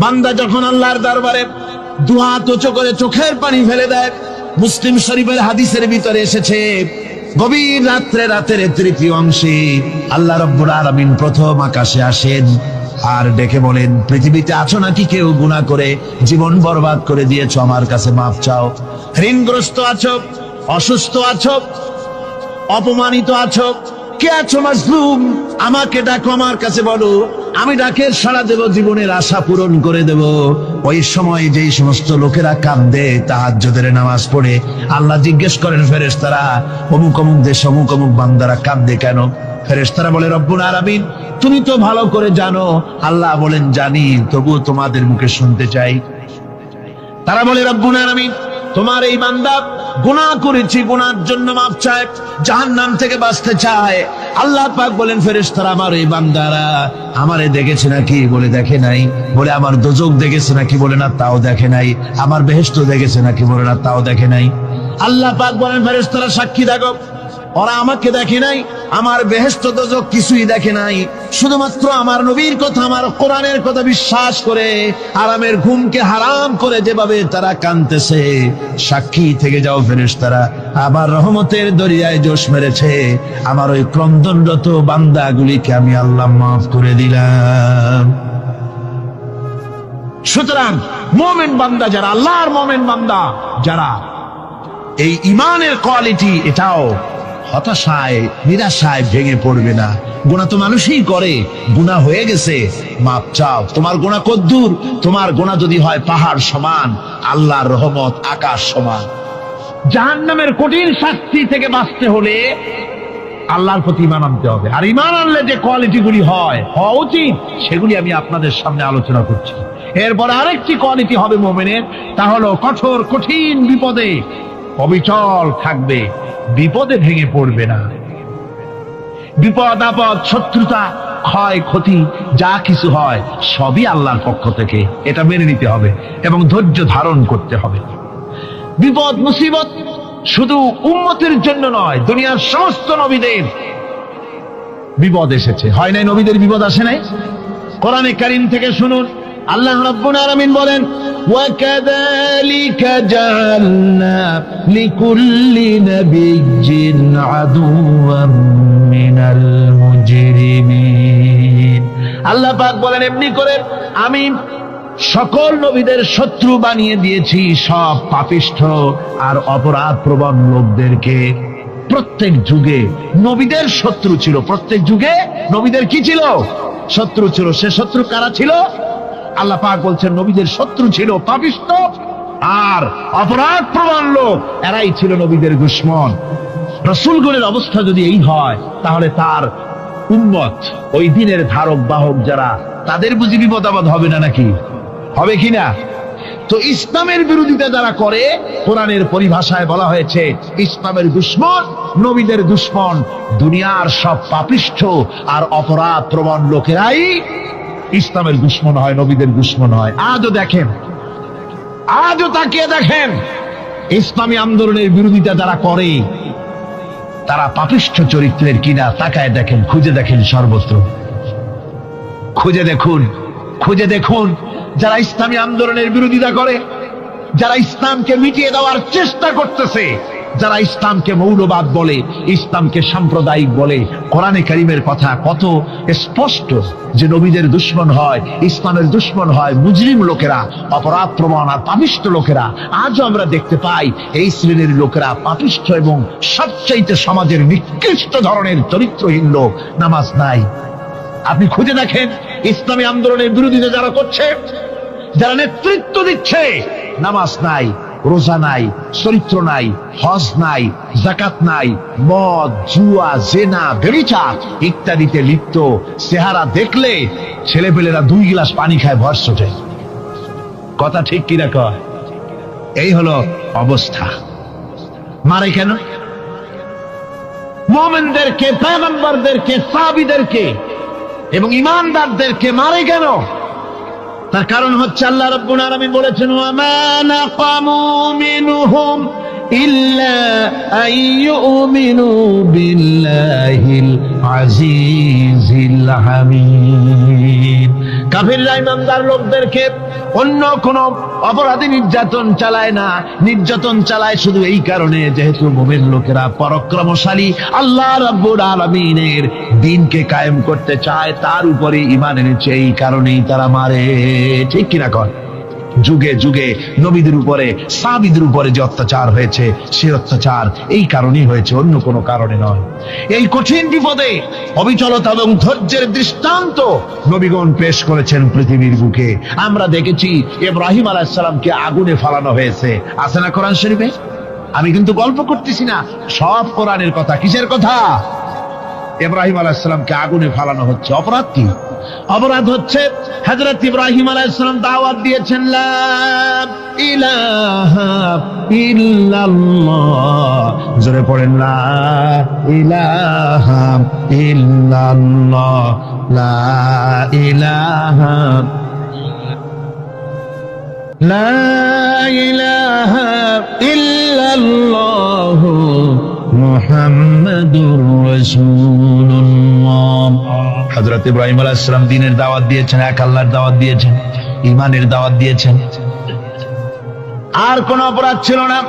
বান্দা যখন আল্লাহর দরবারে দুহাত উঁচু করে চোখের পানি ফেলে দেয়, মুসলিম শরীফের হাদিসের ভিতরে এসেছে, গভীর রাত্রে, রাতের তৃতীয় অংশে আল্লাহ রাব্বুল আলামিন প্রথম আকাশে আসেন আর ডেকে বলেন, পৃথিবীতে আছো নাকি কেউ গুনাহ করে জীবন বরবাদ করে দিয়েছো, আমার কাছে মাফ চাও। ঋণগ্রস্ত আছো, অসুস্থ আছো, অপমানিত আছো, কে আছো মাজলুম, আমাকে ডাকো, আমার কাছে বলো, আমি ডাকে সাড়া দেব, জীবনের আশা পূরণ করে দেব। ওই সময় যেই সমস্ত লোকেরা কাঁদে তাহাজ্জুদের নামাজ পড়ে, আল্লাহ জিজ্ঞেস করেন ফেরেশতারা, অমুক অমুক দেশ অমুক অমুক বান্দারা কাঁদে কেন? ফেরেশতারা বলে, রব্বুল আলামিন তুমি তো ভালো করে জানো। আল্লাহ বলেন, জানি, তবুও তোমাদের মুখে শুনতে চাই। তারা বলে, রব্বুল আলামিন তোমার এই বান্দা গুনাহ করেছি, গুনার জন্য মাফ চায়, জাহান্নাম থেকে বাঁচতে চায়। আল্লাহ পাক বলেন, ফেরেশতারা আমার এই বান্দারা আমারে দেখেছে নাকি? বলে দেখে নাই। বলে আমার দোজখ দেখেছে নাকি? বলে না, তাও দেখে নাই। আমার বেহেশত দেখেছে নাকি? বলে না, তাও দেখে নাই। আল্লাহ পাক বলেন, ফেরেশতারা সাক্ষী থাকো, ওরা আমাকে দেখে নাই, আমার বেহেশত দোজখ কিছুই দেখে নাই, শুধুমাত্র আমার নবীর কথা, আমার কোরআনের কথা বিশ্বাস করে আরামের ঘুমকে হারাম করে যেভাবে তারা কাঁদতেছে, সাক্ষী থেকে যাও ফেরেশতারা, আমার রহমতের দরিয়ায় জোশ মেরেছে, আমার ওই ক্রন্দনরত বান্দাগুলিকে আমি আল্লাহ মাফ করে দিলাম। সুতরাং মুমিন বান্দা যারা, আল্লাহর মুমিন বান্দা যারা, এই ঈমানের কোয়ালিটি, এটাও হতাশায় নিরাশায় ভেঙে পড়বে না। গুনাহ তো মানুষই করে, গুনাহ হয়ে গেছে, মাপ চাও। তোমার গুনাহ কদ্দুর? তোমার গুনাহ যদি হয় পাহাড় সমান, আল্লাহর রহমত আকাশ সমান। জাহান্নামের কঠিন শাস্তি থেকে বাঁচতে হলে আল্লাহর প্রতি ঈমান আনতে হবে। আর ঈমান আনলে যে কোয়ালিটিগুলি হওয়া উচিত, সেগুলি আমি আপনাদের সামনে আলোচনা করছি। এরপর আরেকটি কোয়ালিটি হবে মুমিনের, তা হলো কঠোর কঠিন বিপদে অবিচল থাকবে, বিপদে ভেঙে পড়বে না। বিপদ আপদ, শত্রুতা, ক্ষয় ক্ষতি যা কিছু হয় সবই আল্লাহর পক্ষ থেকে, এটা মেনে নিতে হবে এবং ধৈর্য ধারণ করতে হবে। বিপদ মুসিবত শুধু উম্মতের জন্য নয়, দুনিয়ার সমস্ত নবীদের বিপদ এসেছে, হয় নাই? নবীদের বিপদ আসে নাই? কোরআনে কারীম থেকে শুনুন, আল্লাহ রাব্বুল আলামিন বলেন, وَكَذَلِكَ جَعَلْنَا لِكُلِّ نَبِيٍّ عَدُوًّا مِنَ الْمُجْرِمِينَ। আল্লাহ পাক বলেন, এমনি করে আমি সকল নবীদের শত্রু বানিয়ে দিয়েছি সব পাপিষ্ঠ আর অপরাধ প্রবণ লোকদেরকে। প্রত্যেক যুগে নবীদের শত্রু ছিল, প্রত্যেক যুগে নবীদের কি ছিল? শত্রু ছিল। সে শত্রু কারা ছিল? আল্লাহ পাক বলছেন, নবীদের শত্রু ছিল পাপিষ্ঠ আর অপরাধ প্রবণ লোক, এরাই ছিল নবীদের দুশমন। রাসূলগণের অবস্থা যদি এই হয়, তাহলে তার উম্মত, ওই দিনের ধারক বাহক যারা, তাদের বুঝি বিপদ আপদ হবে না? নাকি হবে কিনা? তো ইসলামের বিরোধিতা যারা করে, কোরআনের পরিভাষায় বলা হয়েছে ইসলামের দুশমন, নবীদের দুশমন। দুনিয়ার সব পাপিষ্ঠ আর অপরাধ প্রবণ লোকেরাই ইসলামের দুশমন হয়, নবীদের দুশমন হয়। আজও দেখেন, আজও তাকিয়ে দেখেন, ইসলামী আন্দোলনের বিরোধিতা যারা করে, তারা পাপিষ্ঠ চরিত্রের কিনা তাকায় দেখেন, খুঁজে দেখেন, সর্বত্র খুঁজে দেখুন, খুঁজে দেখুন। যারা ইসলামী আন্দোলনের বিরোধিতা করে, যারা ইসলামকে মিটিয়ে দেওয়ার চেষ্টা করতেছে, যারা ইসলামকে মৌলবাদ বলে, ইসলামকে সাম্প্রদায়িক বলে, কোরআনে কারীমের কথা কত স্পষ্ট যে নবীদের দুশমন হয়, ইসলামের দুশমন হয় মুজরিম লোকেরা, অপরাধ প্রবণ আর পাপিষ্ঠ লোকেরা। আজও আমরা দেখতে পাই এই শ্রেণীর লোকেরা পাপিষ্ঠ এবং সবচাইতে সমাজের নিকৃষ্ট ধরনের চরিত্রহীন লোক। নামাজ নাই। আপনি খুঁজে দেখেন, ইসলামী আন্দোলনের বিরোধিতা যারা করছে, যারা নেতৃত্ব দিচ্ছে, নামাজ নাই, রোজা নাই, চরিত্র নাই, হজ নাই, যাকাত নাই, মদ, জুয়া, জেনা, ব্যভিচার ইত্যাদিতে লিপ্ত। চেহারা দেখলে ছেলেপেলেরা 2 গ্লাস পানি খায়, ভস্ম যায়। কথা ঠিক কিনা কয়? এই হলো অবস্থা। মারে কেন? মুমিনদেরকে, পয়গম্বরদেরকে, সাহাবীদেরকে এবং ঈমানদারদেরকে মারে কেন? তার কারণ হচ্ছে আল্লাহ রাব্বুল আলামিন বলেছেন, ওয়া মা নাকামু মিনহুম ইল্লা আইয়ুমিনু বিল্লাহিল আজিজিল হামিদ। কাফিররা ঈমানদার লোকদেরকে অন্য কোন অপরাধী নির্যাতন চালায় না। নির্যাতন চালায় শুধু এই কারণে, যেহেতু মুমিন লোকেরা পরাক্রমশালী, আল্লাহ রাব্বুল আলামিনের দ্বীনকে কায়েম করতে চায়, তার উপরে ঈমান এনেছে, এই কারণেই তারা মারে। ঠিক কিনা কর? যুগে যুগে নবীদের উপরে, সাহাবীদের উপরে যে অত্যাচার হয়েছে, সে অত্যাচার এই কারণেই হয়েছে, অন্য কোনো কারণে নয়। এই কঠিন বিপদে অবিচলতা এবং ধৈর্যের দৃষ্টান্ত নবীগণ পেশ করেছেন পৃথিবীর বুকে। আমরা দেখেছি ইব্রাহিম আলাইহিস সালামকে আগুনে ফালানো হয়েছে, আছে না কোরআন শরীফে? আমি কিন্তু গল্প করতেছি না, সব কোরআনের কথা। কিসের কথা? ইব্রাহিম আলাইহিস সালামকে আগুনে ফালানো হচ্ছে। অপরাধ কি? অপরাধ হচ্ছে হযরত ইব্রাহিম আলাইহিস সালাম দাওয়াত দিয়েছেন লা ইলাহা ইল্লাল্লাহ। জোরে পড়েন লা ইলাহা ইল্লাল্লাহ, লা ইলাহা লা ইলাহা ইল্লাল্লাহ মুহাম্মাদুর রাসূলুল্লাহ। হযরত ইব্রাহিম আলাইহিস সালাম দ্বীনের দাওয়াত দিয়েছেন, এক আল্লাহর দাওয়াত দিয়েছেন, ঈমানের দাওয়াত দিয়েছেন। আর কোন অপরাধ ছিল না।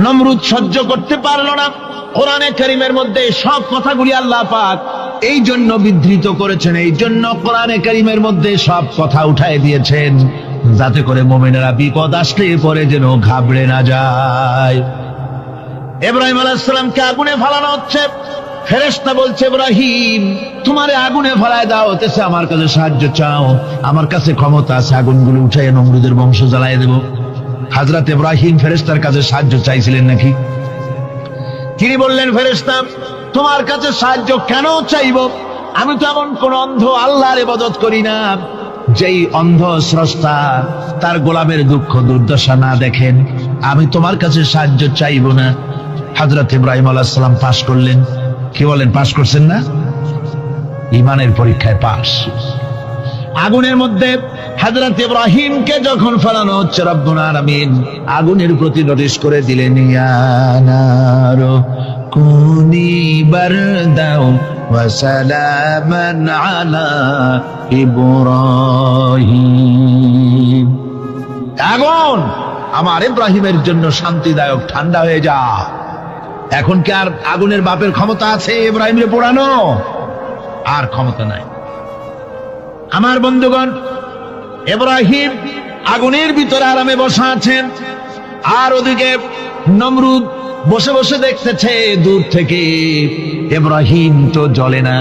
নমরুদ সহ্য করতে পারলো না। কোরআনে কারীমের মধ্যে সব কথাগুলি আল্লাহ পাক এই জন্য বিধৃত করেছেন, এই জন্য কোরআনে কারীমের মধ্যে সব কথা উঠায় দিয়েছেন, যাতে করে মুমিনেরা বিপদ আসলে পরে যেন ঘাবড়ে না যায়। ইব্রাহিম আলাইহিস সালামকে আগুনে ফালানো হচ্ছে। ফেরেশতা বলছে, ইব্রাহিম তোমারে আগুনে ফালায় দাও, হতেছে আমার কাছে সাহায্য চাও, আমার কাছে ক্ষমতা আছে, আগুনগুলো উঠাইয়ে নমরুদের বংশ জ্বালায় দেব। হযরত ইব্রাহিম ফেরেশতার কাছে সাহায্য চাইছিলেন নাকি? তিনি বললেন, ফেরেশতা তোমার কাছে সাহায্য কেন চাইব? আমি তো এমন কোন অন্ধ আল্লাহর ইবাদত করি না যেই অন্ধ স্রষ্টা তার গোলামের দুঃখ দুর্দশা না দেখেন। আমি তোমার কাছে সাহায্য চাইব না। হযরত ইব্রাহিম আলাইহিস সালাম পাশ করলেন। কি বলেন, পাশ করছেন না? ঈমানের পরীক্ষায় পাশ। আগুনের মধ্যে হযরত ইব্রাহিমকে যখন ফেলানো হচ্ছে, রব্বুল আলামিন আগুনের প্রতি নোটিশ করে দিলেন, ইয়া নারু কুনি বারদাও ওয়া সালামান আলা ইব্রাহিম। আগুন আমার ইব্রাহিমের জন্য শান্তিদায়ক, ঠান্ডা হয়ে যা। এখন কি আর আগুনের বাপের ক্ষমতা আছে ইব্রাহিমকে পোড়ানো? আর ক্ষমতা নাই। আমার বন্ধুগণ, ইব্রাহিম আগুনের ভিতরে আরামে বসা আছেন, আর ওদিকে নমরুদ বসে বসে দেখতেছে দূর থেকে। ইব্রাহিম তো জ্বলে না,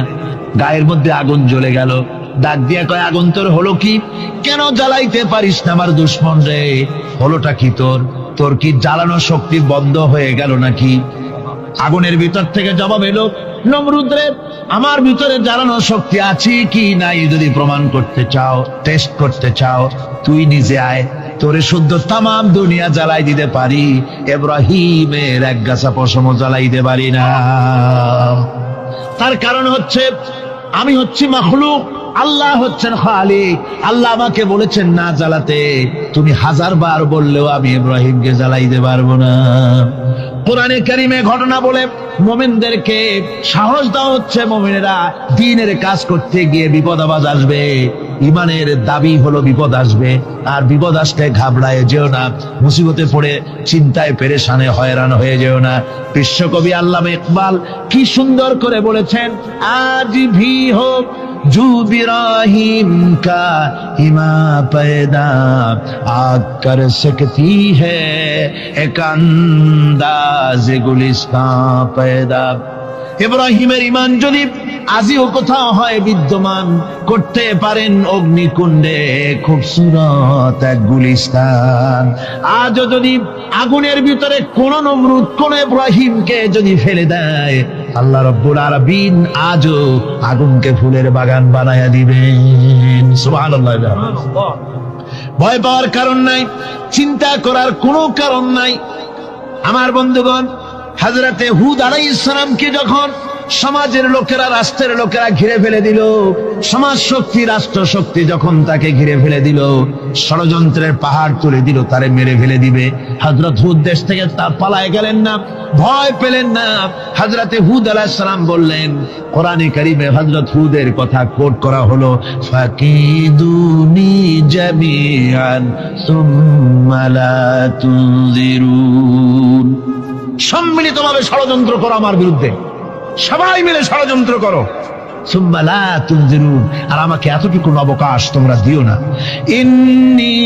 গায়ের মধ্যে আগুন জ্বলে গেল। ডাক দিয়া কয়, আগুন তোর হলো কি? কেন জ্বালাইতে পারিস না আমার দুশমন রে? হলোটা কি তোর? তোর কি জ্বালানো শক্তি বন্ধ হয়ে গেল নাকি? আগুনের ভিতর থেকে জবাব এলো, নমরুদ রে, আমার ভিতরে জ্বালানো শক্তি আছে কি নাই যদি প্রমাণ করতে চাও, টেস্ট করতে চাও, তুই নিজে আয়, তোরে শুদ্ধ তামাম দুনিয়া জ্বালাই দিতে পারি, ইব্রাহিমের এক গাছা পশমও জ্বালাই দিতে পারি না। তার কারণ হচ্ছে আমি হচ্ছি মাখলুক, আল্লাহ হচ্ছেন খালিক। আল্লাহ আমাকে বলেছেন না জ্বালাতে, তুমি 1000 বার বললেও আমি ইব্রাহিমকে জ্বালাইতে পারবো না। কোরআনে কারীমে ঘটনা বলে মুমিনদেরকে সাহস দেওয়া হচ্ছে, মুমিনেরা দ্বীনের কাজ করতে গিয়ে বিপদ আবাজ আসবে, ঈমানের দাবি হলো বিপদ আসবে, আর বিপদ আসলে ঘাবড়ায় যেও না, মুসিবতে পড়ে চিন্তায় পেরেশানে হয়রান হয়ে যেও না। বিশ্বকবি আল্লামা ইকবাল কি সুন্দর করে বলেছেন, আজ ভি হোক জু ইব্রাহিম কা ইমা पैदा आग कर सकती है एक अंदाज गुलिस्तां पैदा। ইব্রাহিমের ঈমান যদি আজিও কোথাও হয় বিদ্যমান, করতে পারেন অগ্নিকুণ্ডে খুবসুরত এক গুলিস্তান। আজও যদি আগুনের ভিতরে কোন নমরুদ কোন ইব্রাহিমকে যদি ফেলে দেয়, আল্লাহ রাব্বুল আলামিন আজও আগুনকে ফুলের বাগান বানায়া দিবেন। সুবহানাল্লাহ। ভয় পাওয়ার কারণ নাই, চিন্তা করার কোনো কারণ নাই। আমার বন্ধুগণ, হযরতে হুদ আলাইহিস সালামকে যখন সমাজের লোকেরা, রাষ্ট্রের লোকেরা ঘিরে ফেলে দিল। সমাজ শক্তি, রাষ্ট্র শক্তি যখন তাকে ঘিরে ফেলে দিল, ষড়যন্ত্রের পাহাড় তুলে দিল, তারে মেরে ফেলে দিবে। হযরত হুদ দেশ থেকে তা পালায় গেলেন না, ভয় পেলেন না। হযরতে হুদ আলাইহিস সালাম বললেন, কোরআনে কারীমে হযরত হুদের কথা কোট করা হলো, ফাকিদুনি জামিআন সুম্মা লা তুনজিরুন। সম্মিলিতভাবে ষড়যন্ত্র করো আমার বিরুদ্ধে, সবাই মিলে ষড়যন্ত্র করো, সুম্মা লা তুনজিরুন, আর আমাকে এতটুকু অবকাশ তোমরা দিও না। ইন্নী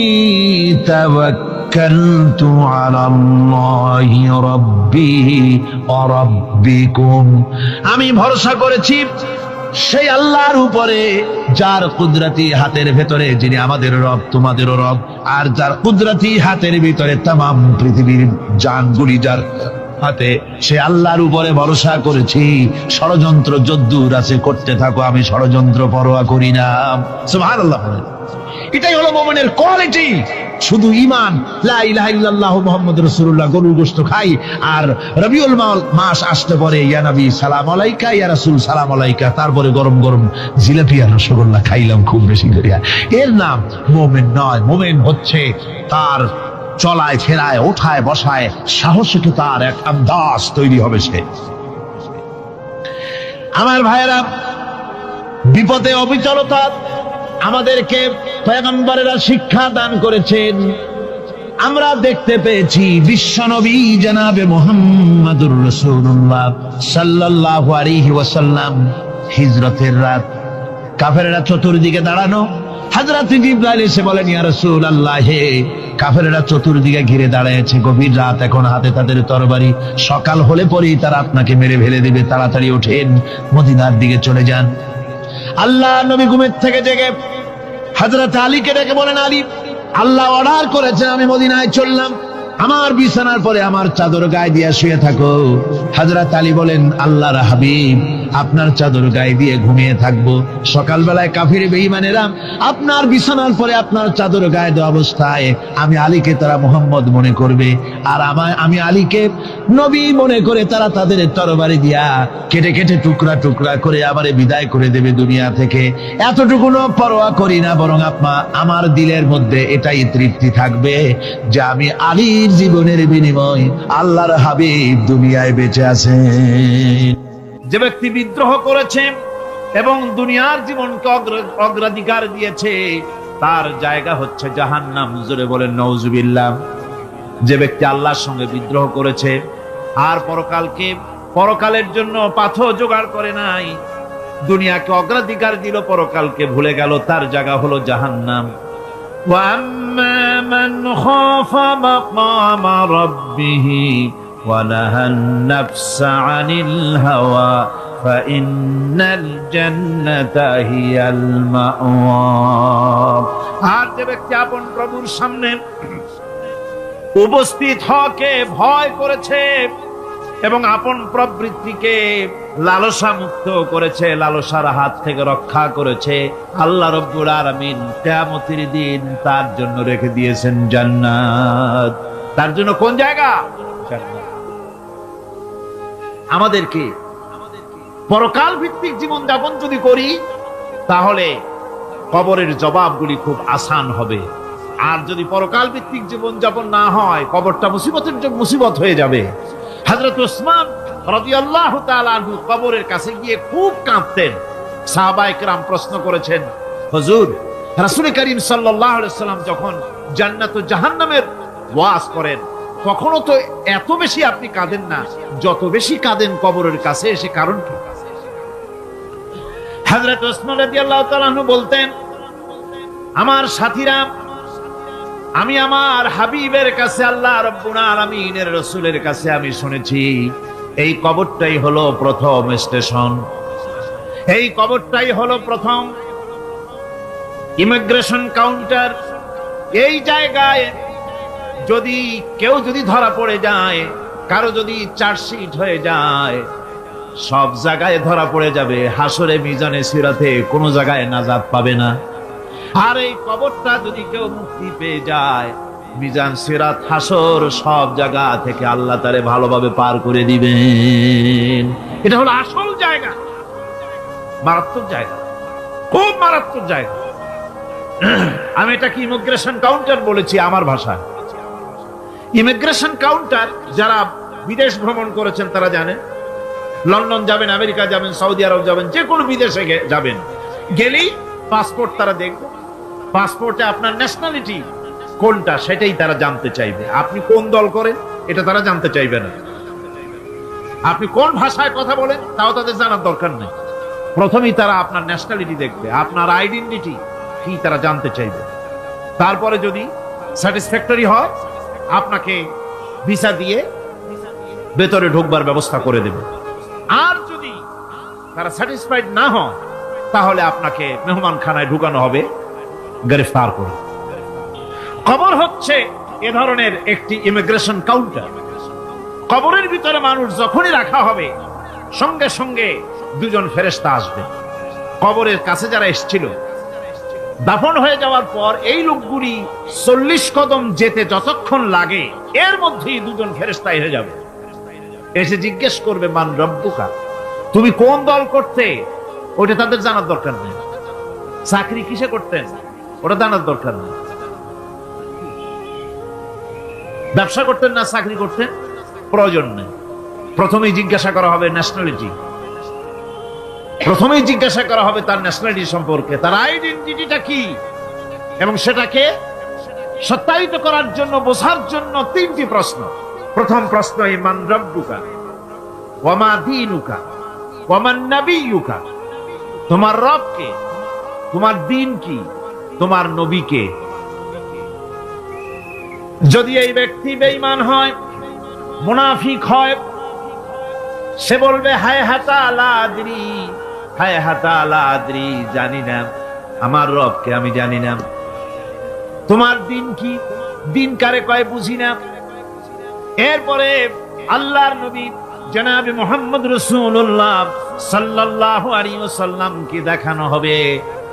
তাওয়াক্কালতু আলাল্লাহি রাব্বি ওয়া রাব্বিকুম, আমি ভরসা করেছি সেই আল্লাহর উপরে, যার কুদরতি হাতের ভেতরে, যিনি আমাদের রব তোমাদেরও রব, আর যার কুদরতি হাতের ভিতরে তামাম পৃথিবীর জানগুলি যার হাতে, সে আল্লাহর উপরে ভরসা করেছি। ষড়যন্ত্র যদ্দূর আছে করতে থাকো, আমি ষড়যন্ত্র পরোয়া করি না। সুবহানাল্লাহ। এটাই হলো মুমিনের কোয়ালিটি। শুধু ঈমান, লা ইলাহা ইল্লাল্লাহু মুহাম্মাদুর রাসূলুল্লাহ, গরুর গোশত খাই, আর রবিউল মাস আসতে পরে ইয়া নবী সালাম আলাইকা, ইয়া রাসূল সালাম আলাইকা, তারপরে গরম গরম জিলাপি আর রসগোল্লা খাইলাম খুব বেশি করিয়া, এর নাম মুমিন নয়। মুমিন হচ্ছে তার চলায় ফেরায়, ওঠায় বসায় সাহসে তার এক আন্দাজ তৈরি হবে সে। আমার ভাইয়েরা, বিপদে অবিচলতা আমাদেরকে পয়গম্বরেরা শিক্ষা দান করেছেন। আমরা দেখতে পেয়েছি বিশ্বনবী জনাবে মুহাম্মাদুর রাসূলুল্লাহ সাল্লাল্লাহু আলাইহি ওয়াসাল্লাম হিজরতের রাত, কাফেররা চতুর্দিকে দাঁড়ানো। হযরত জিবরাইল এসে বলেন, ইয়া রাসূলুল্লাহ, হে কাফেররা চতুর্দিকে ঘিরে দাঁড়িয়েছে, গভীর রাত, এখন হাতে তাদের তরবারি, সকাল হলে পরেই তারা আপনাকে মেরে ফেলে দেবে, তাড়াতাড়ি ওঠেন, মদিনার দিকে চলে যান। আল্লাহ নবী ঘুমের থেকে জেগে হযরত আলীকে ডেকে বলেন, আলী, আল্লাহ অর্ডার করেছেন আমি মদিনায় চললাম, আমার বিছানার পরে আমার চাদর গায়ে দিয়ে শুয়ে থাকো। হযরত আলী বলেন, আল্লাহর হাবিব, আপনার চাদর গায়ে দিয়ে ঘুমিয়ে থাকবো, সকালবেলায় কাফির বেঈমানেরা আপনার বিছানার পরে আপনার চাদর গায়ে দেওয়া অবস্থায় আমি আলীকে তারা মুহাম্মদ মনে করবে, আর আমি আলীকে নবী মনে করে তারা তাদের তরবারি দিয়া কেটে কেটে টুকরা টুকরা করে আমারে বিদায় করে দেবে দুনিয়া থেকে। এতটুকুনো পরোয়া করি না, বরং আমার দিলের মধ্যে এটাই তৃপ্তি থাকবে যে আমি আলীর জীবনের বিনিময় আল্লাহর হাবিব দুনিয়ায় বেঁচে আছেন। যে ব্যক্তি বিদ্রোহ করেছে এবং দুনিয়ার জীবনকে অগ্রাধিকার দিয়েছে, তার জায়গা হচ্ছে জাহান্নাম। জোরে বলেন নাউজুবিল্লাহ। যে ব্যক্তি আল্লাহর সঙ্গে বিদ্রোহ করেছে আর পরকালের জন্য পাথর জোগাড় করে নাই, দুনিয়াকে অগ্রাধিকার দিল, পরকালকে ভুলে গেল, তার জায়গা হলো জাহান্নাম। وَأَمَّا مَنْ خَافَ مَقَامَ رَبِّهِ وَنَهَى النَّفْسَ عَنِ الْهَوَى فَإِنَّ الْجَنَّةَ هِيَ الْمَأْوَى। আর যে ব্যক্তি আপন প্রভুর সামনে উপস্থিত হওয়াকে ভয় করেছে এবং আপন প্রবৃত্তিকে লালসা মুক্ত করেছে, লালসার হাত থেকে রক্ষা করেছে, আল্লাহ রব্বুল আলামিন কিয়ামতের দিন তার জন্য রেখে দিয়েছেন জান্নাত। তার জন্য কোন জায়গা? জান্নাত। আমাদেরকে পরকাল ভিত্তিক জীবন যাপন যদি করি, তাহলে কবরের জবাবগুলি খুব আসান হবে। আর যদি পরকাল ভিত্তিক জীবন যাপন না হয়, কবরটা মুসিবত হয়ে যাবে। হযরত ওসমান রাদিয়াল্লাহু তাআলা আনহু কবরের কাছে গিয়ে খুব কাঁদতেন। সাহাবায়ে কেরাম প্রশ্ন করেছেন, হুজুর, রাসূল করিম সাল্লাল্লাহু আলাইহি ওয়াসাল্লাম যখন জান্নাত ও জাহান্নামের ওয়াজ করেন, কখনো তো এত বেশি আপনি কাঁদেন না, যত বেশি কাঁদেন কবরের কাছে এসে, কারণ কি? হযরত ওসমান রাদিয়াল্লাহু তাআলা আনহু বলতেন, আমার সাথীরা, আমি আমার হাবিবের কাছে, আল্লাহ রাব্বুল আলামিনের রাসূলের কাছে আমি শুনেছি এই কবরটাই হলো প্রথম স্টেশন, এই কবরটাই হলো প্রথম ইমিগ্রেশন কাউন্টার। এই জায়গায় কেউ যদি ধরা পড়ে যায়, কারো যদি চার্জশিট হয়ে যায়, সব জায়গায় ধরা পড়ে যাবে, হাসরে মিজানে সিরাতে কোনো জায়গায় নাজাত পাবে না। আর এই কবরটা যদি কেউ মুক্তি পেয়ে যায়, মিজান সিরাত হাসর সব জায়গা থেকে আল্লাহ তারে ভালোভাবে পার করে দিবেন। এটা হলো আসল জায়গা। মারাত্মক জায়গা, খুব মারাত্মক জায়গা। আমি এটাকে ইমিগ্রেশন কাউন্টার বলেছি আমার ভাষায়। ইমিগ্রেশন কাউন্টার যারা বিদেশ ভ্রমণ করেছেন তারা জানেন। লন্ডন যাবেন, আমেরিকা যাবেন, সৌদি আরব যাবেন, যে কোনো বিদেশে যাবেন, গেলেই পাসপোর্ট তারা দেখবে। পাসপোর্টে আপনার ন্যাশনালিটি কোনটা সেটাই তারা জানতে চাইবে। আপনি কোন দল করেন এটা তারা জানতে চাইবে না। আপনি কোন ভাষায় কথা বলেন তাও তাদের জানার দরকার নেই। প্রথমেই তারা আপনার ন্যাশনালিটি দেখবে, আপনার আইডেন্টিটি কি তারা জানতে চাইবে। তারপরে যদি স্যাটিসফ্যাক্টরি হয় আপনাকে ভিসা দিয়ে ভেতরে ঢোকবার ব্যবস্থা করে দেবে। আর যদি তারা স্যাটিসফাইড না হয় তাহলে আপনাকে মেহমানখানায় ঢুকানো হবে গ্রেফতার করে। কবর হচ্ছে এ ধরনের একটি ইমিগ্রেশন কাউন্টার। কবরের ভিতরে মানুষ যখনই রাখা হবে সঙ্গে সঙ্গে দুজন ফেরেশতা আসবে। কবরের কাছে যারা এসেছিল দাফন হয়ে যাওয়ার পর এই লোকগুলি 40 কদম যেতে যতক্ষণ লাগে এর মধ্যেই দুজন ফেরেশতা এসে যাবে। এসে জিজ্ঞেস করবে, মান রব্বুকা, তুমি কোন দল করতে? ওটা তাদের জানার দরকার নেই। চাকরি কিসে করতেন ওটা জানার দরকার নেই। ব্যবসা করতেন না চাকরি করতেন প্রয়োজন নেই। প্রথমেই জিজ্ঞাসা করা হবে ন্যাশনালিটি, প্রথমেই জিজ্ঞাসা করা হবে তার ন্যাশনালিটি সম্পর্কে, তার আইডেন্টিটিটা কি, এবং সেটাকে সত্যায়িত করার জন্য, বোঝার জন্য 3টি প্রশ্ন। প্রথম প্রশ্ন, মান রব্বুকা ওয়া মা দীনুকা ওয়া মান নাবিয়্যুকা, তোমার রব কে, তোমার দ্বীন কি, তোমার নবী কে। যদি এই ব্যক্তি বেঈমান হয়, মুনাফিক হয়, সে বলবে হায় হাতা লা আদরি, হায় হাতা লা আদরি, জানি না আমার রবকে, আমি জানি না। তোমার দিন কি, দিন কারে কয় বুঝি না। এরপরে আল্লাহর নবী জনাবে মুহাম্মদ রাসূলুল্লাহ সাল্লাল্লাহু আলাইহি ওয়াসাল্লাম কে দেখানো হবে,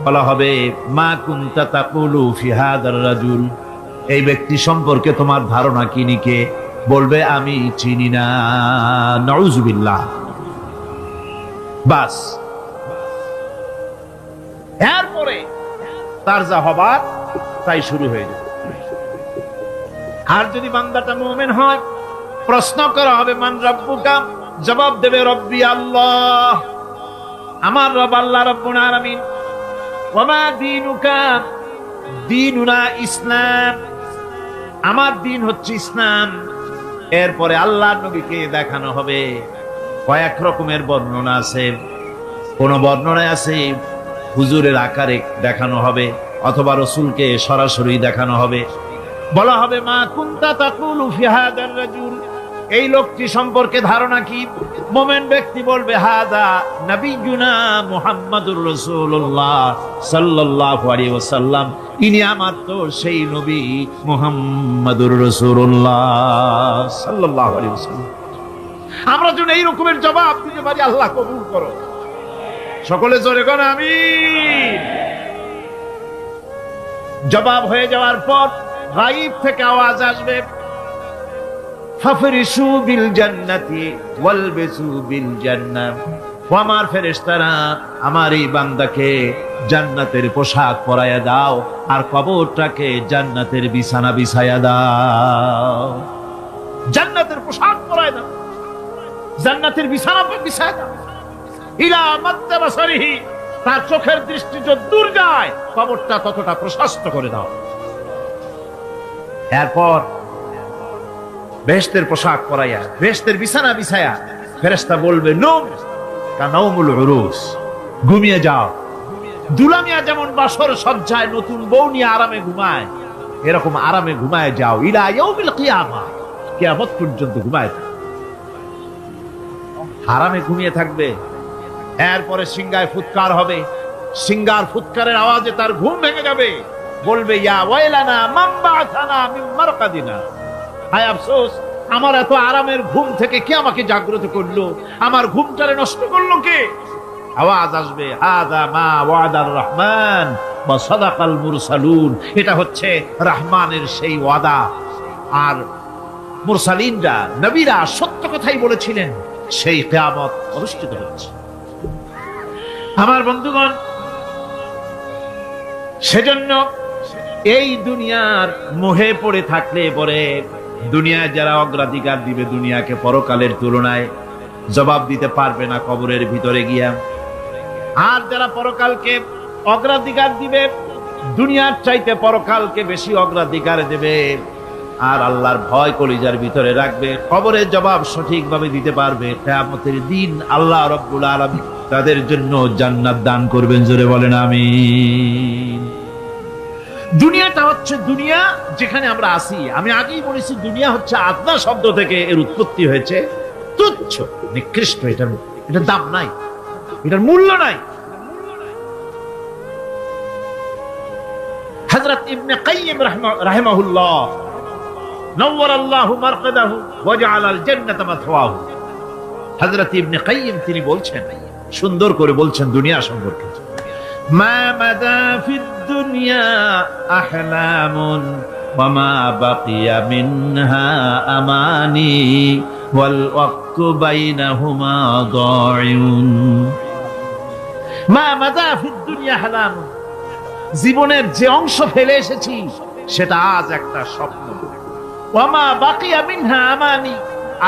বলা হবে মা কুনতা তাকুলু ফি হাদার রাজুল, এই ব্যক্তি সম্পর্কে তোমার ধারণা কি নিকে? বলবে আমি চিনি না। নাউযুবিল্লাহ। বাস, এরপরে তার যা হবার তাই শুরু হয়ে যাবে। আর যদি বান্দাটা মুমিন হয়, প্রশ্ন করা হবে মান রব্বুকা, জবাব দেবে রব্বি আল্লাহ, আমার রব আল্লাহ রাব্বুল আলামিন। ওয়া মা দীনুকা, দীনুনা ইসলাম, আমার দিন হচ্ছে ইসলাম। এরপরে আল্লাহর নবীকে দেখানো হবে। কয়েক রকমের বর্ণনা আছে। কোন বর্ণনায় আছে হুজুরের আকারে দেখানো হবে, অথবা রাসূলকে সরাসরি দেখানো হবে। বলা হবে মা কুনতা তাকুলু ফি হাদার রাজুল, এই লোকটি সম্পর্কে ধারণা কি? মুমিন ব্যক্তি বলবে হাদা নবিয়ুনা মুহাম্মাদুর রাসূলুল্লাহ সাল্লাল্লাহু আলাইহি ওয়াসাল্লাম, ইনি আমার তো সেই নবী মুহাম্মাদুর রাসূলুল্লাহ সাল্লাল্লাহু আলাইহি ওয়াসাল্লাম। আমরা যেন এই রকমের জবাব দিতে পারি, আল্লাহ কবুল করো। সকলে জোরে কোন আমিন। জবাব হয়ে যাওয়ার পর গায়ব থেকে আওয়াজ আসবে, ফাফরিশু বিল জান্নাতি ওয়ালবিসু বিল জান্নাহ, ও আমার ফেরেশতারা আমার এই বান্দাকে জান্নাতের পোশাক পরাইয়া দাও আর কবরটাকে জান্নাতের বিছানা বিছাইয়া দাও। জান্নাতের পোশাক পরাইয়া দাও, জান্নাতের বিছানা বিছাইয়া দাও। ইলা মাদ্দা বাসারিহি, তার চোখের দৃষ্টি যত দূর যায় কবরটা ততটা প্রশস্ত করে দাও। এরপর বেহেশতের পোশাক পরাইয়া, বেহেশতের বিছানা বিছায়া ফেরেশতা বলবে নূম কানাউমুল উরুস, ঘুমিয়ে যাও। দুলামিয়া যেমন বাসর সজ্জায় নতুন বউ নিয়ে আরামে ঘুমায়, এরকম আরামে ঘুমায় যাও। ইলা ইয়াউমিল কিয়ামা, কিয়ামত পর্যন্ত ঘুমায় থাকবে, আরামে ঘুমিয়ে থাকবে। এরপরে সিংহায় ফুৎকার হবে, সিংহার ফুৎকারের আওয়াজে তার ঘুম ভেঙে যাবে। বলবে ইয়া ওয়াইলানা মান বা'আথানা মিন মারকাদিনা, হায় আফসোস, আমার এত আরামের ঘুম থেকে কে আমাকে জাগ্রত করলো, আমার ঘুমটারে নষ্ট করলো কে? আওয়াজ আসবে হাদা মা ওয়াদার রহমান ওয়া সাদাকাল মুরসালুন, এটা হচ্ছে রহমানের সেই ওয়াদা, আর মুরসালিনরা নবীরা সত্য কথাই বলেছিলেন, সেই কিয়ামত অনুষ্ঠিত হচ্ছে। আমার বন্ধুগণ, সেজন্য এই দুনিয়ার মোহে পড়ে থাকলে পরে দুনিয়ায় যারা অগ্রাধিকার দিবে দুনিয়াকে পরকালের তুলনায়, জবাব দিতে পারবে না কবরের ভিতরে গিয়া। আর যারা পরকালকে অগ্রাধিকার দিবে, দুনিয়ার চাইতে পরকালকে বেশি অগ্রাধিকার দেবে, আর আল্লাহর ভয় কলিজার ভিতরে রাখবে, কবরের জবাব সঠিকভাবে দিতে পারবে, কিয়ামতের দিন আল্লাহ রাব্বুল আলামিন তাদের জন্য জান্নাত দান করবেন। জোরে বলেন আমিন। দুনিয়াটা হচ্ছে দুনিয়া যেখানে আমরা আছি। আমি আগেই বলেছি দুনিয়া হচ্ছে আদনা শব্দ থেকে এর উৎপত্তি হয়েছে। তুচ্ছ, নিকৃষ্ট, এটার দাম নাই, এটার মূল্য নাই। হযরত ইবনে কাইয়িম রাহিমাহুল্লাহ নওয়ারাল্লাহু মারকাদাহু ওয়া জাআলাল জান্নাতা মাথওয়াহু, হযরত ইবনে কাইয়িম তিনি বলছেন, সুন্দর করে বলছেন দুনিয়া সম্পর্কে, মা মাদা ফিদ দুনিয়া আহলামুন ওয়া মা বাকিয়া মিনহা আমানি ওয়াল ওয়াক্তু বাইনাহুমা দাইউন। মা মাদা ফিদ দুনিয়া আহলামুন, জীবনের যে অংশ ফেলে এসেছি সেটা আজ একটা স্বপ্ন। ওয়া মা বাকিয়া মিনহা আমানি,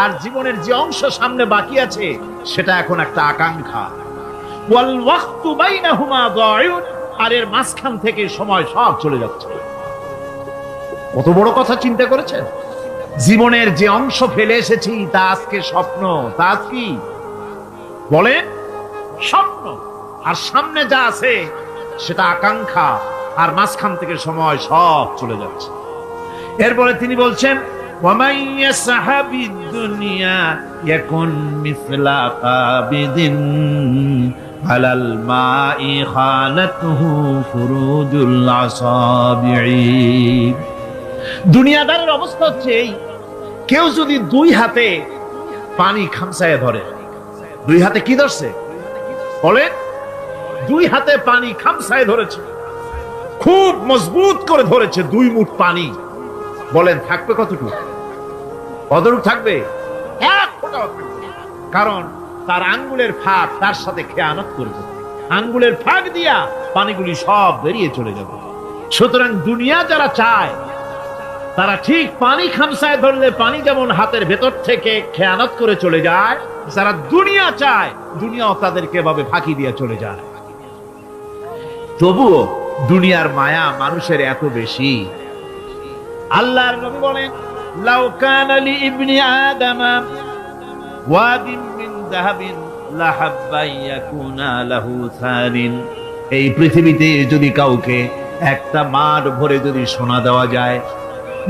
আর জীবনের যে অংশ সামনে বাকি আছে সেটা এখন একটা আকাঙ্ক্ষা। ওয়াল ওয়াক্তু বাইনাহুমা দাইউন, আর এর মাঝখান থেকে সময় সব চলে যাচ্ছে। কত বড় কথা চিন্তা করেছেন? জীবনের যে অংশ ফেলে এসেছি তা আজকে স্বপ্ন, তা আজ কি বলে স্বপ্ন, আর সামনে যা আছে সেটা আকাঙ্ক্ষা, আর মাঝখান থেকে সময় সব চলে যাচ্ছে। এরপরে তিনি বলছেন, وَمَنْ يَسْعَ بِالدُّنْيَا يَكُنْ مِثْلَ قَابِضٍ عَلَى الْمَاءِ خَانَتْهُ فُرُوجُ الْأَصَابِعِ। দুনিয়াদারের অবস্থা হচ্ছে এই, কেউ যদি দুই হাতে পানি খামসায় ধরে, দুই হাতে কি ধরছে বলে? দুই হাতে পানি খামসায় ধরেছে, খুব মজবুত করে ধরেছে, 2 মুঠ পানি। বলেন থাকবে কতটুকু? কতটুকু থাকবে? 1 ফোঁটাও থাকবে না। কারণ তার আঙ্গুলের ফাঁক তার সাথে খেয়ানত করবে, আঙ্গুলের ফাঁক দিয়া পানিগুলি সব বেরিয়ে চলে যাবে। সুতরাং দুনিয়া যারা চায় তারা ঠিক পানি খামসায় ধরলে পানি যেমন হাতের ভেতর থেকে খেয়ানত করে চলে যায়, যারা দুনিয়া চায় দুনিয়াও তাদেরকে এভাবে ফাঁকি দিয়ে চলে যায়। তবুও দুনিয়ার মায়া মানুষের এত বেশি। আল্লাহর নবী বলেন, লাউ কানা লি ইবনি আদামা ওয়াদিন মিন যাহাবিন লাহাব্বা ইয়াকুনা লাহু সানিন। এই পৃথিবীতে যদি কাউকে একটা মাঠ ভরে যদি সোনা দেওয়া যায়,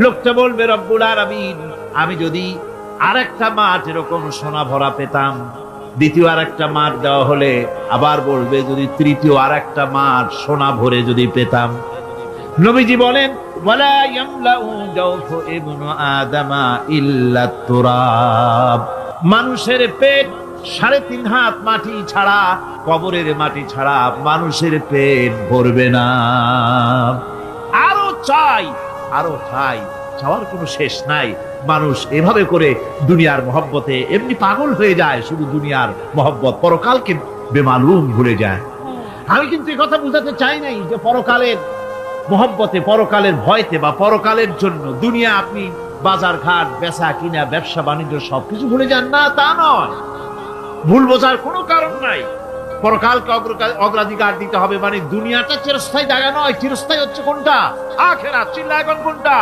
লোকটা বলবে রব্বুল আলামিন, আমি যদি আরেকটা মাঠ এরকম সোনা ভরা পেতাম। দ্বিতীয় আরেকটা মাঠ দেওয়া হলে আবার বলবে যদি তৃতীয় আরেকটা মাঠ সোনা ভরে যদি পেতাম। নবীজি বলেন, ওয়ালা ইয়ামলাউ জাওফু ইবনু আদামা ইল্লা তুরাব। মানুষের পেট 3.5 হাত মাটি ছাড়া, কবরের মাটি ছাড়া মানুষের পেট ভরবে না। আরো চাই, আরো চাই, চাওয়ার কোনো শেষ নাই। মানুষ এভাবে করে দুনিয়ার মহব্বতে এমনি পাগল হয়ে যায়, শুধু দুনিয়ার মহব্বত, পরকালকে বেমালুম ভুলে যায়। আমি কিন্তু এই কথা বুঝাতে চাই নাই যে পরকালের মহব্বতে, পরকালের ভয়তে বা পরকালের জন্য দুনিয়া আপনি বাজার ঘাট, বেচা কিনা, ব্যবসা বাণিজ্য সবকিছু ভুলে যান না, তা নয়। ভুল বোঝার কোনো কারণ নাই। পরকালকে অগ্রাধিকার দিতে হবে, মানে দুনিয়াটা চিরস্থায়ী জায়গা নয়। চিরস্থায়ী হচ্ছে কোনটা? আখিরাত। চিল্লা এখন কোনটা?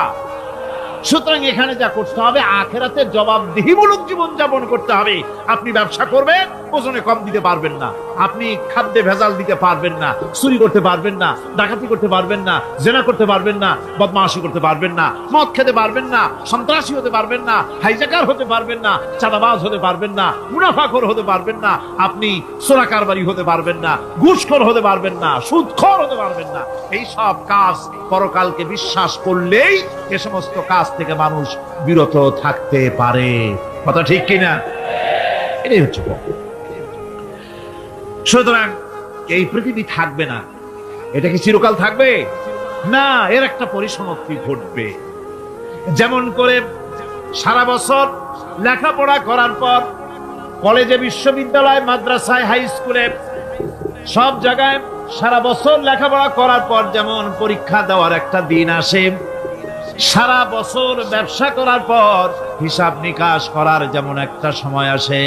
সুতরাং এখানে যা করতে হবে, আখিরাতের জবাবদিহিমূলক জীবন যাপন করতে হবে। আপনি ব্যবসা করবেন, ওজনে কম দিতে পারবেন না, আপনি খাদ্যে ভেজাল দিতে পারবেন না, চুরি করতে পারবেন না, ডাকাতি করতে পারবেন না, জেনা করতে পারবেন না, বদমাশি করতে পারবেন না, মদ খেতে পারবেন না, সন্ত্রাসী হতে পারবেন না, হাইজাকার হতে পারবেন না, চাঁদাবাজ হতে পারবেন না, মুনাফাখোর হতে পারবেন না, আপনি চোরা কারবারি হতে পারবেন না, ঘুষখোর হতে পারবেন না, সুদখোর হতে পারবেন না। এই সব কাজ পরকালকে বিশ্বাস করলেই এ সমস্ত কাজ থেকে মানুষ বিরত থাকতে পারে। কথা ঠিক কিনা? এটাই হচ্ছে। সুতরাং এই পৃথিবী থাকবে না, এটা কি চিরকাল থাকবে না? এর একটা পরিসমাপ্তি ঘটবে। যেমন করে সারা বছর লেখাপড়া করার পর কলেজে, বিশ্ববিদ্যালয়, মাদ্রাসায়, হাই স্কুলে সব জায়গায় সারা বছর লেখাপড়া করার পর যেমন পরীক্ষা দেওয়ার একটা দিন আসে, সারা বছর ব্যবসা করার পর হিসাব নিকাশ করার যেমন একটা সময় আসে,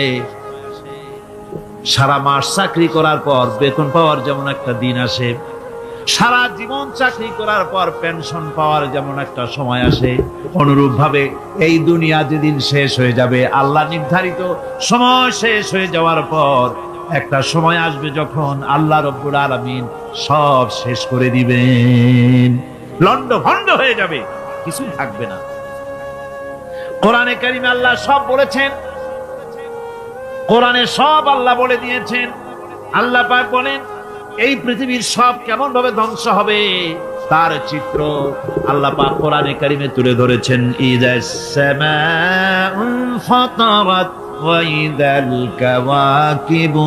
সারা মাস চাকরি করার পর বেতন পাওয়ার যেমন একটা দিন আসে, সারা জীবন চাকরি করার পর পেনশন পাওয়ার যেমন একটা সময় আসে, অনুরূপ ভাবে এই দুনিয়া যেদিন শেষ হয়ে যাবে, আল্লাহ নির্ধারিত সময় শেষ হয়ে যাওয়ার পর একটা সময় আসবে যখন আল্লাহ রব্বুল আলামিন সব শেষ করে দিবেন, লন্ড ভন্ড হয়ে যাবে, কিছু থাকবে না। কোরআনে কারিমে আল্লাহ সব বলেছেন, কোরআনে সব আল্লাহ বলে দিয়েছেন। আল্লাহ পাক বলেন এই পৃথিবীর সব কেমন ভাবে ধ্বংস হবে তার চিত্র আল্লাহ পাক কোরআনে কারিমে তুলে ধরেছেন। ইযাস সামাউ ফাতারাত ওয়া ইযাল কাওয়াকিবু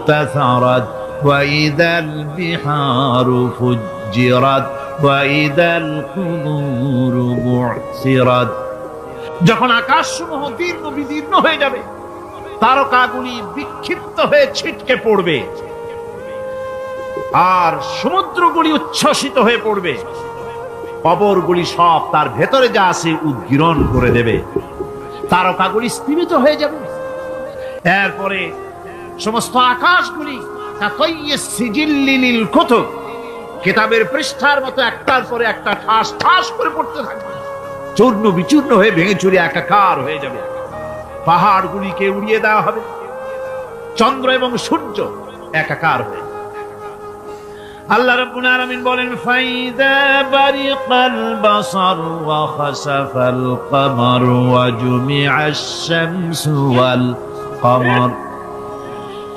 তাসারাত ওয়া ইযাল বিহারু ফুজ্জিরাত ওয়া ইযাল কুবুরু বু'সিরাত। যখন আকাশসমূহ দীর্ঘ বিদীর্ণ হয়ে যাবে, তারকাগুলি বিক্ষিপ্ত হয়ে ছিটকে পড়বে, আর সমুদ্রগুলি উচ্ছ্বসিত হয়ে পড়বে, কবরগুলি সব তার ভেতরে যা আছে উদ্গীরণ করে দেবে, তারকাগুলি স্থিমিত হয়ে যাবে। এরপরে সমস্ত আকাশগুলি কিতাবের পৃষ্ঠার মতো একটার পরে একটা ঠাস ঠাস করে পড়তে থাকবে, চূর্ণ বিচূর্ণ হয়ে ভেঙে চুরে একাকার হয়ে যাবে। পাহাড়গুলিকে উড়িয়ে দেওয়া হবে, চন্দ্র এবং সূর্য একাকার হয়ে। আল্লাহ রাব্বুল আলামিন বলেন ফাইদা বারিকাল বাসার ওয়া খাসাফাল কমার ওয়া জুমিআশ শামসু ওয়াল কমার।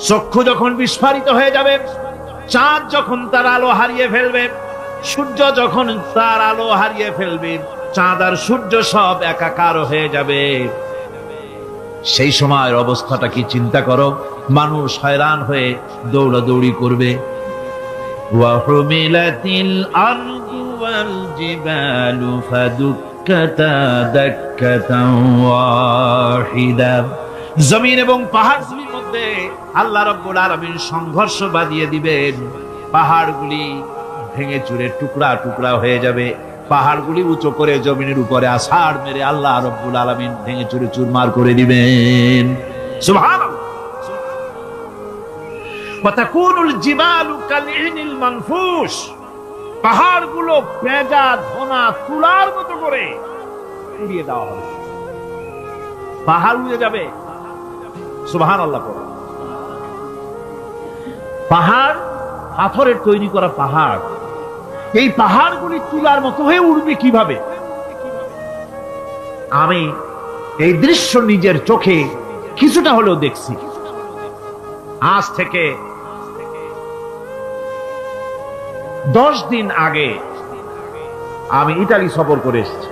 চক্ষু যখন বিস্ফারিত হয়ে যাবে, চাঁদ যখন তার আলো হারিয়ে ফেলবে, সূর্য যখন তার আলো হারিয়ে ফেলবে, চাঁদ আর সূর্য সব একাকার হয়ে যাবে, সেই সময়ের অবস্থাটা কি চিন্তা করো। মানুষ হয়রান হয়ে দৌড়াদৌড়ি করবে। ওয়াহুমিলাতিল আরদু ওয়াল জিবালু ফাদুক্কাতা দাক্কাতান ওয়াহিদা। জমিন এবং পাহাড়গুলির মধ্যে আল্লাহ রাব্বুল আলামিন সংঘর্ষ বাঁধিয়ে দিবেন, পাহাড়গুলি ভেঙে চুরে টুকরা টুকরা হয়ে যাবে, পাহাড়গুলি উঁচু করে জমিনের উপরে আছাড় মেরে আল্লাহ রাব্বুল আলামিন ভেঙে চুরে চুরমার করে দিবেন। সুবহানাল্লাহ। ওয়া তাকুনুল জিবালু কালইনিল মানফুশ। পাহাড়গুলো পেঁজা ধোনা তুলার মতো করে উড়িয়ে দেওয়া হবে, পাহাড় উড়ে যাবে। সুবহানাল্লাহ। পাহাড় পাথরের তৈরি করা পাহাড়, এই পাহাড়গুলি তুলার মতো হয়ে উড়বে কিভাবে? আমি এই দৃশ্য নিজের চোখে কিছুটা হলেও দেখছি। আজ থেকে 10 দিন আগে আমি ইতালি সফর করে এসেছি।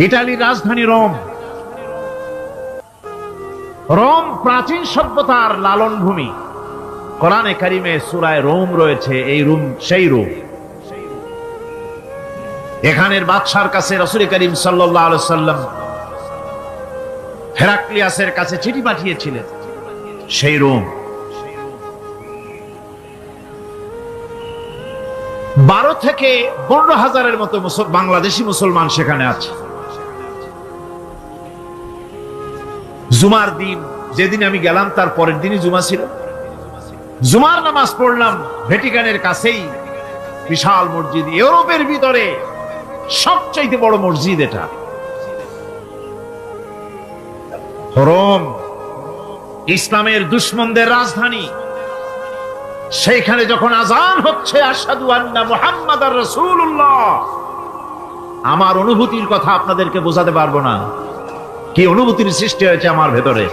ইতালির রাজধানী রোম। রোম প্রাচীন সভ্যতার লালন ভূমি। কোরআনে কারিমে সূরায়ে রোম রয়েছে, এই রোম সেই রোম। এখানের বাদশার কাছে রাসূল করিম সাল্লাল্লাহু আলাইহি সাল্লাম হেরাক্লিয়াসের কাছে চিঠি পাঠিয়েছিলেন, সেই রোম। 12 থেকে 15,000-এর মতো বাংলাদেশি মুসলমান সেখানে আছে। জুমার দিন, যেদিন আমি গেলাম তার পরের দিনই জুমা ছিল। জুমার নামাজ পড়লাম ভ্যাটিকানের কাছেই বিশাল মসজিদ, ইউরোপের ভিতরে সবচাইতে বড় মসজিদ এটা। রোম ইসলামের দুশমনদের রাজধানী। সেইখানে যখন আযান হচ্ছে আশহাদু আন্না মুহাম্মাদার রাসূলুল্লাহ, আমার অনুভূতির কথা আপনাদেরকে বোঝাতে পারবো না, কি অনুভূতির সৃষ্টি হয়েছে আমার ভেতরে।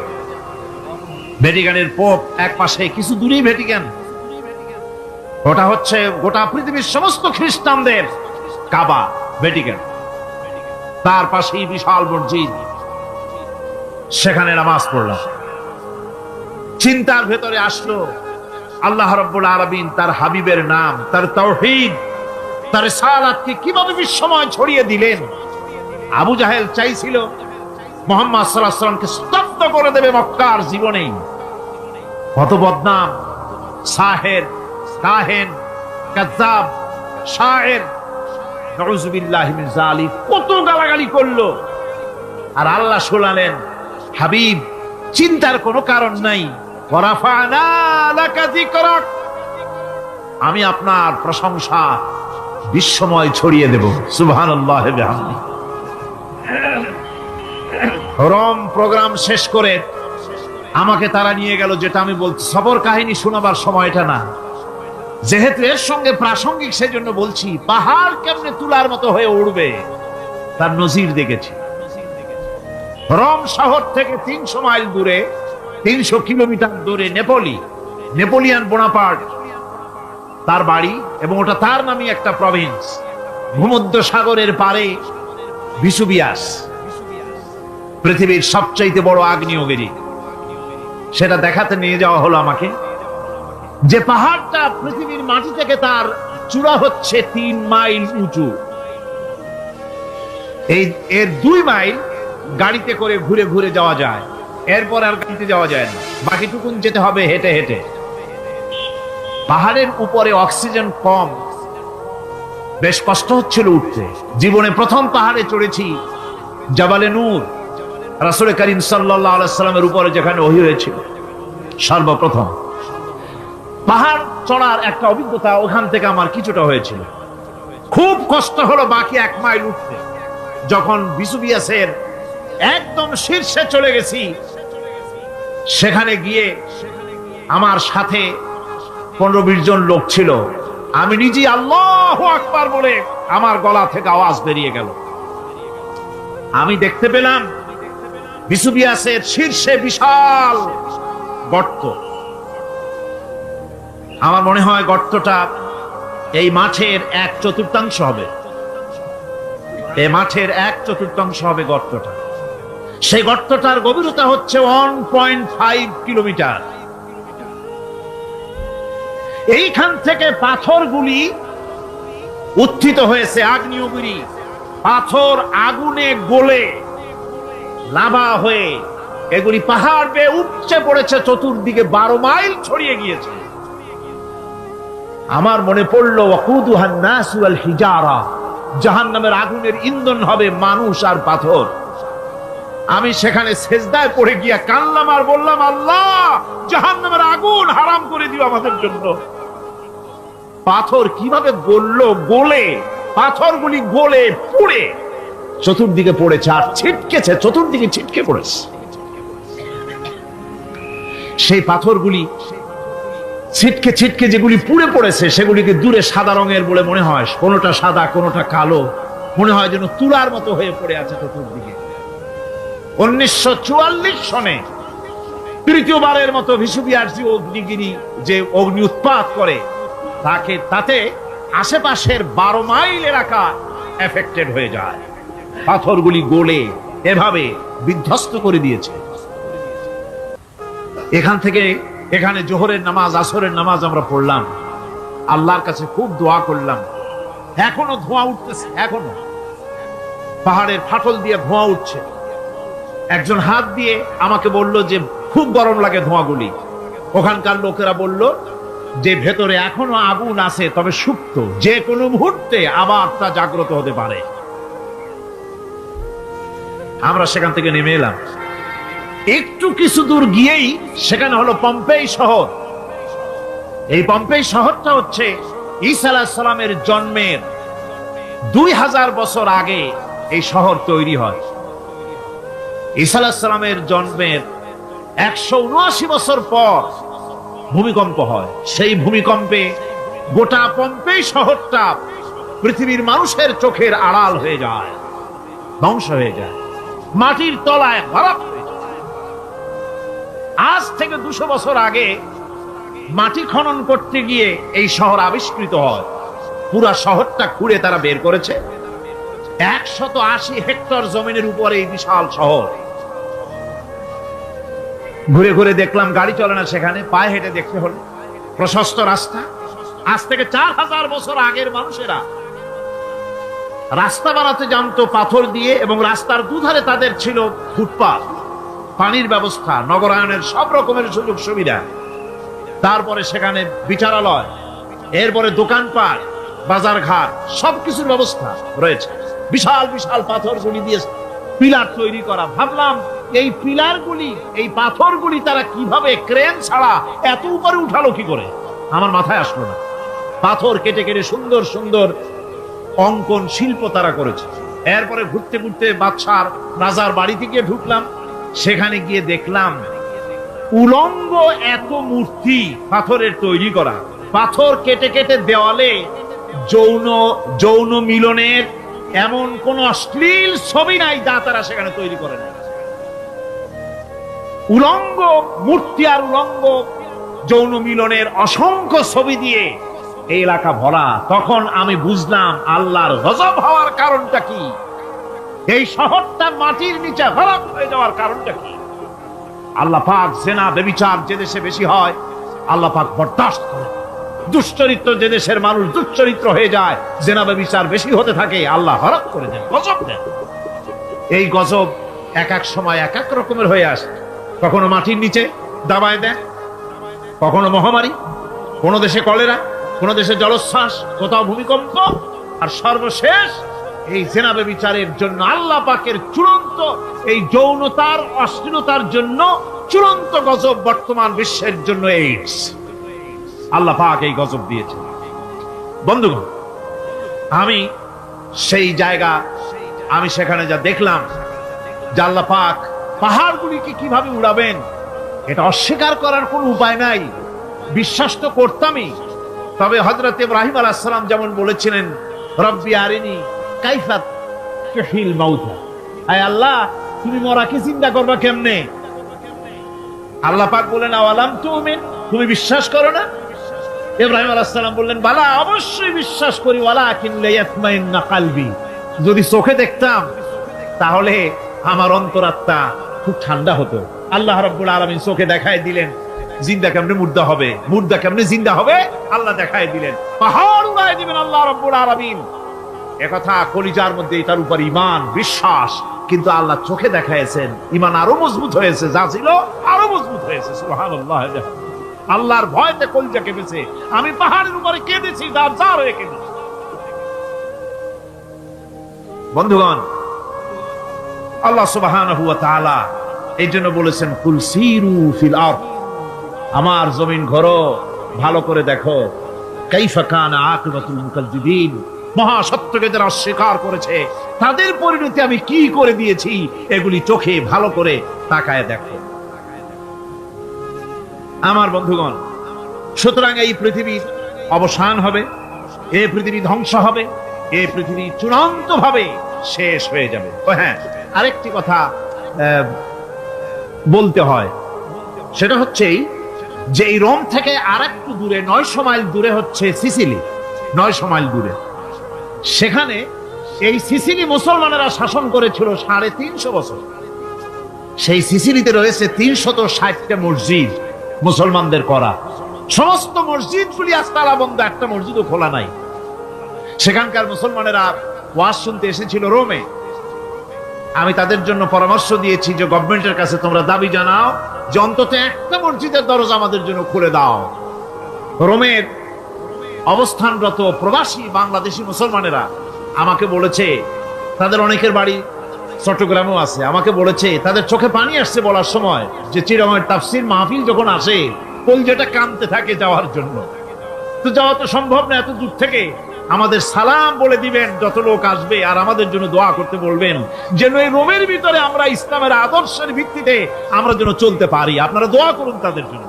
ভ্যাটিকানের পোপ এক পাশে, কিছু দূরেই ভ্যাটিকান, ওটা হচ্ছে গোটা পৃথিবীর সমস্ত খ্রিস্টানদের কাবা, ভ্যাটিকান। তার পাশেই বিশাল মসজিদ, সেখানে নামাজ পড়লাম। চিন্তার ভেতরে আসলো আল্লাহ রাব্বুল আলামিন তার হাবিবের নাম, তার তাওহীদ, তার রিসালাতকে কিভাবে বিশ্বময় ছড়িয়ে দিলেন। আবু জাহেল চাইছিল মুহাম্মদ সাল্লাল্লাহু আলাইহি ওয়াসাল্লামকে স্তব্ধ করে দেবে মক্কার জীবনেই, কত বদনাম, সাহের, কাহেন, কাযযাব, শায়ের, নাউযুবিল্লাহি মিন যালিক, কত গালাগালি করলো। আর আল্লাহ শোনালেন, হাবিব চিন্তার কোনো কারণ নাই, ওয়ারাফা'না লাকা যিকরাক, আমি আপনার প্রশংসা বিশ্বময় ছড়িয়ে দেব। সুবহানাল্লাহি ওয়া বিহামদিহি। রম প্রোগ্রাম শেষ করে আমাকে তারা নিয়ে গেল, যেটা আমি বলছি সফর কাহিনী শোনাবার সময়টা না, যেহেতু এর সঙ্গে প্রাসঙ্গিক সেজন্য বলছি। পাহাড় কেমনে তুলার মতো হয়ে উঠবে তার নজির দেখেছি। রোম শহর থেকে 300 মাইল দূরে, 300 কিলোমিটার দূরে নেপোলিয়ান বোনাপার্ট তার বাড়ি, এবং ওটা তার নামই একটা প্রভিন্স। ভূমধ্য সাগরের পারে ভিসুভিয়াস, পৃথিবীর সবচাইতে বড় আগ্নেয়গিরি, সেটা দেখাতে নিয়ে যাওয়া হলো আমাকে। যে পাহাড়টা পৃথিবীর মাটি থেকে তার চূড়া হচ্ছে 3 মাইল উঁচু, এর 2 মাইল গাড়িতে করে ঘুরে ঘুরে যাওয়া যায়, এরপর আর গাড়িতে যাওয়া যায় না, বাকিটুকুন যেতে হবে হেঁটে হেঁটে। পাহাড়ের উপরে অক্সিজেন কম, বেশ কষ্ট হচ্ছিল উঠতে। জীবনে প্রথম পাহাড়ে চড়েছি, জাবালে নূর, রাসূল করিম সাল্লাল্লাহু আলাইহি সাল্লামের উপরে যেখানে ওহী হয়েছিল সর্বপ্রথম। পাহাড় চড়ার একটা অভিজ্ঞতা ওখান থেকে আমার কিছুটা হয়েছিল। খুব কষ্ট হলো বাকি 1 মাইল উঠতে। যখন ভিসুভিয়াসের একদম শীর্ষে চলে গেছি, সেখানে গিয়ে আমার সাথে 15-20 জন লোক ছিল। আমি নিজে আল্লাহু আকবার বলে আমার গলা থেকে আওয়াজ বেরিয়ে গেল। আমি দেখতে পেলাম ভিসুভিয়াসের শীর্ষে বিশাল গর্ত। আমার মনে হয় গর্তটা এই মাঠের 1/4 হবে। এই মাঠের 1/4 হবে গর্তটা। সেই গর্তটার গভীরতা হচ্ছে 1.5 কিলোমিটার। এইখান থেকে পাথরগুলি উত্থিত হয়েছে, আগ্নেয়গিরি পাথর আগুনে গলে লাভা হয়ে এগুলি পাহাড় বেয়ে উপচে পড়েছে, চতুর্দিকে 12 মাইল ছড়িয়ে গিয়েছে। আমার মনে পড়লো ওয়াকুদুহান নাস ওয়াল হিজারা, জাহান্নামের আগুনের ইন্ধন হবে মানুষ আর পাথর। আমি সেখানে সেজদায় পড়ে গিয়া কানলাম আর বললাম, আল্লাহ জাহান্নামের আগুন হারাম করে দিও আমাদের জন্য। পাথর কিভাবে গললো, গলে পাথরগুলি গলে পুড়ে চতুর্দিকে পড়েছে আর ছিটকেছে, চতুর্দিকে ছিটকে পড়েছে। সেই পাথরগুলি ছিটকে ছিটকে যেগুলি পুড়ে পড়েছে, সেগুলিকে দূরে সাদা রঙের বলে মনে হয়, কোনোটা সাদা কোনোটা কালো, মনে হয় যেন তুলার মতো হয়ে পড়ে আছে চতুর্দিকে। 1944 সনে তৃতীয়বারের মতো ভিসুভিয়াস অগ্নিগিরি যে অগ্নি উৎপাত করে, তাতে আশেপাশের 12 মাইল এলাকা এফেক্টেড হয়ে যায়। পাথরগুলি গলে এভাবে বিধ্বস্ত করে দিয়েছে। এখান থেকে এখানে জোহরের নামাজ, আসরের নামাজ আমরা পড়লাম, আল্লাহর কাছে খুব দোয়া করলাম। এখনো ধোঁয়া উঠতেছে, এখনো পাহাড়ের ফাটল দিয়ে ধোঁয়া উঠছে। একজন হাত দিয়ে আমাকে বলল যে খুব গরম লাগে ধোঁয়াগুলি। ওখানকার লোকেরা বলল যে ভেতরে এখনো আগুন আছে, তবে সুপ্ত, যে কোনো মুহূর্তে আবার তা জাগ্রত হতে পারে। আমরা সেখান থেকে নেমে এলাম। একটু কিছু দূর গিয়েই সেখানে হলো পম্পেই শহর। এই পম্পেই শহরটা হচ্ছে ঈসা আলাইহিস সালামের জন্মের 2000 বছর আগে এই শহর তৈরি হয়। ঈসা আলাইহিস সালামের জন্মের 179 বছর পর ভূমিকম্প হয়। সেই ভূমিকম্পে গোটা পম্পেই শহরটা পৃথিবীর মানুষের চোখের আড়াল হয়ে যায়, ধ্বংস হয়ে যায়, মাটির তলায় ভরা হয়ে যায়। আজ থেকে 200 বছর আগে মাটি খনন করতে গিয়ে এই শহর আবিষ্কৃত হয়। পুরা শহরটা খুঁড়ে তারা বের করেছে। 180 হেক্টর জমিনের উপরে এই বিশাল শহর। ঘুরে ঘুরে দেখলাম, গাড়ি চলে না সেখানে, পায়ে হেঁটে দেখতে হলো। প্রশস্ত রাস্তা। আজ থেকে 4000 বছর আগের মানুষেরা রাস্তা বানাতে জানতো পাথর দিয়ে, এবং রাস্তার দুধারে তাদের ছিল ফুটপাত, পানির ব্যবস্থা, নগরায়নের সব রকমের সুযোগ সুবিধা। তারপরে সেখানে বিচারালয়, এরপরে দোকানপাট, বাজার ঘাট, সবকিছুর ব্যবস্থা রয়েছে। বিশাল বিশাল পাথরগুলি দিয়ে পিলার তৈরি করা। ভাবলাম এই পিলারগুলি, এই পাথরগুলি তারা কিভাবে ক্রেন ছাড়া এত উপরে উঠালো কি করে, আমার মাথায় আসলো না। পাথর কেটে কেটে সুন্দর সুন্দর অঙ্কন শিল্প তারা করেছে। এরপরে ঘুরতে ঘুরতে বাদশার রাজার বাড়িতে গিয়ে ঢুকলাম। সেখানে গিয়ে দেখলাম উলঙ্গ এত মূর্তি পাথরের তৈরি করা, পাথর কেটে কেটে দেওয়ালে যৌন যৌন মিলনের এমন কোন অশ্লীল ছবি নাই যা তারা সেখানে তৈরি করে না। উলঙ্গ মূর্তি আর উলঙ্গ যৌন মিলনের অসংখ্য ছবি দিয়ে এই এলাকা ভরা। তখন আমি বুঝলাম আল্লাহর গজব হওয়ার কারণটা কি, এই শহরটা মাটির নিচে হরপ হয়ে যাওয়ার কারণটা কি। আল্লাহ পাক জেনা ব্যভিচার যে দেশে বেশি হয় আল্লাহ পাক বরদাস্ত করে। দুশ্চরিত্র যে দেশের মানুষ দুশ্চরিত্র হয়ে যায়, জেনা ব্যভিচার বেশি হতে থাকে, আল্লাহ হরপ করে দেন, গজব দেন। এই গজব এক এক সময় এক এক রকমের হয়ে আসে। কখনো মাটির নিচে দাবায় দেন, কখনো মহামারী, কোন দেশে কলেরা, কোন দেশে জলোচ্ছ্বাস, কোথাও ভূমিকম্প, আর সর্বশেষ এই জেনা ব্যভিচারের জন্য আল্লাহ পাকের চূড়ান্ত এই যৌনতার অশ্লীলতার জন্য চূড়ান্ত গজব বর্তমান বিশ্বের জন্য এইডস। আল্লাহ পাক এই গজব দিয়েছে। বন্ধুগণ, আমি সেই জায়গা, আমি সেখানে যা দেখলাম যে আল্লাহ পাক পাহাড়গুলিকে কিভাবে উড়াবেন এটা অস্বীকার করার কোনো উপায় নাই। বিশ্বাস তো করতামই, তবে হযরত ইব্রাহিম আলাইহিস সালাম যেমন বলেছিলেন, রব্বি আরিনি কাইফা তুহিল মাউতা, আয় আল্লাহ তুমি মরাকে জিন্দা করবা কেমনে? আল্লাহ পাক বলেন আওয়ালাম তুমিন, তুমি বিশ্বাস করো না? ইব্রাহিম আলাইহিস সালাম বললেন বালা, অবশ্যই বিশ্বাস করি, ওয়ালাকিন লিয়াতমাইন্না কলবি, যদি চোখে দেখতাম তাহলে আমার অন্তরাত্মা খুব ঠান্ডা হতো। আল্লাহ রাব্বুল আলামিন চোখে দেখায় দিলেন জিন্দা কেমনে মুর্দা হবে, মুর্দা কেমনে জিন্দা হবে, আল্লাহ দেখায় দিলেন। পাহাড় উড়ায় দিবেন আল্লাহ রাব্বুল আলামিন। একথা কলিজার মধ্যে এটার উপর ঈমান বিশ্বাস, কিন্তু আল্লাহ চোখে দেখাইছেন, ঈমান আরো মজবুত হয়েছে, যা ছিল আরো মজবুত হয়েছে। সুবহানাল্লাহ। আল্লাহর ভয়তে কলিজা কেঁপেছে। আমি পাহাড়ের উপরে কেঁদেছি, দাঁড় দাঁড় হয়ে কেঁদেছি। বন্ধুগণ, আল্লাহ সুবহানাহু ওয়া তাআলা এই জন্য বলেছেন কুল সিরু ফিল আরদ, আমার জমিন ঘোরো, ভালো করে দেখো, কাইফা কানা আকিবাতুল মুকাজ্জিবিন, মহাসত্যকে যারা অস্বীকার করেছে তাদের পরিণতি আমি কি করে দিয়েছি, এগুলি চোখে ভালো করে তাকায় দেখো। আমার বন্ধুগণ, সুতরাং এই পৃথিবীর অবসান হবে, এই পৃথিবী ধ্বংস হবে, এই পৃথিবী চূড়ান্ত ভাবে শেষ হয়ে যাবে। ও হ্যাঁ, আরেকটি কথা বলতে হয়, সেটা হচ্ছে যে এই রোম থেকে আর একটু দূরে 900 মাইল দূরে হচ্ছে সিসিলি। 900 মাইল দূরে, সেখানে এই সিসিলি মুসলমানেরা শাসন করেছিল 350 বছর। সেই সিসিলিতে রয়েছে 360টা মসজিদ মুসলমানদের করা। সমস্ত মসজিদগুলি আজ তালা বন্ধ, একটা মসজিদও খোলা নাই। সেখানকার মুসলমানেরা ওয়াজ শুনতে এসেছিল রোমে। আমি তাদের জন্য পরামর্শ দিয়েছি যে গভর্নমেন্টের কাছে তোমরা দাবি জানাও যে অন্তত একটা মসজিদের দরজা আমাদের জন্য খুলে দাও। রোমের অবস্থানরত প্রবাসী বাংলাদেশি মুসলমানেরা আমাকে বলেছে, তাদের অনেকের বাড়ি চট্টগ্রামেও আছে, আমাকে বলেছে তাদের চোখে পানি আসছে বলার সময় যে চিরঙের তাফসীর মাহফিল যখন আসে কলজেটা কাঁদতে থাকে যাওয়ার জন্য। তো যাওয়া তো সম্ভব না এত দূর থেকে, আমাদের সালাম বলে দিবেন যত লোক আসবে, আর আমাদের জন্য দোয়া করতে বলবেন যেন এই রোমের ভিতরে আমরা ইসলামের আদর্শের ভিত্তিতে আমরা যেন চলতে পারি। আপনারা দোয়া করুন তাদের জন্য।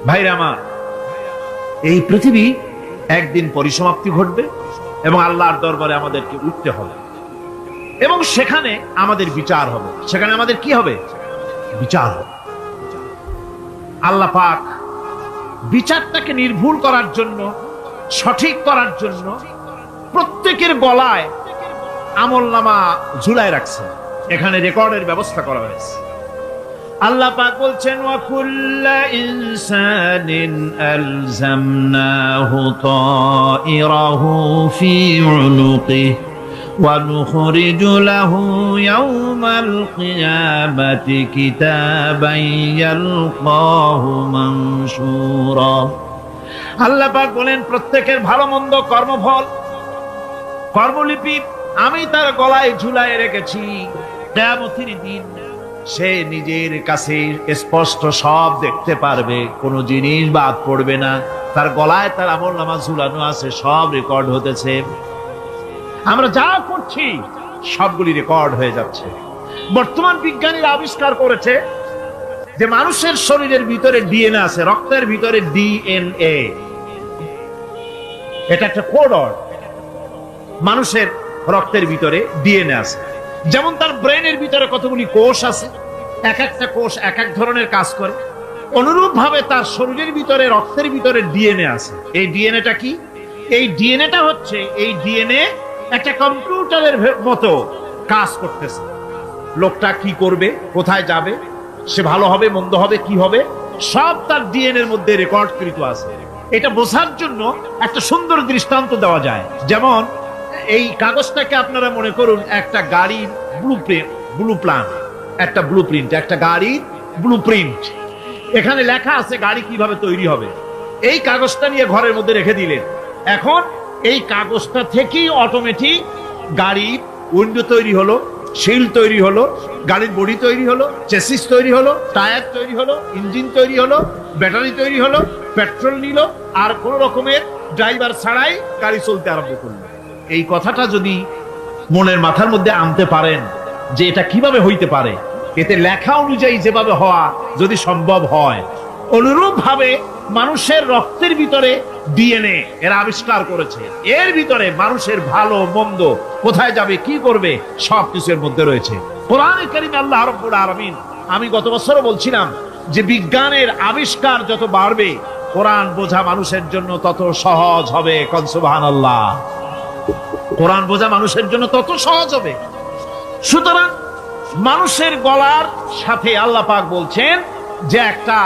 ভাইরা আমার, এই পৃথিবী একদিন পরিসমাপ্তি ঘটবে এবং আল্লাহর দরবারে আমাদেরকে উঠতে হবে এবং সেখানে আমাদের বিচার হবে। সেখানে আমাদের কি হবে? বিচার হবে। আল্লাহ পাক বিচারটাকে নির্ভুল করার জন্য, সঠিক করার জন্য প্রত্যেকের গলায় আমলনামা ঝুলায় রাখছে, এখানে রেকর্ডের ব্যবস্থা করা হয়েছে। আল্লাহ পাক বলছেন ওয়া কুল্লা ইনসানিন আলজামনাহু তাইরাহু ফি উনুকিহি ونخرج له يوم القيامة كتابا يلقاه منشورا আল্লাহ পাক বলেন প্রত্যেকের ভালো মন্দ কর্মফল কর্মলিপি আমি তার গলায় ঝুলায় রেখেছি। কিয়ামতের দিন সে নিজের কাছে স্পষ্ট সব দেখতে পারবে, কোনো জিনিস বাদ পড়বে না। তার গলায় তার আমলনামা ঝুলানো আছে, সব রেকর্ড হতেছে। আমরা যা করছি সবগুলি রেকর্ড হয়ে যাচ্ছে। বর্তমান বিজ্ঞানীরা আবিষ্কার করেছে যে মানুষের শরীরের ভিতরে ডিএনএ আছে, রক্তের ভিতরে ডিএনএ, এটা একটা কোডর। মানুষের রক্তের ভিতরে ডিএনএ আছে, যেমন তার ব্রেনের ভিতরে কতগুলি কোষ আছে, এক একটা কোষ এক এক ধরনের কাজ করে, অনুরূপ ভাবে তার শরীরের ভিতরে রক্তের ভিতরে ডিএনএ আছে। এই ডিএনএটা কি? এই ডিএনএটা হচ্ছে, এই ডিএনএ একটা কম্পিউটারের মতো কাজ করতেছে। লোকটা কি করবে, কোথায় যাবে, সে ভালো হবে মন্দ হবে কি হবে, সব তার ডিএনএ এর মধ্যে রেকর্ডকৃত আছে। এটা বোঝার জন্য একটা সুন্দর দৃষ্টান্ত দেওয়া যায়। যেমন এই কাগজটাকে আপনারা মনে করুন একটা গাড়ির একটা ব্লুপ্রিন্ট, একটা গাড়ির ব্লুপ্রিন্ট। এখানে লেখা আছে গাড়ি কিভাবে তৈরি হবে। এই কাগজটা নিয়ে ঘরের মধ্যে রেখে দিলেন। এখন এই কাগজটা থেকেই অটোমেটিক গাড়ির উইন্ডো তৈরি হলো, শিল তৈরি হলো, গাড়ির বডি তৈরি হলো, চেসিস তৈরি হলো, টায়ার তৈরি হলো, ইঞ্জিন তৈরি হলো, ব্যাটারি তৈরি হলো, পেট্রোল নিল, আর কোন রকমের ড্রাইভার ছাড়াই গাড়ি চলতে আরম্ভ করলো। এই কথাটা যদি মনের মাথার মধ্যে আনতে পারেন যে এটা কিভাবে হইতে পারে, এতে লেখা অনুযায়ী যেভাবে হওয়া যদি সম্ভব হয়, অনুরূপ ভাবে মানুষের রক্তের ভিতরে ডিএনএ এরা আবিষ্কার করেছে। এর ভিতরে মানুষের ভালো মন্দ, কোথায় যাবে কি করবে, সবকিছুর মধ্যে রয়েছে। কোরআনে কারীমে আল্লাহ রাব্বুল আলামিন, আমি গত বছরও বলছিলাম যে বিজ্ঞানের আবিষ্কার যত বাড়বে কোরআন বোঝা মানুষের জন্য তত সহজ হবে। কোন সুবহানাল্লাহ। কোরআন বোঝা মানুষের জন্য তত সহজ হবে। সুতরাং মানুষের গলার সাথে আল্লাহ পাক বলছেন যে একটা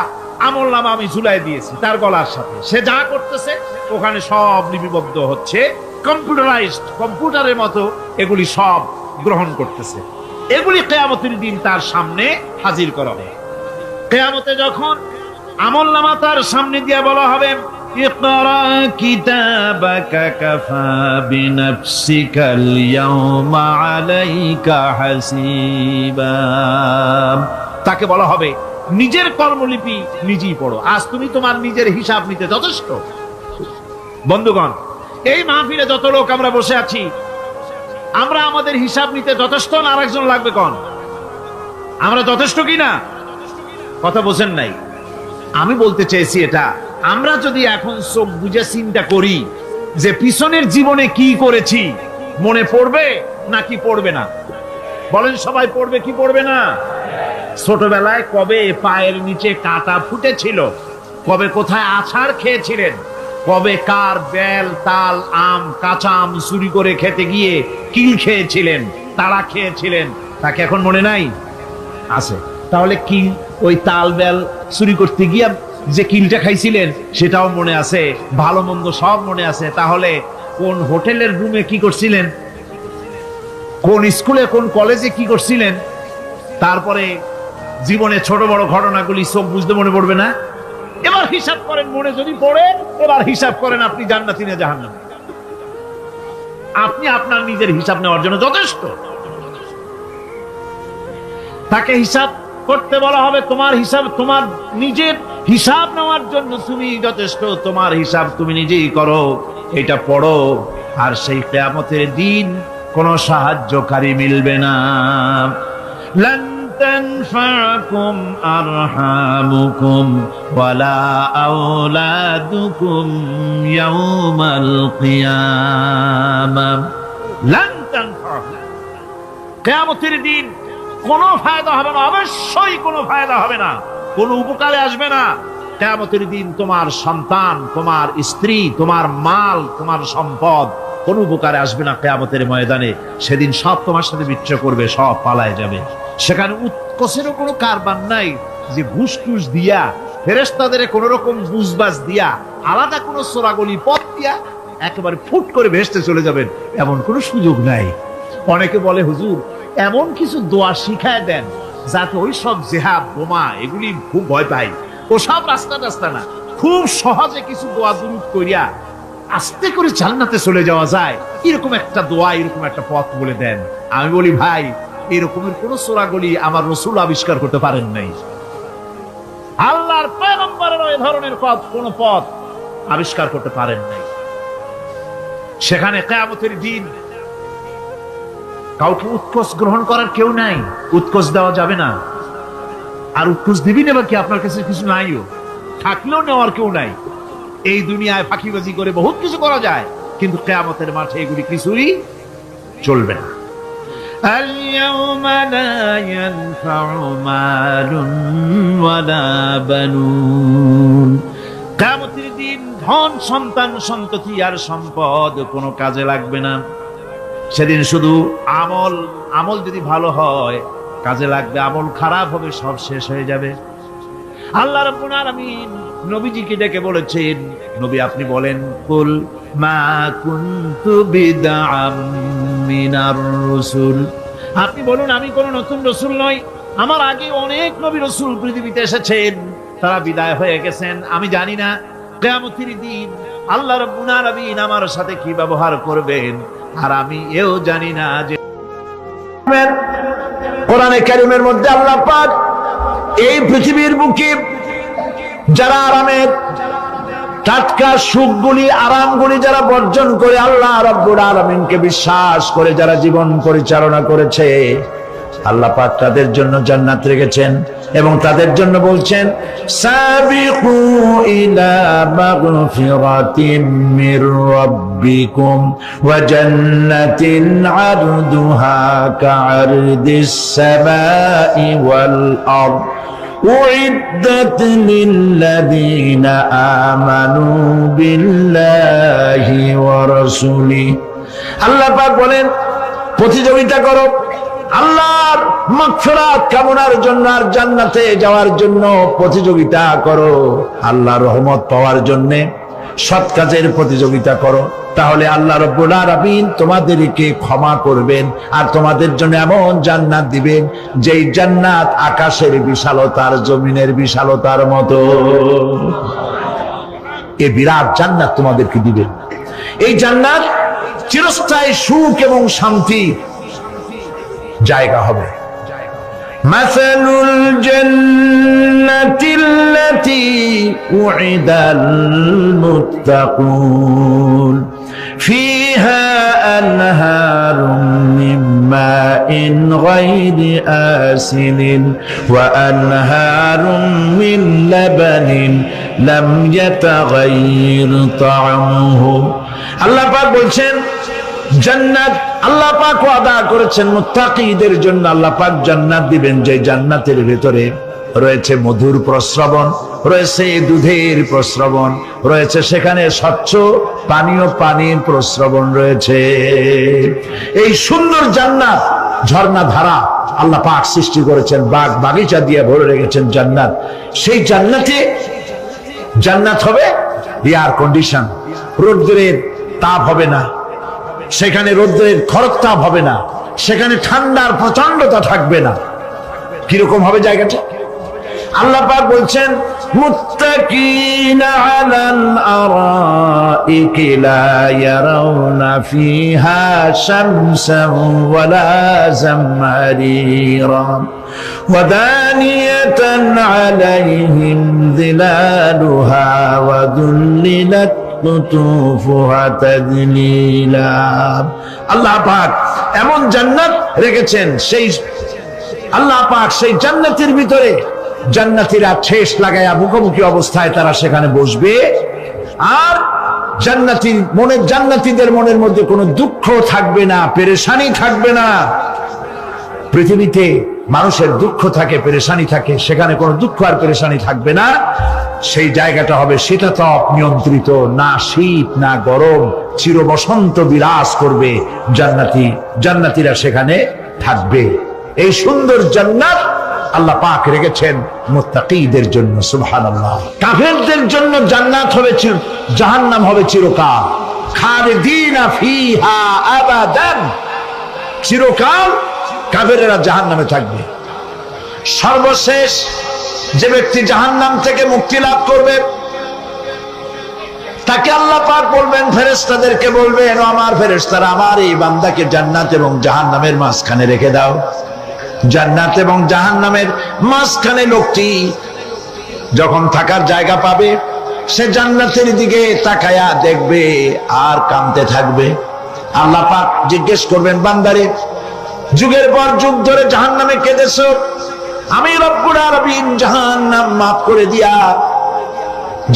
আমলনামা আমি ঝুলাই দিয়েছি তার গলার সাথে, সে যা করতেছে ওখানে সব লিপিবদ্ধ হচ্ছে, কম্পিউটারাইজড, কম্পিউটারের মতো এগুলি সব গ্রহণ করতেছে। এগুলি কিয়ামতের দিন তার সামনে হাজির করা হবে। কিয়ামতে যখন আমলনামা তার সামনে দিয়ে বলা হবে, ইকরা কিতাবাকা কাফা বিনাফসিকাল ইয়াওমা আলাইকা হাসিবা, তাকে বলা হবে নিজের কর্মলিপি নিজেই পড়ো, আজ তুমি তোমার নিজের হিসাব নিতে যথেষ্ট। বন্ধুগণ, এই মাহফিলে যত লোক আমরা বসে আছি, আমরা আমাদের হিসাব নিতে যথেষ্ট না আরেকজন লাগবে? কোন আমরা যথেষ্ট কিনা? কথা বোঝেন নাই। আমি বলতে চাইছি এটা, আমরা যদি এখন চোখ বুঝে চিন্তা করি যে পিছনের জীবনে কি করেছি, মনে পড়বে নাকি পড়বে না? বলেন সবাই, পড়বে কি পড়বে না? ছোটবেলায় কবে পায়ের নিচে কাঁটা ফুটেছিল, কবে কোথায় আছাড় খেয়েছিলেন, কবে কার বেল তাল আম কাঁচা আম চুরি করে খেতে গিয়ে কিল খেয়েছিলেন, তাড়া খেয়েছিলেন, তাকে এখন মনে নাই? আছে। তাহলে কি ওই তাল বেল চুরি করতে গিয়ে যে কিলটা খাইছিলেন সেটাও মনে আছে, ভালো মন্দ সব মনে আছে। তাহলে কোন হোটেলের রুমে কি করছিলেন, কোন স্কুলে কোন কলেজে কি করছিলেন, তারপরে জীবনে ছোট বড় ঘটনাগুলি সব বুঝতে মনে পড়বে না? এবার হিসাব করেন, মনে যদি পড়ে এবার হিসাব করেন আপনি জান্নাতি না জাহান্নামী। আপনি আপনার নিজের হিসাব নেওয়ার জন্য যথেষ্ট। তাকে হিসাব করতে বলা হবে, তোমার হিসাব, তোমার নিজের হিসাব নেওয়ার জন্য তুমি যথেষ্ট, তোমার হিসাব তুমি নিজেই করো, এটা পড়ো। আর সেই কিয়ামতের দিন কোন সাহায্যকারী মিলবে না। লান তানফাকুম আরহামুকুম ওয়ালা আওলাদুকুম ইয়াউমাল কিয়ামাহ। লান তানফাকুম, কিয়ামতের দিন কোনো ফায়দা হবে না, অবশ্যই কোনো ফায়দা হবে না, কোনো উপকারে আসবে না। কিয়ামতের দিন তোমার সন্তান, তোমার স্ত্রী, তোমার মাল, তোমার সম্পদ কোনো উপকারে আসবে না। কিয়ামতের ময়দানে সেদিন সব তোমার সাথে বিচ্ছা করবে, সব পালায় যাবে। সেখানে উৎকোষেরও কোনো কারবার নাই যে ঘুষ টুস দিয়া, ফেরেশতাদের কোন রকম বুঝবাজ দিয়া, আলাদা কোনো চোরাগলি পথ দিয়া একেবারে ফুট করে ভেসতে চলে যাবেন, এমন কোনো সুযোগ নাই। অনেকে বলে হুজুর এমন কিছু দোয়া শিখায় দেন যাতে ওই সব জেহাদ বোমা এগুলি খুব ভয় পাই, ওসব রাস্তা না, খুব সহজে কিছু দোয়া দুরূদ করিয়া আস্তে করে জান্নাতে চলে যাওয়া যায়, এরকম একটা দোয়া, এরকম একটা পথ বলে দেন। আমি বলি ভাই, এরকমের কোন সূরাগুলি আমার রাসূল আবিষ্কার করতে পারেন নাই। আল্লাহর পয়গম্বরের ওই ধরনের কোন পথ আবিষ্কার করতে পারেন নাই। সেখানে কিয়ামতের দিন কাউকে উৎকোচ গ্রহণ করার কেউ নাই, উৎকোচ দেওয়া যাবে না। আর উৎকোচ দিবি না কি? আপনার কাছে কিছু নাইও, থাকলেও নেওয়ার কেউ নাই। এই দুনিয়ায় ফাঁকিবাজি করে বহুত কিছু করা যায়, কিন্তু কিয়ামতের মাঠে এগুলি কিছুই চলবে না। اليوم لا ينفع مال ولا بنون। কিয়ামতের দিন ধন সন্তান সন্ততি আর সম্পদ কোনো কাজে লাগবে না। সেদিন শুধু আমল যদি ভালো হয় কাজে লাগবে, আমল খারাপ হবে সব শেষ হয়ে যাবে। আল্লাহ রাব্বুল আলামিন নবীজিকে ডেকে বলেছেন, নবী আপনি বলেন, কুল মা কুনতু বিদআম মিনার রাসূল, আপনি বলুন আমি কোন নতুন রাসূল নই, আমার আগে অনেক নবী রাসূল পৃথিবীতে এসেছেন, তারা বিদায় হয়ে গেছেন। আমি জানি না কিয়ামতের দিন আল্লাহ রাব্বুল আলামিন আমার সাথে কি ব্যবহার করবেন, আর আমি এও জানি না যে কোরআনে কারীমের মধ্যে আল্লাহ পাক এই পৃথিবীর বুকে যারা আরামের টাটকা সুখগুলি আরামগুলি যারা বর্জন করে আল্লাহ রাব্বুল আলামিনকে বিশ্বাস করে যারা জীবন পরিচালনা করেছে, আল্লাহ পাক তাদের জন্য জান্নাত রেখেছেন এবং তাদের জন্য বলছেন, সাবিকু ইলা মাগফিরাতিম মির রাব্বিকুম ওয়া জান্নাতিন আরদুহা কাআরদিস সামাই ওয়াল আরদ উইদ্দাত লিল্লাযীনা আমানু বিল্লাহি ওয়া রাসূলিহি। আল্লাহ পাক বলেন, প্রতিযোগিতা করো আল্লাহর মাগফিরাত কামনার জন্য আর জান্নাতে যাওয়ার জন্য প্রতিযোগিতা করো, আল্লাহর রহমত পাওয়ার জন্য সৎ কাজের প্রতিযোগিতা করো, তাহলে আল্লাহ রাব্বুল আলামিন তোমাদেরকে ক্ষমা করবেন আর তোমাদের জন্য এমন জান্নাত দিবেন যেই জান্নাত আকাশের বিশালতার জমিনের বিশালতার মতো। এই বিরাট জান্নাত তোমাদেরকে দিবেন। এই জান্নাত চিরস্থায়ী সুখ এবং শান্তি জায়গা হবে। মাসালুল জান্নাতিল্লাতী উইদাল মুত্তাকুন ফিহা আনহারুম মিন মাইন গায়রি আসিনিন ওয়া আনহারুম মিন লাবানিন লাম ইয়াতাগায়্যার তা'আমুহু। আল্লাহ পাক বলছেন, জান্নাত আল্লাহ পাক ওয়াদা করেছেন মুত্তাকিদের জন্য। আল্লাহ পাক জান্নাত দিবেন যে জান্নাতের ভিতরে রয়েছে মধুর প্রস্রবণ, রয়েছে দুধের প্রস্রবণ, রয়েছে সেখানে স্বচ্ছ পানির প্রস্রবণ রয়েছে। এই সুন্দর জান্নাত ঝর্ণা ধারা আল্লাহ পাক সৃষ্টি করেছেন, বাগ বাগিচা দিয়ে ভরে রেখেছেন জান্নাত। সেই জান্নাতে জান্নাত হবে এয়ার কন্ডিশন, রোদ্রের তাপ হবে না, সেখানে রোদ্রের খরতাপ হবে না, সেখানে ঠান্ডার প্রচন্ডতা থাকবে না। কিরকম হবে জায়গাটা? আল্লাহ পাক বলছেন, মুত্তাকিনা আলাল আরাইকি লা ইয়ারাউনা ফিহা শামসান ওয়ালা জামহারিরা ওয়া দানিয়াতান আলাইহিম যিলালুহা ওয়া দুল্লিলাত আল্লাহ পাক এমন জান্নাত রেখেছেন, সেই আল্লাহ পাক সেই জান্নাতের ভিতরে জান্নাতীরা ঠেস লাগায়া মুখোমুখি অবস্থায় তারা সেখানে বসবে, আর জান্নাতীদের মনের মধ্যে কোনো দুঃখ থাকবে না, পেরেশানি থাকবে না। পৃথিবীতে মানুষের দুঃখ থাকে, পেরেশানি থাকে, সেখানে কোনো দুঃখ আর পেরেশানি থাকবে না। সেই জায়গাটা হবে শীতাতপ নিয়ন্ত্রিত, না শীত না গরম, চির বসন্ত বিরাজ করবে। জান্নাতীরা সেখানে থাকবে। এই সুন্দর জান্নাত আল্লাহ পাক রেখেছেন মুত্তাকিদের জন্য। সুবহানাল্লাহ। কাফেরদের জন্য জান্নাত হবে জাহান্নাম হবে চিরকাল, খালিদিনা ফিহা আবাদান। চিরকাল কাফেরেরা জাহান্নামে থাকবে। সর্বশেষ যে ব্যক্তি জাহান্নাম থেকে মুক্তি লাভ করবে তাকে আল্লাহ পাক বলবেন, ফেরেশতাদেরকে বলবেন, ও আমার ফেরেশতারা, আমার এই বান্দাকে জান্নাত এবং জাহান্নামের মাঝখানে রেখে দাও। জান্নাত এবং জাহান্নামের মাঝখানে লোকটি যখন থাকার জায়গা পাবে, সে জান্নাতের দিকে তাকায়া দেখবে আর কাঁদতে থাকবে। আল্লাহ পাক জিজ্ঞেস করবেন, বান্দারে, যুগের পর যুগ ধরে জাহান্নামে কেঁদেছো, আমি রব্বুল আলামিন জাহান্নাম মাফ করে দিয়া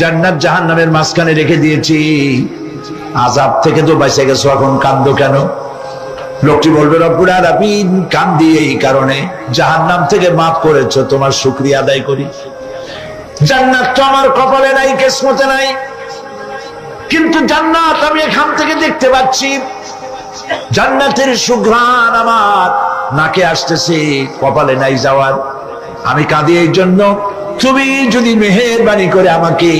জান্নাত জাহান্নামের মাঝখানে রেখে দিয়েছি, আযাব থেকে তো বেঁচে গেছো, এখন কান্দো কেন? লোকটি বলবে, রব্বুল আলামিন কান্দি এই কারণে, জাহান্নাম থেকে মাফ করেছো, তোমার শুকরিয়া আদায় করি। জান্নাত তো আমার কপালে নাই, কিসমতে নাই, কিন্তু জান্নাত আমি এখান থেকে দেখতে পাচ্ছি, জান্নাতের সুঘ্রাণ আমার নাকে আসতেছে, কপালে নাই যাওয়ার। আমি কাঁদি এই জন্য, তুমি যদি মেহেরবানি করে আমাকে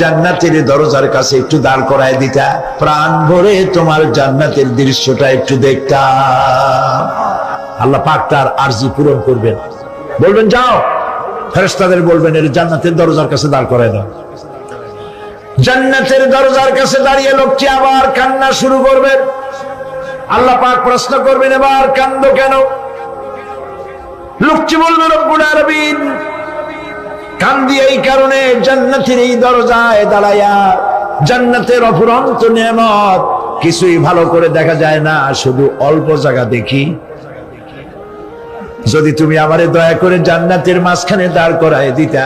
জান্নাতের দরজার কাছে একটু দাঁড় করায় দিতা, প্রাণ ভরে তোমার জান্নাতের দৃশ্যটা একটু দেখতাম। আল্লাহ পাক তার আরজি পূরণ করবেন, বলবেন যাও, ফেরেশতাদের বলবেন এর জান্নাতের দরজার কাছে দাঁড় করায় দাও। জান্নাতের দরজার কাছে দাঁড়িয়ে লোকটি আবার কান্না শুরু করবেন। আল্লাহ পাক প্রশ্ন করবেন, এবার কান্দো কেন? লোকটি বলবে, রব্বুল আলামিন কান্দি এই কারণে, জান্নাতের এই দরজায় দাঁড়ায়া জান্নাতের অফুরন্ত নেয়ামত কিছুই ভালো করে দেখা যায় না, শুধু অল্প জায়গা দেখি। যদি তুমি আমারে দয়া করে জান্নাতের মাঝখানে দাঁড় করায় দিতা,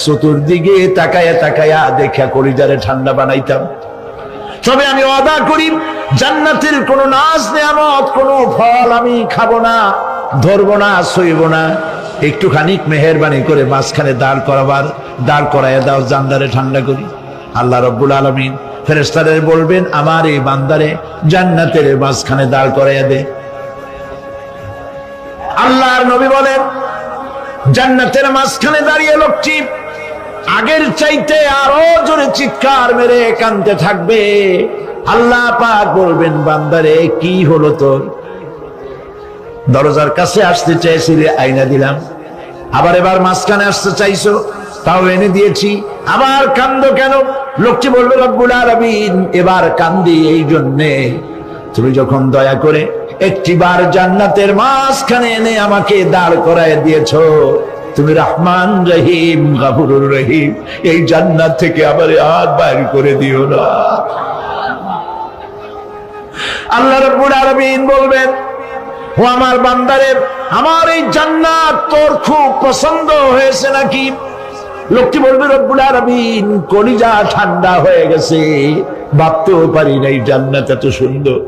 চতুর্দিকে তাকায়া তাকায়া দেখা কলিজারে ঠান্ডা বানাইতাম। তবে আমি ওয়াদা করি, জান্নাতের কোনো নাজ নেয়ামত, কোনো ফল আমি খাবো না, ধরবো না, সইব না। একটুখানি মেহেরবানি করে মাঝখানে দাঁড় করাইয়া দাও, জান্নারে ঠান্ডা করি। আল্লাহ রব্বুল আলামিন ফেরেশতাদের বলবেন, আমার এই বান্দারে জান্নাতের মাঝখানে দাঁড় করাইয়া দে। আল্লাহর নবী বলেন, জান্নাতের মাঝখানে দাঁড়িয়ে লোকটি আগের চাইতে আরো জোরে চিৎকার মেরে কাঁদতে থাকবে। আল্লাহ পাক বলবেন, বান্দারে কি হলো তোর? দরজার কাছে আসতে চাইছিলে, আইনা দিলাম। আবার এবার মাঝখানে আসতে চাইছো, তাও এনে দিয়েছি, আবার কান্দো কেন? লোকটি বলবে, রব্বুল আলামিন এবার কান্দি এই জন্যে, তুমি যখন দয়া করে একটিবার জান্নাতের মাঝখানে এনে আমাকে দাঁড় করায় দিয়েছো, তুমি রহমান রহিম গফুরুর রহিম, এই জান্নাত থেকে আবার আর বাইর করে দিও না। আল্লাহ রাব্বুল আলামিন বলবেন, ও আমার বান্দারে, আমার এই জান্নাত তোর খুব পছন্দ হয়েছে নাকি? লোকটি বলবে, রব্বুল আলামিন কলিজা ঠান্ডা হয়ে গেছে, ভাবতেও পারি নাই জান্নাত এত সুন্দর।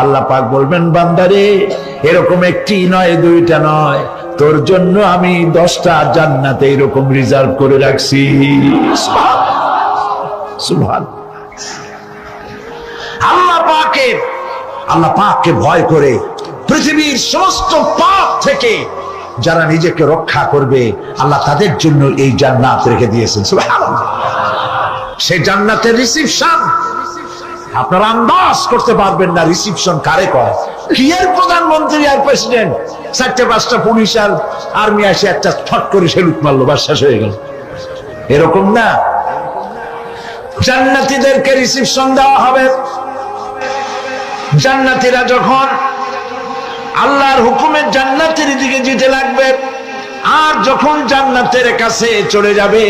আল্লাহ পাক বলবেন, বান্দারে এরকম একটি নয়, দুইটা নয়, তোর জন্য আমি 10টা জান্নাতে এরকম রিজার্ভ করে রাখছি। সুবহানাল্লাহ। আল্লাহ পাককে ভয় করে পৃথিবীর সমস্ত পাপ থেকে যারা নিজেকে রক্ষা করবে, আল্লাহ তাদের জন্য এই জান্নাত রেখে দিয়েছেন। সুবহানাল্লাহ। সেই জান্নাতের রিসিপশন আপনারা আন্দাজ করতে পারবেন না, রিসিপশন কারে কয়। কি এর প্রধানমন্ত্রী আর প্রেসিডেন্ট, 4-5টা পুলিশ আর আর্মি আসে একটা ফট করে সেলুট মারলো, বাস শেষ হয়ে গেল, এরকম না। জান্নাতীদেরকে রিসিপশন দেওয়া হবে। জান্নাতীরা যখন আল্লাহর হুকুমে জান্নাতের দিকে যেতে লাগবে, আর যখন জান্নাতের কাছে চলে যাবে,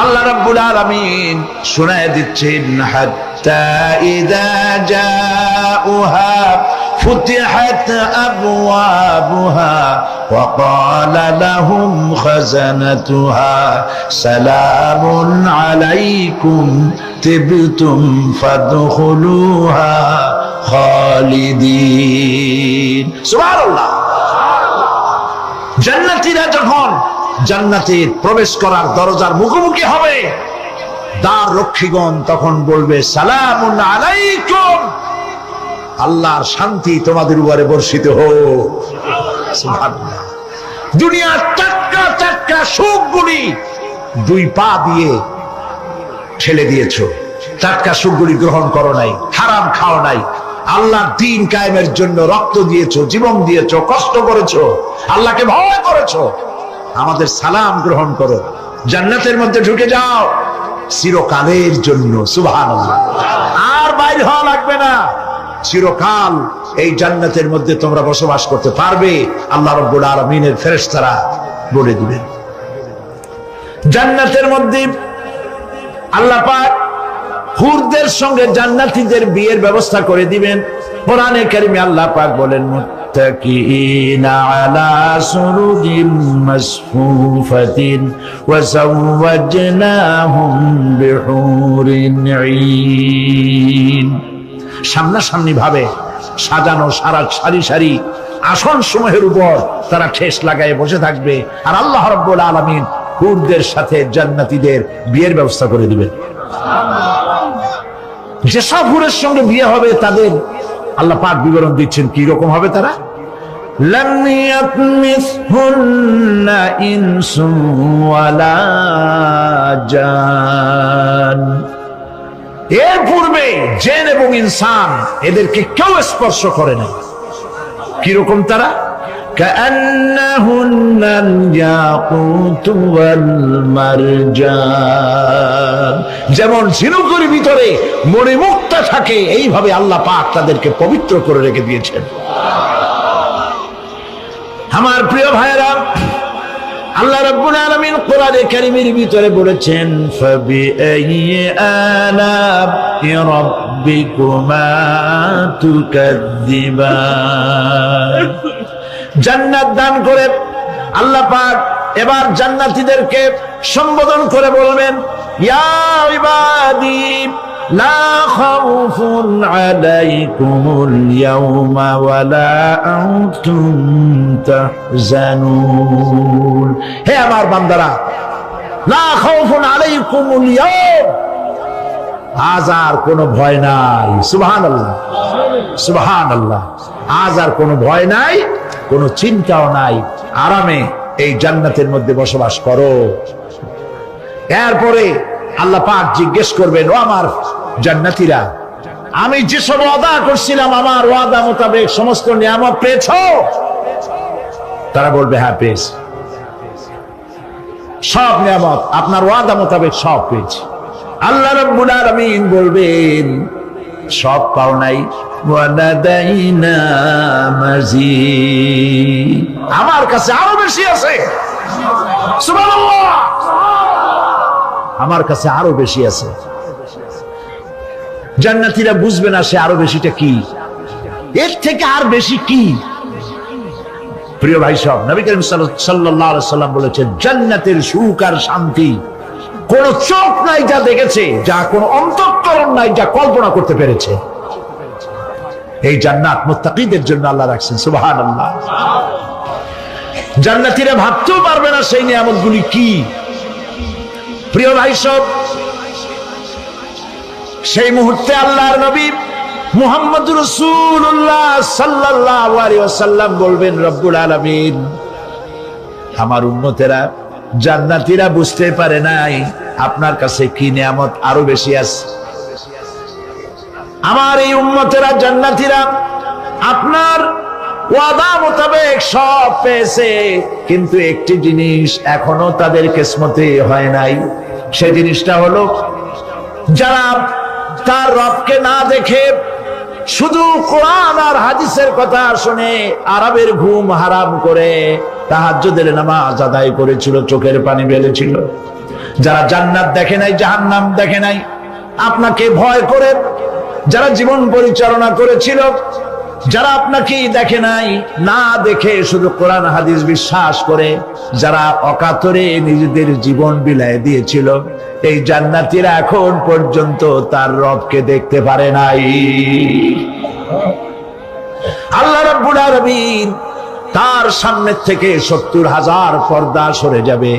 আল্লাহ রাব্বুল আলামিন শোনায় দিচ্ছেন, হাত্তা ইযা জাউহা ফুতিহাত আবওয়াবুহা ওয়া ক্বালা লাহুম খাযানাতুহা সালামুন আলাইকুম তিবতুম ফাদখুলুহা খালিদিন। সুবহানাল্লাহ। জান্নাতীরা যখন জান্নাতে প্রবেশ করার দরজার মুখোমুখি হবে, দ্বার রক্ষীগণ তখন বলবে, সালামুন আলাইকুম, আল্লাহর শান্তি তোমাদের উপরে বর্ষিত হোক। সুবহানাল্লাহ। দুনিয়ার টাটকা টাটকা সুখগুলি 2 পা দিয়ে ঠেলে দিয়েছো, টাটকা সুখগুলি গ্রহণ করো নাই, হারাম খাও নাই, আল্লাহ দ্বীন কায়েমের জন্য রক্ত দিয়েছো, জীবন দিয়েছো, কষ্ট করেছো, আল্লাহকে ভয় করেছো, আমাদের সালাম গ্রহণ করো, জান্নাতের মধ্যে ঢুকে যাও চিরকালের জন্য। সুবহানাল্লাহ। আর বাইর হওয়া লাগবে না, চিরকাল এই জান্নাতের মধ্যে তোমরা বসবাস করতে পারবে, আল্লাহ রাব্বুল আলামিনের ফেরেশতারা বলে দিবেন। জান্নাতের মধ্যে আল্লাহ পাক হুরদের সঙ্গে জান্নাতীদের বিয়ের ব্যবস্থা করে দিবেন। কোরআনে কারিমে আল্লাহ পাক বলেন, মুত্তাকিনা আলা সুরুরিন মাসফুফাতিন ওয়া যাওয়াজনাহুম বিহুরিন ঈন। সামনাসামনি ভাবে সাজানো সারি সারি আসন সমূহের উপর তারা ঠেস লাগায় বসে থাকবে, আর আল্লাহ রাব্বুল আলামিন হুরদের সাথে জান্নাতীদের বিয়ের ব্যবস্থা করে দিবেন। যেসব হুরের সঙ্গে বিয়ে হবে তাদের আল্লাহ পাক বিবরণ দিচ্ছেন কি রকম হবে তারা। লাম ইয়াতমিসহুন্না ইনসুন ওয়ালা জান। এর পূর্বে জিন এবং ইনসান এদেরকে কেউ স্পর্শ করে না। কি রকম তারা? কাআন্নাহুন্নাল ইয়াকুতু ওয়াল মারজান। যেমন ঝিনুকের ভিতরে মণিমুক্তা থাকে, এইভাবে আল্লাহ পাক তাদেরকে পবিত্র করে রেখে দিয়েছেন। আমার প্রিয় ভাইরা, আল্লাহ রাব্বুল আলামিন কোরআনে কারীমের ভিতরে বলেছেন, ফাবিআইয়ি আলা'i রাব্বিকুমা তুকাদ্দিবান। জান্নাত দান করে আল্লাহ পাক এবার জান্নাতীদেরকে সম্বোধন করে বলবেন, ইয়া ইবাদি লা খাউফুন আলাইকুমুল ইয়াওমা ওয়ালা আনতুম তাহজানুন। হে আমার বান্দারা, লা খাউফুন আলাইকুমুল ইয়াওম, আজ আর কোনো ভয় নাই। সুবহানাল্লাহ, সুবহানাল্লাহ। আজ আর কোনো ভয় নাই, কোনো চিন্তাও নাই, আরামে এই জান্নাতের মধ্যে বসবাস করো। এরপরে আল্লাহ পাক জিজ্ঞেস করবেন, ও আমার জান্নাতীরা, আমি যেসব ওয়াদা করছিলাম আমার ওয়াদা মোতাবেক সমস্ত নিয়ামত পেয়েছো? তারা বলবে, হ্যাঁ পেয়েছি, সব নিয়ামত আপনার ওয়াদা মোতাবেক সব পেয়েছি। আল্লাহ রাব্বুল আলামিন বলবেন, সব পাও নাই, ওয়ালাদাইনা মাজিদ, আমার কাছে আরো বেশি আছে। সুবহানাল্লাহ, আমার কাছে আরো বেশি আছে। জান্নাতীরা বুঝবে না সে আরো বেশিটা কি, এর থেকে আর বেশি কি। প্রিয় ভাই সব, নবী করিম সাল্লাল্লাহু আলাইহি সাল্লাম বলেছেন, জান্নাতের সুখ আর শান্তি কোন চোখ নাই যা দেখেছে, যা কোন অন্তঃকরণ নাই যা কল্পনা করতে পেরেছে। এই জান্নাত মুত্তাকিদের জন্য আল্লাহ রাখছেন। সুবহানাল্লাহ। জান্নাতীরা ভাবতেও পারবে না সেই নিয়ামতগুলি কি। প্রিয় ভাই সব, সেই মুহূর্তে আল্লাহর নবী মুহাম্মদুর রাসূলুল্লাহ সাল্লাল্লাহু আলাইহি ওয়াসাল্লাম বলবেন, রব্বুল আলামিন, আমার উম্মতেরা জান্নাতীরা বুঝতে পারে নাই আপনার কাছে কি নিয়ামত আরো বেশি আছে। আমার এই উম্মতেরা জান্নাতীরা আপনার ওয়াদা মোতাবেক সব পেয়েছে, কিন্তু একটি জিনিস এখনো তাদের কিসমতে হয় নাই। সেই জিনিসটা হলো, যারা তার রবকে না দেখে শুধু কোরআন আর হাদিসের কথা শুনে আরবের ঘুম হারাম করে তাহাজ্জুদের নামাজ আদায় করেছিল, চোখের পানি ফেলেছিল, যারা জান্নাত দেখে নাই, জাহান্নাম দেখে নাই, আপনাকে ভয় করে যারা জীবন পরিচালনা করেছিল, যারা আপনাকে দেখে নাই, না দেখে শুধু কোরআন হাদিস বিশ্বাস করে যারা অকাতরে নিজেদের জীবন বিলায় দিয়েছিল, এই জান্নাতীরা এখন পর্যন্ত তার রবকে দেখতে পারে নাই। আল্লাহ রাব্বুল আলামিন তার সামনে থেকে ৭০,০০০ পর্দা সরে যাবে।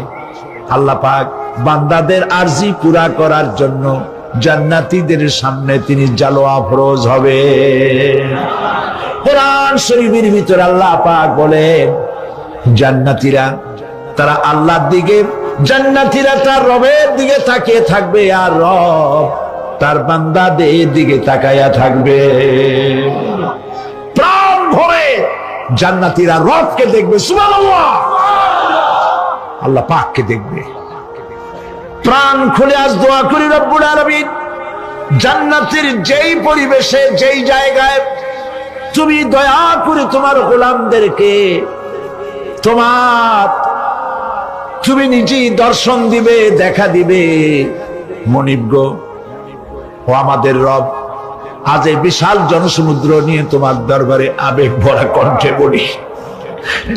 আল্লাহ পাক বান্দাদের আরজি পুরা করার জন্য জান্নাতীদের সামনে তিনি জালোয়া ফরজ হবে। কোরআন শরীফের ভিতরে আল্লাহ পাক বলেন, জান্নাতীরা তারা আল্লাহর দিকে, জান্নাতীরা তার রবের দিকে তাকিয়ে থাকবে, আর রব তার বান্দা দিকে তাকায়া থাকবে। প্রাণ ভরে জান্নাতীরা রবকে দেখবে, সুবহানাল্লাহ, আল্লাহ পাককে দেখবে। প্রাণ খুলে আজ দোয়া করি রব্বুল আলামিন, জান্নাতের যেই পরিবেশে যেই জায়গায় তুমি দয়া করে তোমার গোলামদেরকে তুমি নিজেই দর্শন দিবে, দেখা দিবে। মনিব গো, ও আমাদের রব, আজ এই বিশাল জনসমুদ্র নিয়ে তোমার দরবারে আবেগ ভরা কণ্ঠে বলি,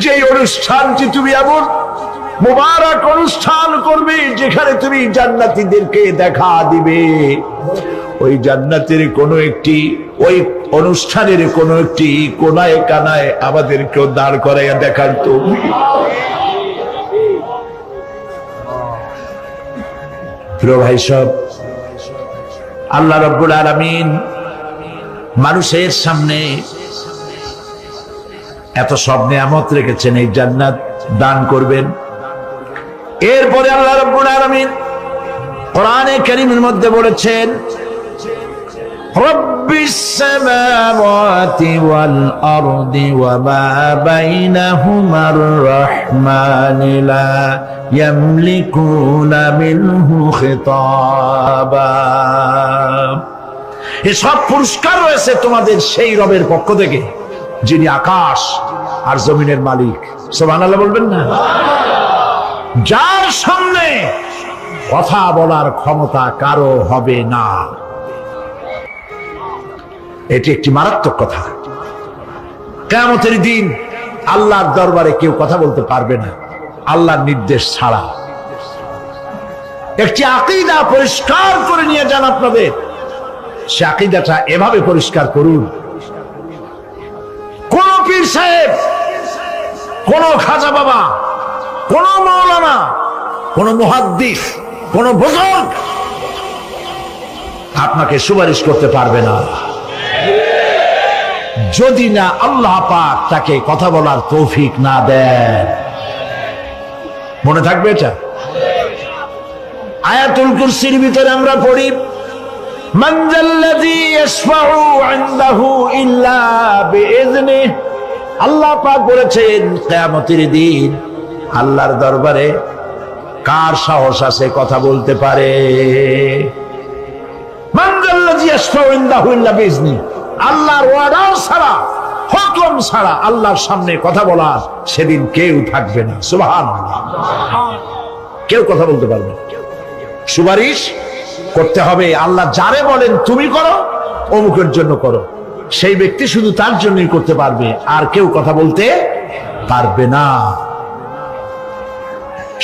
যে অনুষ্ঠানটি তুমি এমন মুবারক অনুষ্ঠান করবে যেখানে তুমি জান্নাতীদেরকে দেখা দিবে, ওই জান্নাতের কোনো একটি, ওই অনুষ্ঠানের কোনো একটি কোনায় কানায় আমাদেরকেও দাঁড় করাইয়া দেখার তো। প্রিয় ভাই সব, আল্লাহ রাব্বুল আলামিন মানুষের সামনে এত সব নিয়ামত রেখেছেন, এই জান্নাত দান করবেন। এরপরে আল্লাহ রাব্বুল আলামিন কোরআনে কারীমের মধ্যে বলেছেন, রব্বিস সামাওয়াতি ওয়াল আরদি ওয়া মা বাইনাহুমার রাহমানি লা ইয়ামলিকুনা মিনহু খিতাবা। এসব পুরস্কার রয়েছে তোমাদের সেই রবের পক্ষ থেকে যিনি আকাশ আর জমিনের মালিক। সুবহানাল্লাহ বলবেন না? যার সামনে কথা বলার ক্ষমতা কারো হবে না। এটি একটি মারাত্মক কথা। কিয়ামতের দিন আল্লাহর দরবারে কেউ কথা বলতে পারবে না আল্লাহর নির্দেশ ছাড়া। একটি আকীদা পরিষ্কার করে নিয়ে যান আপনাদের। সে আকীদাটা এভাবে পরিষ্কার করুন, কোন পীর সাহেব, কোন খাজা বাবা, কোন মাওলানা, কোন মুহাদ্দিস, কোন বুজুর্গ আপনাকে সুপারিশ করতে পারবে না যদি না আল্লাহ পাক তাকে কথা বলার তৌফিক না দেন। মনে থাকবে এটা। আয়াতুল কুরসির ভিতরে আমরা পড়ি, মান যাল্লাযী ইয়াশফাউ ইনদাহু ইল্লা বিইযনিহি। আল্লাহ পাক বলেছেন কিয়ামতের দিন আল্লাহর দরবারে কার সাহস আছে কথা বলতে পারে? মান যাল্লাযী ইয়াশফাউ ইনদাহু ইল্লা বিইযনিহি। আল্লাহর ওয়াদা ছাড়া, হুকুম ছাড়া আল্লাহর সামনে কথা বলার সেদিন কেউ থাকবে না। সুবহানাল্লাহ। কেউ কথা বলতে পারবে না। সুপারিশ করতে হবে আল্লাহ যারে বলেন তুমি করো, অমুকের জন্য করো, সেই ব্যক্তি শুধু তার জন্যই করতে পারবে, আর কেউ কথা বলতে পারবে না।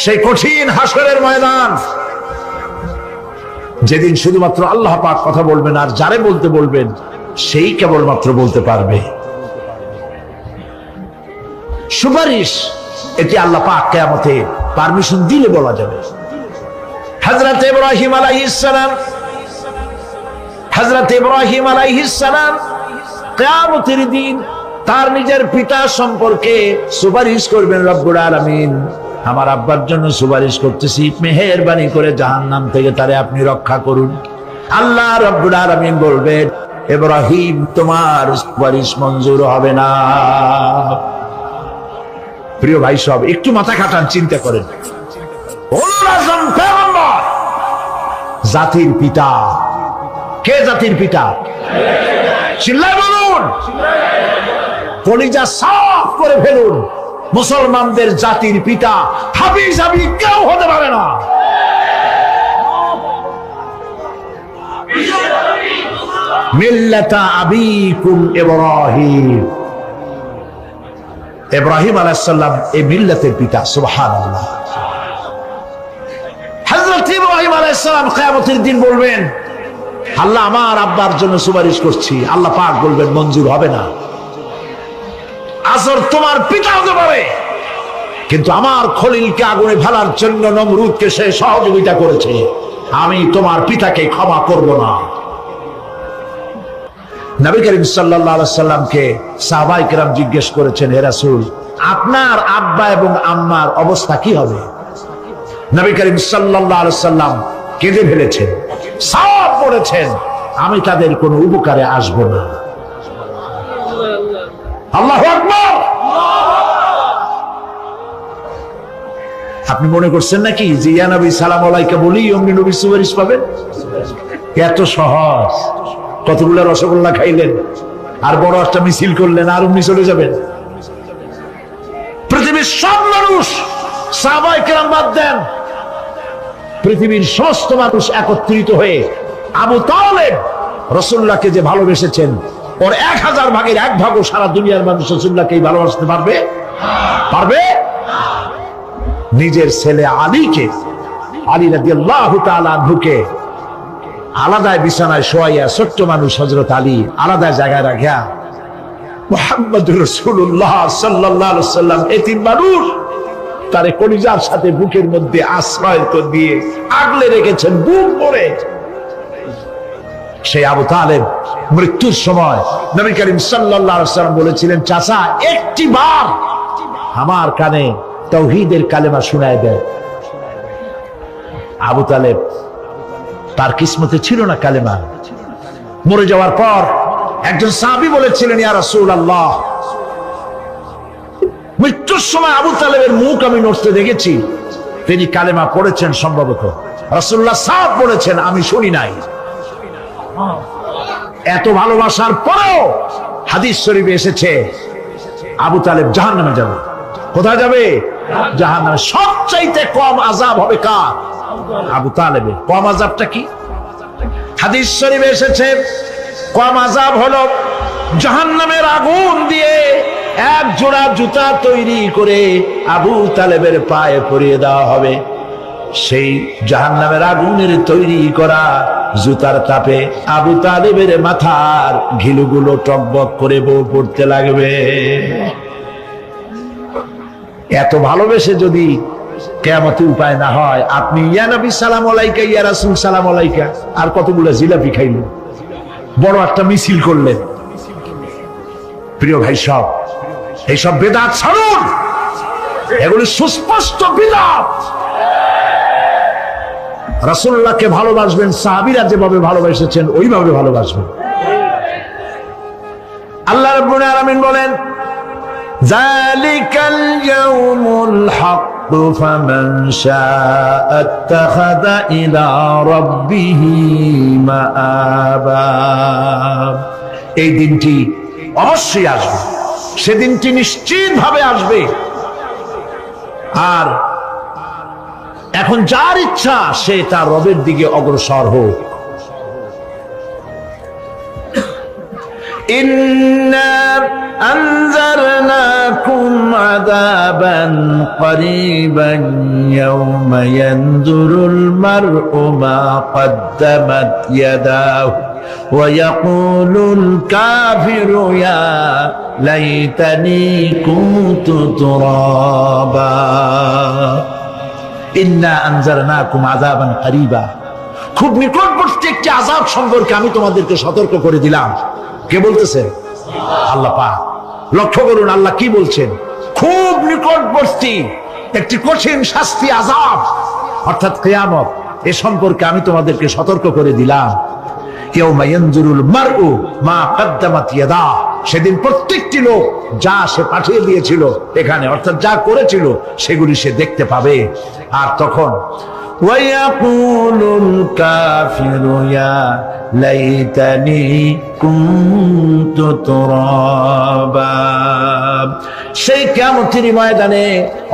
সেই কঠিন হাসরের ময়দান, যেদিন শুধুমাত্র আল্লাহ পাক কথা বলবেন, আর যারে বলতে বলবেন সেই কেবলমাত্র বলতে পারবে। সুপারিশ এটি আল্লাহ পাক কিয়ামতে পারমিশন দিলে বলা যাবে। হযরত ইব্রাহিম আলাইহিস সালাম কিয়ামতের দিন তার নিজের পিতা সম্পর্কে সুপারিশ করবেন। রব্বুল আলামিন, আমার আব্বার জন্য সুপারিশ করতেছি, মেহেরবানি করে জাহান্নাম থেকে তারে আপনি রক্ষা করুন। আল্লাহ রব্বুল আলামিন বলবেন, ইব্রাহিম তোমার সুপারিশ মঞ্জুর হবে না। প্রিয় ভাই সব, একটু মাথা খাটান, চিন্তা করেন। জাতির পিতা কে? জাতির পিতা চিল্লায় বলুন, কলিজা সাফ করে ফেলুন। মুসলমানদের জাতির পিতা হাবিজ হাবি কেউ হতে পারে না। মিল্লাতা আবিকুম ইব্রাহিম। ইব্রাহিম আলাইহিস সালাম এই মিল্লাতের পিতা। সুবহানাল্লাহ। হযরত ইব্রাহিম আলাইহিস সালাম কিয়ামতের দিন বলবেন, আল্লাহ আমার আব্বার জন্য সুপারিশ করছি। আল্লাহ পাক বলবেন মঞ্জুর হবে না। আসর তোমার পিতা হতে পারে, কিন্তু আমার খলিলকে আগুনে ফেলার জন্য নমরুদকে সে সহযোগিতা করেছে, আমি তোমার পিতাকে ক্ষমা করব না। নবী করিম সাল্লাল্লাহু আলাইহি সাল্লামকে সাহাবায়ে কেরাম জিজ্ঞেস করেছেন, হে রাসূল, আপনার আব্বা এবং আম্মার অবস্থা কি হবে? নবী করিম সাল্লাল্লাহু আলাইহি সাল্লাম কেঁদে ফেলেছেন, সব করেছেন, আমি তাদের কোনো উপকারে আসব না। আল্লাহু আকবার। আপনি মনে করছেন নাকি যে ইয়া নবী সালাম আলাইকা বলি অমনি নবী সুপারিশ পাবেন? এত সহজ। কতগুলা রসগোল্লা খাইলেন আর বড় একটা মিছিল করলেন আর অমনি চলে যাবেন? পৃথিবীর সব মানুষ, সাহাবায়ে কেরাম বাদ দেন, পৃথিবীর সমস্ত মানুষ একত্রিত হয়ে আবু তালেব রাসূলুল্লাহকে যে ভালোবেসেছেন, ওর 1000 ভাগের 1 ভাগও সারা দুনিয়ার মানুষ রাসূলুল্লাহকে ভালোবাসতে পারবে? পারবে? নিজের ছেলে আলীকে, আলী রাদিয়াল্লাহু তাআলা আনহুকে আলাদা বিছানায় শোয়াইয়া, ছোট্ট মানুষ হযরত আলী আলাদা জায়গায় রাখিয়া মুহাম্মদুর রাসূলুল্লাহ সাল্লাল্লাহু আলাইহি ওয়াসাল্লাম এতিম মানুষ তারে কলিজার সাথে বুকের মধ্যে আশ্রয় তো দিয়ে আগলে রেখেছেন বুক ভরে। সেই আবু তালেব মৃত্যুর সময় নবী করিম সাল্লাল্লাহু আলাইহি ওয়াসাল্লাম বলেছিলেন, চাচা একটি বার আমার কানে তাওহীদের কালেমা শোনায় দেন। আবু তালেব তার কিসমতে ছিল না কালেমা। মরে যাওয়ার পর একজন সাহাবী বলেছিলেন, ইয়া রাসূলুল্লাহ, মৃত্যুর সময় আবু তালেবের মুখ আমি নড়তে দেখেছি, তিনি কালেমা পড়েছেন সম্ভবত। রাসূলুল্লাহ সাহেব বলেছেন, আমি শুনি নাই। এত ভালোবাসার পরেও হাদিস শরীফে এসেছে আবু তালেব জাহান্নামে যাবে। কোথায় যাবে? জাহান্নামে। সবচাইতে কম আযাব হবে কার? আবু তালেবের। কম আযাবটা কি? হাদিস শরীফে এসেছে কম আযাব হলো জাহান্নামের আগুন দিয়ে এক জোড়া জুতা তৈরি করে আবু তালেবের পায়ে পরিয়ে দেওয়া হবে। সেই জাহান্নামের আগুনের তৈরি করা জুতার তাপে আবু তালেবের মাথার ঘিলুগুলো টকবক করে বউ পড়তে লাগবে। এত ভালোবেসে যদি কিয়ামতে উপায় না হয়, আপনি ইয়া নবী সালাম আলাইকা, ইয়া রাসূল সালাম আলাইকা আর কতগুলো জিলাপি খাইলেন, বড় একটা মিছিল করলেন। প্রিয় ভাই সব, এইসব বেদাত ছাড়ুন, এগুলি সুস্পষ্ট বিদাত। রাসূলুল্লাহকে ভালোবাসবেন, সাহাবীরা যেভাবে ভালোবেসেছেন ওইভাবে ভালোবাসবেন। আল্লাহ রাব্বুল আলামিন বলেন, যালিকাল ইয়াউমুল হক ফামান শাআ ইত্তাখাযা ইলা রাব্বিহি মাআবা। এই দিনটি অবশ্যই আসবে, সেদিনটি নিশ্চিতভাবে আসবে। আর এখন যার ইচ্ছা সে তার রবের দিকে অগ্রসর হোক। ইন্না আনজারনাকুম আযাবান করিবান ইয়াওমা ইয়ানজুরুল মার'উ মা কদ্দামাত ইয়াদাহু ওয়া ইয়াকুলুল কাফিরু ইয়া লাইতানি কুনতু তুরাবা। ইন্না আনজারনাকুম আযাবান করিবা, খুব নিকটবর্তী একটি আযাব সম্পর্কে আমি তোমাদেরকে সতর্ক করে দিলাম। কে বলতেছে? আল্লাহ পাক। লক্ষ্য করুন আল্লাহ কি বলছেন, খুব নিকটবর্তী একটি কঠিন শাস্তি, আযাব অর্থাৎ কিয়ামত, এ সম্পর্কে আমি তোমাদেরকে সতর্ক করে দিলাম। ইয়াউমা ইয়ানজুরুল মার'উ মা কদ্দামাত ইয়াদা, সেদিন প্রত্যেকটি লোক যা সে পাঠিয়ে দিয়েছিল এখানে, অর্থাৎ যা করেছিল সেগুলি সে দেখতে পাবে। আর তখন ওয়ায়াকুলুল কাফিরু ইয়া লাইতানি কুনতু তুরাবা। সেই কিয়ামতের ময়দানে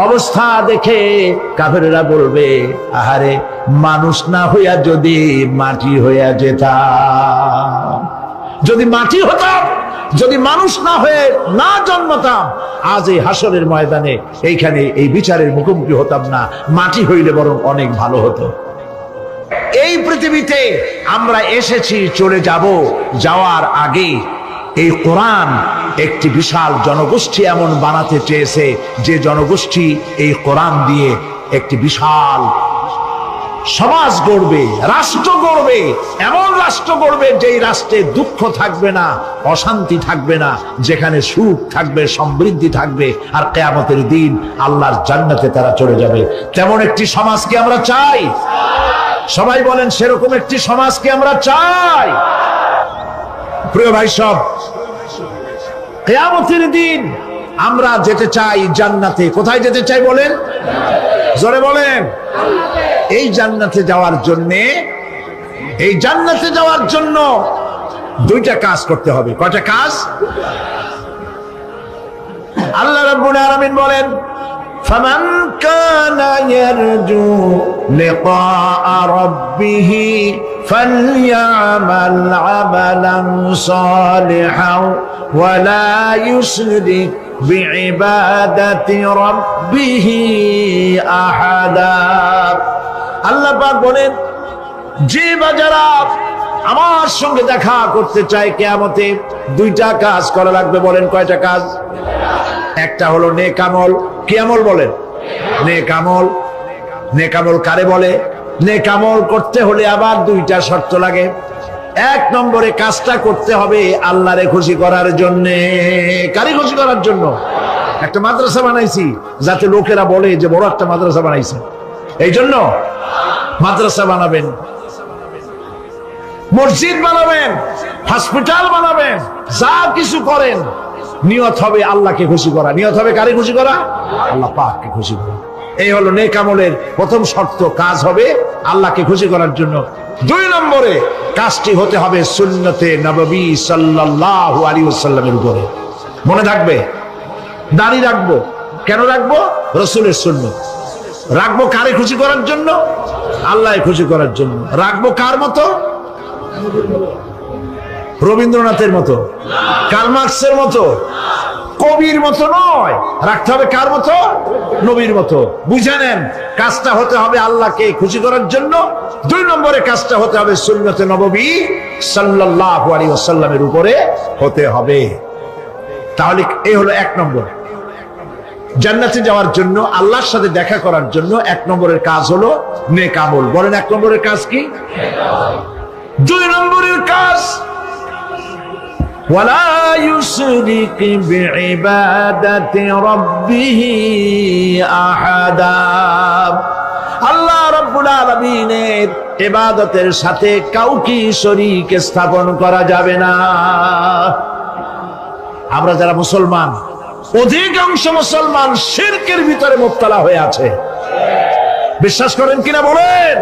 অবস্থা দেখে কাফেররা বলবে, আহারে মানুষ না হইয়া যদি মাটি হইয়া যেতাম, যদি মাটি হতাম, যদি মানুষ না হয়ে না জন্মতাম, আজ এই হাসরের ময়দানে এইখানে এই বিচারের মুখোমুখি হতাম না, মাটি হইলে বরং অনেক ভালো হতো। এই পৃথিবীতে আমরা এসেছি, চলে যাব, যাওয়ার আগে এই কোরআন একটি বিশাল জনগোষ্ঠী এমন বানাতে চেয়েছে যে জনগোষ্ঠী এই কোরআন দিয়ে একটি বিশাল সমাজ গড়বে, রাষ্ট্র গড়বে, এমন রাষ্ট্র গড়বে যেই রাষ্ট্রে দুঃখ থাকবে না, অশান্তি থাকবে না, যেখানে সুখ থাকবে, সমৃদ্ধি থাকবে, আর কিয়ামতের দিন আল্লাহর জান্নাতে তারা চলে যাবে। তেমন একটি সমাজ কি আমরা চাই? সবাই বলেন সেরকম একটি সমাজকে আমরা চাই। প্রিয় ভাই, সব কিয়ামতের দিন আমরা যেতে চাই জান্নাতে। কোথায় যেতে চাই বলেন? জোরে বলেন। এই জান্নাতে যাওয়ার জন্য দুইটা কাজ করতে হবে। কয়টা কাজ? আল্লাহ রাব্বুল আলামিন বলেন, ফামান কানা ইয়ারজু লিকাআ রাব্বিহি ফালইয়ামাল আমালান সালিহান ওয়া লা ইউশরিক বিইবাদাতি রাব্বিহি আহাদা। আল্লাহ পাক বলেন, যে বাজারা আমার সঙ্গে দেখা করতে চায় কিয়ামতে, দুইটা কাজ করা লাগবে। বলেন কয়টা কাজ? একটা হলো নেক আমল। কি আমল বলেন? নেক আমল। নেক আমল কারে বলে? নেক আমল করতে হলে আবার দুইটা শর্ত লাগে। এক নম্বরে কাজটা করতে হবে আল্লাহরে খুশি করার জন্য। কারে খুশি করার জন্য? একটা মাদ্রাসা বানাইছি যাতে লোকেরা বলে যে বড় একটা মাদ্রাসা বানাইছে, এই জন্য মাদ্রাসা বানাবেন, মসজিদ বানাবেন, হসপিটাল বানাবেন, যা কিছু করেন নিয়ত হবে আল্লাহকে খুশি করা। নিয়ত হবে কারে খুশি করা? আল্লাহ পাককে খুশি করা। এই হলো নেক আমলের প্রথম শর্ত। কাজ হবে আল্লাহকে খুশি করার জন্য। দুই নম্বরে কাজটি হতে হবে সুন্নতে নববী সাল্লাল্লাহু আলাইহি ওয়াসাল্লামের উপরে। মনে থাকবে, দাড়ি রাখবো। কেন রাখবো? রাসূলের সুন্নাত। রাখবো কারে খুশি করার জন্য? আল্লাহকে খুশি করার জন্য। রাখবো কার মতো? রবীন্দ্রনাথের মতো, কার্ল মার্কসের মতো, কবির মতো নয়। রাখতে হবে কার মতো? নবীর মতো। বুঝে নেন, কাজটা হতে হবে আল্লাহকে খুশি করার জন্য। দুই নম্বরে কাজটা হতে হবে সুন্নতে নববী সাল্লাল্লাহু আলাইহি ওয়াসাল্লামের উপরে হতে হবে। তাহলে এই হলো এক নম্বর। জান্নাতে যাওয়ার জন্য, আল্লাহর সাথে দেখা করার জন্য এক নম্বরের কাজ হলো নেক আমল। বলেন এক নম্বরের কাজ কি? দুই নম্বরের কাজ ওয়ালা ইউশরিক বিইবাদাতি রাব্বিহি আহাদা। আল্লাহ রাব্বুল আলামিনের ইবাদতের সাথে কাউকে শরীক স্থাপন করা যাবে না। আমরা যারা মুসলমান, অধিকাংশ মুসলমান শিরকের ভিতরে মুবতালা হয়ে আছে। বিশ্বাস করেন কিনা বলেন?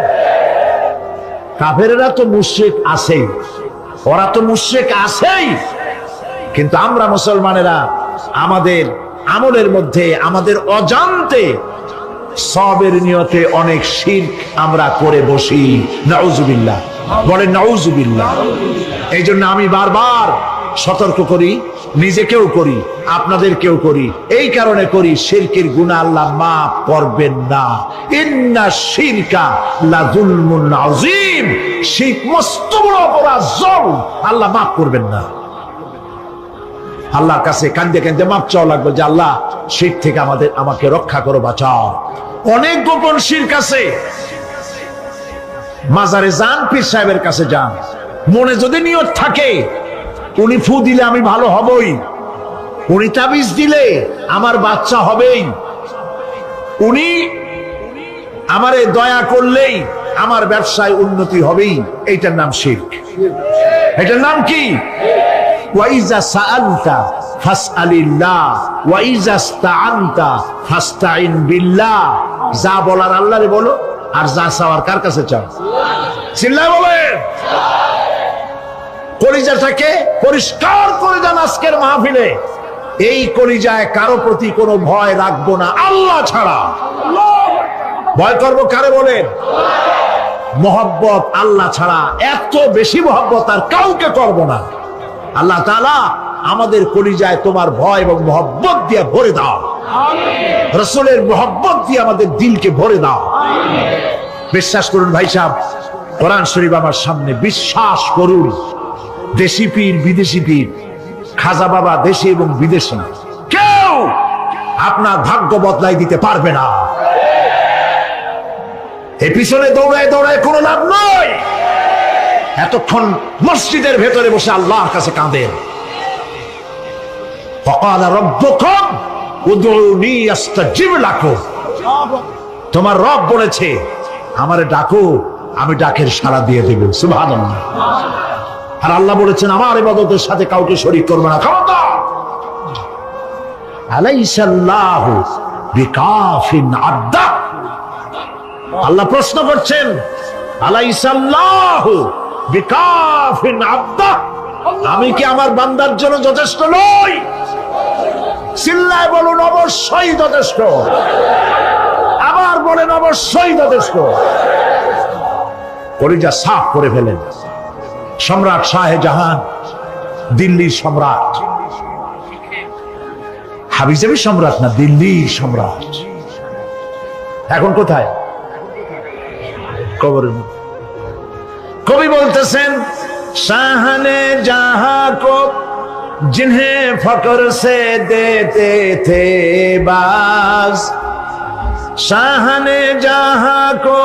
কাফেরেরা তো মুশরিক আছেই, ওরা তো মুশরিক আছেই, কিন্তু আমরা মুসলমানেরা আমাদের আমলের মধ্যে আমাদের অজান্তে সবের নিয়তে অনেক শিরক আমরা করে বসি। নাউজুবিল্লাহ। বলেন নাউজুবিল্লাহ। এই জন্য আমি বারবার সতর্ক করি, নিজেকেও করি, আপনাদেরকেও করি। এই কারণে করি, শিরকের গুনাহ আল্লাহ মাফ করবেন না। ইন্না শিরকা লাযুলমুন আযীম। শিরক মস্ত বড় অপরাধ, জুলম, আল্লাহ মাফ করবেন না। আল্লাহর কাছে কাঁদতে কাঁদতে মাফ চাওয়া লাগবে যে আল্লাহ শিরক থেকে আমাকে রক্ষা করো, বাঁচাও। অনেক গোপন শিরক আছে। মাজারে যান, পীর সাহেবের কাছে যান, মনে যদি নিয়ত থাকে উনি ফু দিলে আমি ভালো হবই, উনি তাবিজ দিলে আমার বাচ্চা হবেই, উনি আমারে দয়া করলেই আমার ব্যবসায় উন্নতি হবেই, এইটার নাম শিরক। এটার নাম কি? ওয়াইজা সাআলতা ফাসআলিল্লাহ ওয়াইজা ইসতাআনতা ফাসতাইন বিল্লাহ। যা বলার আল্লাহরে বলো, আর যা চাওয়ার কার কাছে চাও? চিল্লায় বলেন। কলিজাটাকে পরিষ্কার করে যান আজকের মাহফিলে। এই কলিজায় কারো প্রতি কোনো ভয় রাখবো না আল্লাহ ছাড়া। ভয় করবো কারে বলেন? মহব্বত আল্লাহ ছাড়া, এত বেশি মহব্বত আর কাউকে করবো না। আল্লাহ তাআলা আমাদের কলিজায় তোমার ভয় এবং মহব্বত দিয়ে ভরে দাও। রাসূলের মহব্বত দিয়ে আমাদের দিলকে ভরে দাও। বিশ্বাস করুন ভাই সাহেব, কোরআন শরীফ আমার সামনে, বিশ্বাস করুন, দেশি পীর বিদেশি পীর, খাজা বাবা দেশি এবং বিদেশি, কেউ আপনার ভাগ্য বদলাই দিতে পারবে না। এই পিছনে দৌড়ায় দৌড়ায় কোনো লাভ নয়। এতক্ষণ মসজিদের ভেতরে বসে আল্লাহর কাছে কাঁদেন। ফাকালা রাব্বুকুম উদউনি আস্তাজিব লাকুম। তোমার রব বলেছে আমারে ডাকো, আমি ডাকের সাড়া দিয়ে দেব। সুবহানাল্লাহ। আর আল্লাহ বলেছেন আমার ইবাদতের সাথে কাউকে শরীক করবে না। খবরদার। আলাইসাল্লাহু বিকাফিন আবদা। আল্লাহ প্রশ্ন করছেন, আলাইসাল্লাহু বিকাফিন আবদা, আমি কি আমার বান্দার জন্য যথেষ্ট নই? চিল্লায় বলুন অবশ্যই যথেষ্ট। আবার বলেন অবশ্যই যথেষ্ট। কলিজা সাফ করে ফেলেন। সম্রাট শাহজাহান, দিল্লির সম্রাট, হাবিজাবি সম্রাট না, দিল্লির সম্রাট। এখন কোথায়? কবরের মধ্যে। কবি বলতেছেন, শাহনে জাহাঁ কো जिन्हें फकर से देते थे बाज, शाहने जहां को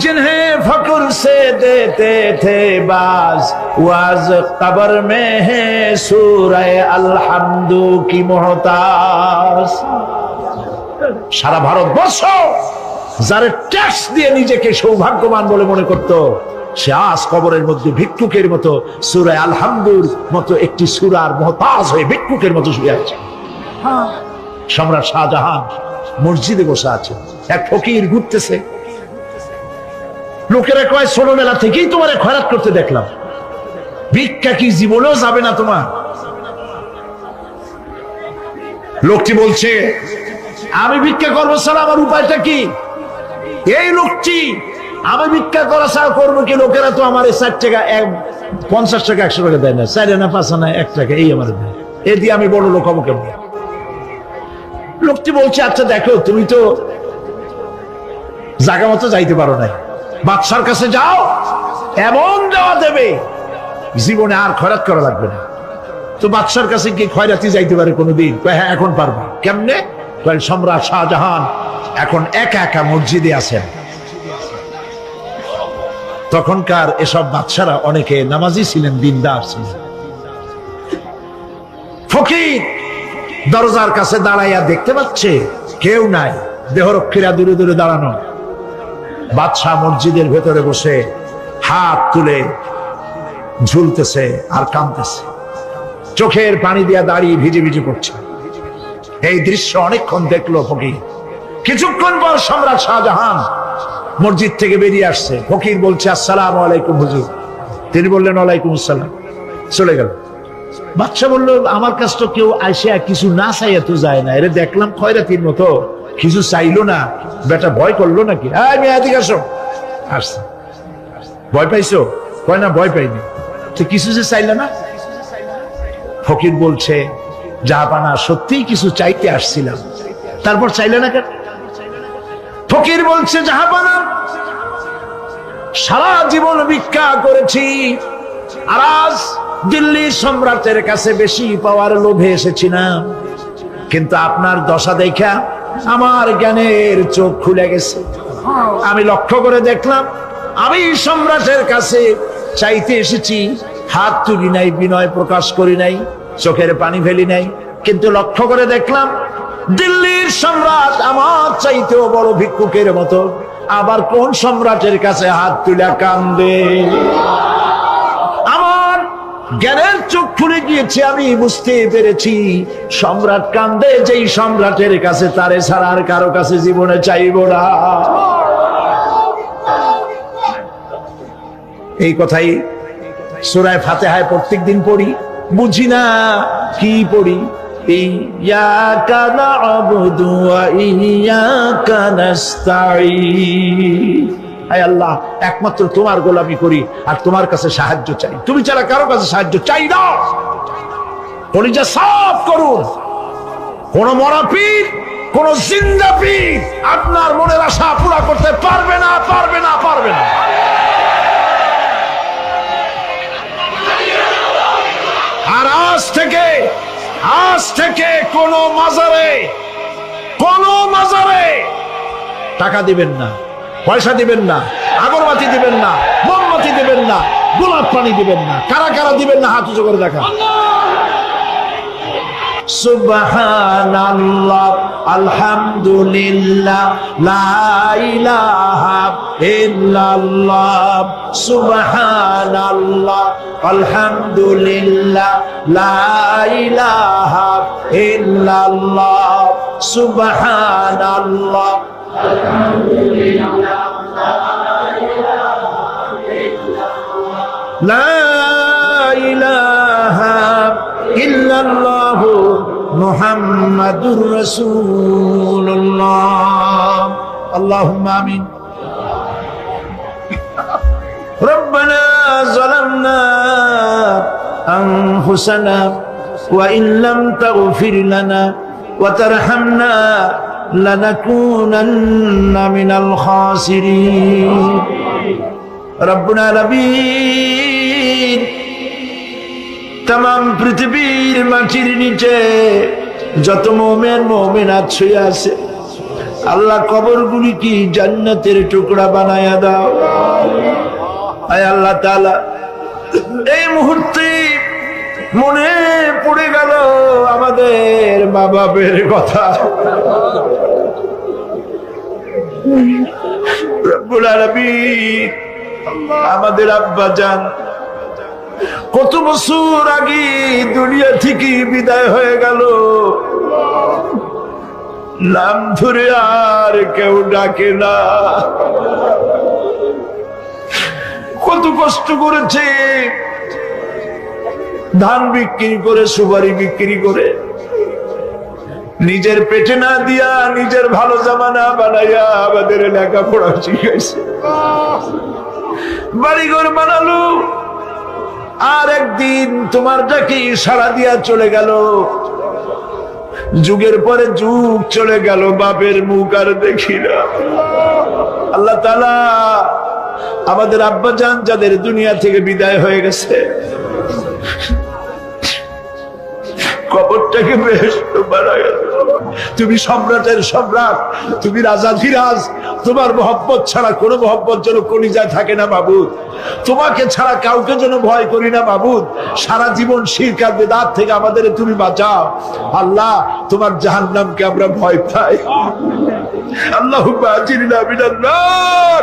जिन्हें फकर से देते थे बाज, वाज कब्र में है सूरह अलहम्दु की मोहताज। সারা ভারতবর্ষ যারা ট্যাক্স দিয়ে নিজেকে সৌভাগ্যবান বলে মনে করত, সে আজ কবরের মধ্যে ভিক্ষুকের মতো সূরা আল-হামদুর মতো একটি সূরার মুহতাজ হয়ে ভিক্ষুকের মতো শুয়ে আছে। সম্রাট শাহজাহান মসজিদে বসে আছে, এক ফকির ঘুরতেছে। লোকেরা কয় ছোটবেলা থেকেই তোমার খয়রাত করতে দেখলাম, ভিক্ষা কি জীবনেও যাবে না তোমার? লোকটি বলছে, আমি ভিক্ষা করবো স্যার, আমার উপায়টা কি? এই লোকটি আমি ভিক্ষা করা ছাড়া করবো কি? লোকেরা তো আমার 60 টাকা 50 টাকা 100 টাকা দেয় না, 4 আনা 5 আনা 1 টাকা এই আমার দেয়, এ দিয়ে আমি বড় লোক হবো কেমন? লোকটি বলছে, আচ্ছা দেখো, তুমি তো জায়গা মতো যাইতে পারো না, বাদশার কাছে যাও, এমন দেওয়া দেবে জীবনে আর খয়রাত করা লাগবে না। তো বাদশার কাছে কি খয়রাতি যাইতে পারে কোনোদিন? হ্যাঁ এখন পারবা। কেমনে? সম্রাট শাহজাহান এখন একা একা মসজিদে আছেন। তখনকার এসব বাদশারা অনেকে নামাজি ছিলেন, দিনদার ছিলেন। ফকির দরজার কাছে দাঁড়াইয়া দেখতে পাচ্ছে কেউ নাই, দেহরক্ষীরা দূরে দূরে দাঁড়ানো। বাদশাহ মসজিদের ভেতরে বসে হাত তুলে ঝুলতেছে আর কাঁদতেছে, চোখের পানি দিয়া দাঁড়িয়ে ভিজে ভিজে পড়ছে। এই দৃশ্য অনেকক্ষণ দেখলো ফকির। কিছুক্ষণ পর সম্রাট শাহজাহান মসজিদ থেকে বেরিয়ে আসছে। ফকির বলছে, আসসালামু আলাইকুম হুজুর। তিনি বললেন, ওয়ালাইকুম আসসালাম। চলে গেল। বাদশা বলল, আমার কাছে তো কেউ আইসা কিছু না চাইয়া তো যায় না, এরে দেখলাম খয়রাতির মতো কিছু চাইলো না, বেটা ভয় করলো নাকি? এদিকে আসো। আসছে। ভয় পাইছো? কয় না, ভয় পাইনি। তো কিছু যে চাইলে না? ফকির বলছে, জাহাপানা সত্যিই কিছু চাইতে আসছিলাম, তারপর চাইলে না কেন? ফকির বলছে, জাহাপানা সারা জীবন ভিক্ষা করেছি, আর আজ দিল্লির সম্রাটের কাছে বেশি পাওয়ার লোভে এসেছি না, কিন্তু আপনার দশা দেখা আমার জ্ঞানের চোখ খুলে গেছে। আমি লক্ষ্য করে দেখলাম, আমি সম্রাটের কাছে চাইতে এসেছি, হাত তুলি নাই, বিনয় প্রকাশ করি নাই, চোখের পানি ফেলি নাই, কিন্তু লক্ষ্য করে দেখলাম দিল্লির সম্রাট আমার চাইতেও বড় ভিক্ষুকের মতো। আবার কোন সম্রাটের কাছে হাত তুলে কান্দে? আমার জ্ঞানের চোখ খুলে গিয়েছে, আমি বুঝতে পেরেছি সম্রাট কান্দে যেই সম্রাটের কাছে, তারে ছাড়া আর কারো কাছে জীবনে চাইব না। এই কথাই সূরা ফাতিহায় প্রত্যেকদিন পড়ি, বুঝি না কি পড়ি। ইয়াকা না'বুদু ওয়া ইয়াকা নাস্তাঈন। হে আল্লাহ, একমাত্র তোমার গোলামি করি আর তোমার কাছে সাহায্য চাই, তুমি ছাড়া কারো কাছে সাহায্য চাই না। কলিজা সাফ করুন। কোন মরা পীর, কোন জিন্দা পীর আপনার মনের আশা পুরা করতে পারবে না, পারবে না, পারবে না। আর আজ থেকে কোন মাজারে টাকা দিবেন না, পয়সা দিবেন না, আগরবাতি দিবেন না, মোমবাতি দিবেন না, গোলাপ পানি দিবেন না। কারা কারা দিবেন না হাত উঁচু করে দেখা। সুবহানাল্লাহ, আলহামদুলিল্লাহ, লা ইলাহা ইল্লাল্লাহ, সুবহানাল্লাহ, আলহামদুলিল্লাহ, লা ইলাহা ইল্লাল্লাহ, সুবহানাল্লাহ, লা ইলাহা ইল্লাল্লাহ, মুহাম্মাদুর রাসূলুল্লাহ। আল্লাহুম্মা আমিন। রব্বানা যালামনা আনফুসানা ওয়া ইন লাম তাগফির লানা ওয়া তারহামনা লানাকুনান্না মিনাল খাসিরিন। রব্বুল আলামিন, তাম পৃথিবীর মাটির নিচে যত মুমিন মুমিনাত শুয়ে আছে, আল্লাহ কবরগুলি কি জান্নাতের টুকরা বানায়া দাও। আয় আল্লাহ তাআলা, এই মুহূর্তে মনে পড়ে গেল আমাদের মা বাপের কথা। রব্বুল আলামিন, আমাদের আব্বা জান কত বছর আগে দুনিয়া থেকে বিদায় হয়ে গেল, নাম ধরে আর কেউ ডাকে না। কত কষ্ট করেছে, ধান বিক্রি করে, সুপারি বিক্রি করে, নিজের পেটে না দিয়া নিজের ভালো জামা না বানাইয়া আমাদের লেখাপড়া শিখাইছে, বাড়িঘর বানালো। আর একদিন তোমার ডাকে সাড়া দিয়া চলে গেল। যুগের পরে যুগ চলে গেল, বাপের মুখ আর দেখি না। আল্লাহ তাআলা, আমাদের আব্বা জান যাদের দুনিয়া থেকে বিদায় হয়ে গেছে, কবরটাকে বেহেশত বানায়া দাও। তুমি সম্রাটের সম্রাট, তুমি রাজাধিরাজ, তোমার মহব্বত ছাড়া কোনো মহব্বত যেন কলিজায় থাকে না মাবুদ। তোমাকে ছাড়া কাউকে যেন ভয় করি না মাবুদ। সারা জীবন শিরক আর বিদআত থেকে আমাদের তুমি বাঁচাও। আল্লাহ, তোমার জাহান্নামকে আমরা ভয় পাই। আল্লাহুম্মা আজিরনা মিনান নার,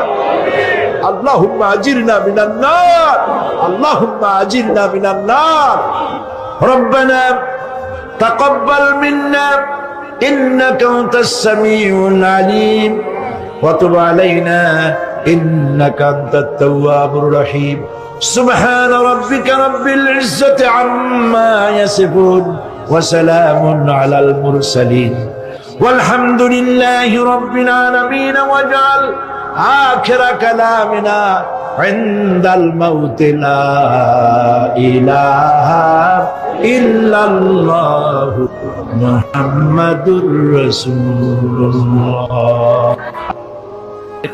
আল্লাহুম্মা আজিরনা মিনান নার, আল্লাহুম্মা আজিরনা মিনান নার। রব্বানা তাকাব্বাল মিন্না ইন্নাকা আনতাস সামিউল আলিম ওয়া তুব আলাইনা ইন্নাকা আনতাত তাওয়াবুর রহিম। সুবহান রাব্বিকা রাব্বিল ইজ্জাতি আম্মা ইয়াসিফুন ওয়া সালামুন আলাল মুরসালিন ওয়ালহামদুলিল্লাহি রাব্বিল আলামিন। ওয়াজআল আখিরা কালামিনা ইনদাল মাউতি লা ইলাহা ইল্লাল্লাহ মুহাম্মাদুর রাসূলুল্লাহ।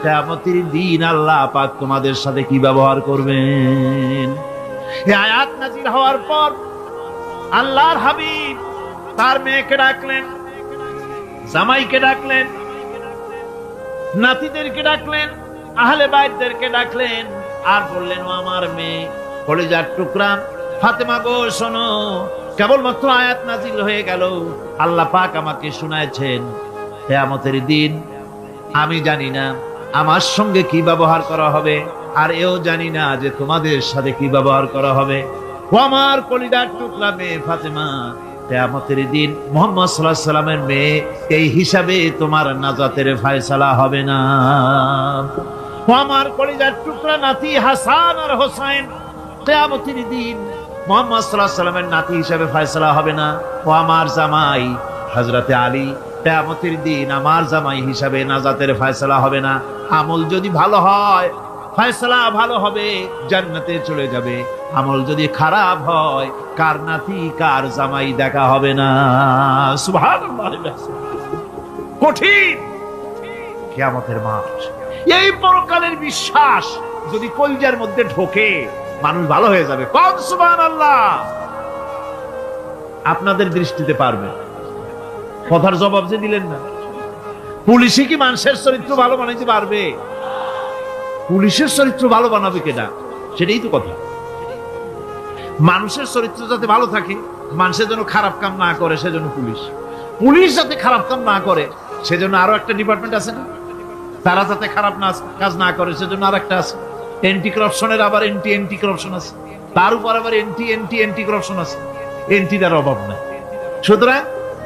কিয়ামতের দিন আল্লাহ পাক তোমাদের সাথে কি ব্যবহার করবেন? এই আয়াত নাযিল হওয়ার পর আল্লাহর হাবিব তার মেয়েকে ডাকলেন, জামাইকে ডাকলেন, নাতিদেরকে ডাকলেন, আহলে বাইতদেরকে ডাকলেন, আর বললেন, ও আমার মেয়ে, কলিজার টুকরা ফাতেমা গো, শোনো, কেবলমাত্র আয়াত নাজিল হয়ে গেল, আল্লাহ পাক আমাকে শুনাইছেন, কিয়ামতের দিন আমি জানি না আমার সঙ্গে কি ব্যবহার করা হবে, আর এও জানি না যে তোমাদের সাথে কি ব্যবহার করা হবে। ও আমার কলিজার টুকরা মেয়ে ফাতেমা, কিয়ামতের দিন মুহাম্মদ সাল্লাল্লাহু আলাইহি সাল্লামের মেয়ে, এই হিসাবে তোমার নাজাতের ফয়সালা হবে না। ও আমার কলিজার টুকরা নাতি হাসান আর হোসেন, কিয়ামতের দিন মুহাম্মদ সাল্লাল্লাহু আলাইহি সাল্লামের নাতি হিসাবে ফয়সালা হবে না। ও আমার জামাই হযরতে আলী, কিয়ামতের দিন আমার জামাই হিসাবে নাজাতের ফয়সালা হবে না। আমল যদি ভালো হয় ফয়সালা ভালো হবে, জান্নাতে চলে যাবে। আমল যদি খারাপ হয়, কার নাতি কার জামাই দেখা হবে না। সুবহানাল্লাহ। কঠিন কিয়ামতের মাঠ। এই পরকালের বিশ্বাস যদি কলিজার মধ্যে ঢোকে, মানুষ ভালো হয়ে যাবে। কোন সুবহানাল্লাহ। আপনাদের দৃষ্টিতে পারবে। কথার জবাব যে দিলেন না, পুলিশে কি মানুষের চরিত্র ভালো বানাইতে পারবে? পুলিশের চরিত্র ভালো বানাবে কেনা, সেটাই তো কথা। মানুষের চরিত্র যাতে ভালো থাকে মানুষের জন্য খারাপ কাম না করে সেজন্য পুলিশ, পুলিশ যাতে খারাপ কাম না করে সেজন্য আরো একটা ডিপার্টমেন্ট আছে না, তারা যাতে খারাপ কাজ না করে সেজন্য আর একটা আছে। এন্টি করাপশনের আবার এন্টি করাপশন আছে, তার উপর আবার এন্টি করাপশন আছে। এন্টিটার অভাব নাই। সুতরাং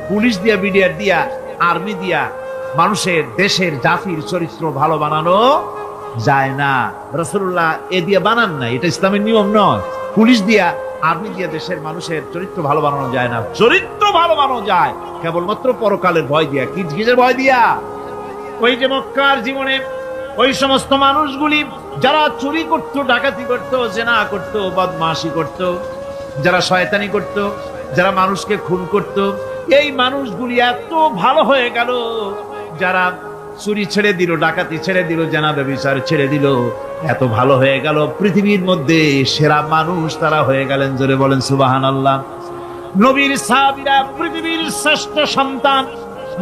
পুলিশ দিয়া, বিডিআর দিয়া, আর্মি দিয়া মানুষের, দেশের, জাতির চরিত্র ভালো বানানো যায় না। রাসূলুল্লাহ এ দিয়ে বানান না, এটা ইসলামের নিয়ম নয়। পুলিশ দিয়া, আর্মি দিয়া দেশের মানুষের চরিত্র ভালো বানানো যায় না। চরিত্র ভালো বানানো যায় কেবলমাত্র পরকালের ভয় দিয়া। কিসের ভয় দিয়া? ওই যে মক্কার জীবনে ওই সমস্ত মানুষগুলি যারা চুরি করত, ডাকাতি করত, জেনা করত, বদমাশি করত, যারা শয়তানি করত, যারা মানুষকে খুন করত, এই মানুষগুলি এত ভালো হয়ে গেল, যারা চুরি ছেড়ে দিল, ডাকাতি ছেড়ে দিল, জেনা ব্যভিচার ছেড়ে দিল, এত ভালো হয়ে গেল, পৃথিবীর মধ্যে সেরা মানুষ তারা হয়ে গেলেন। জোরে বলেন সুবহানাল্লাহ। নবীর সাহাবীরা পৃথিবীর শ্রেষ্ঠ সন্তান,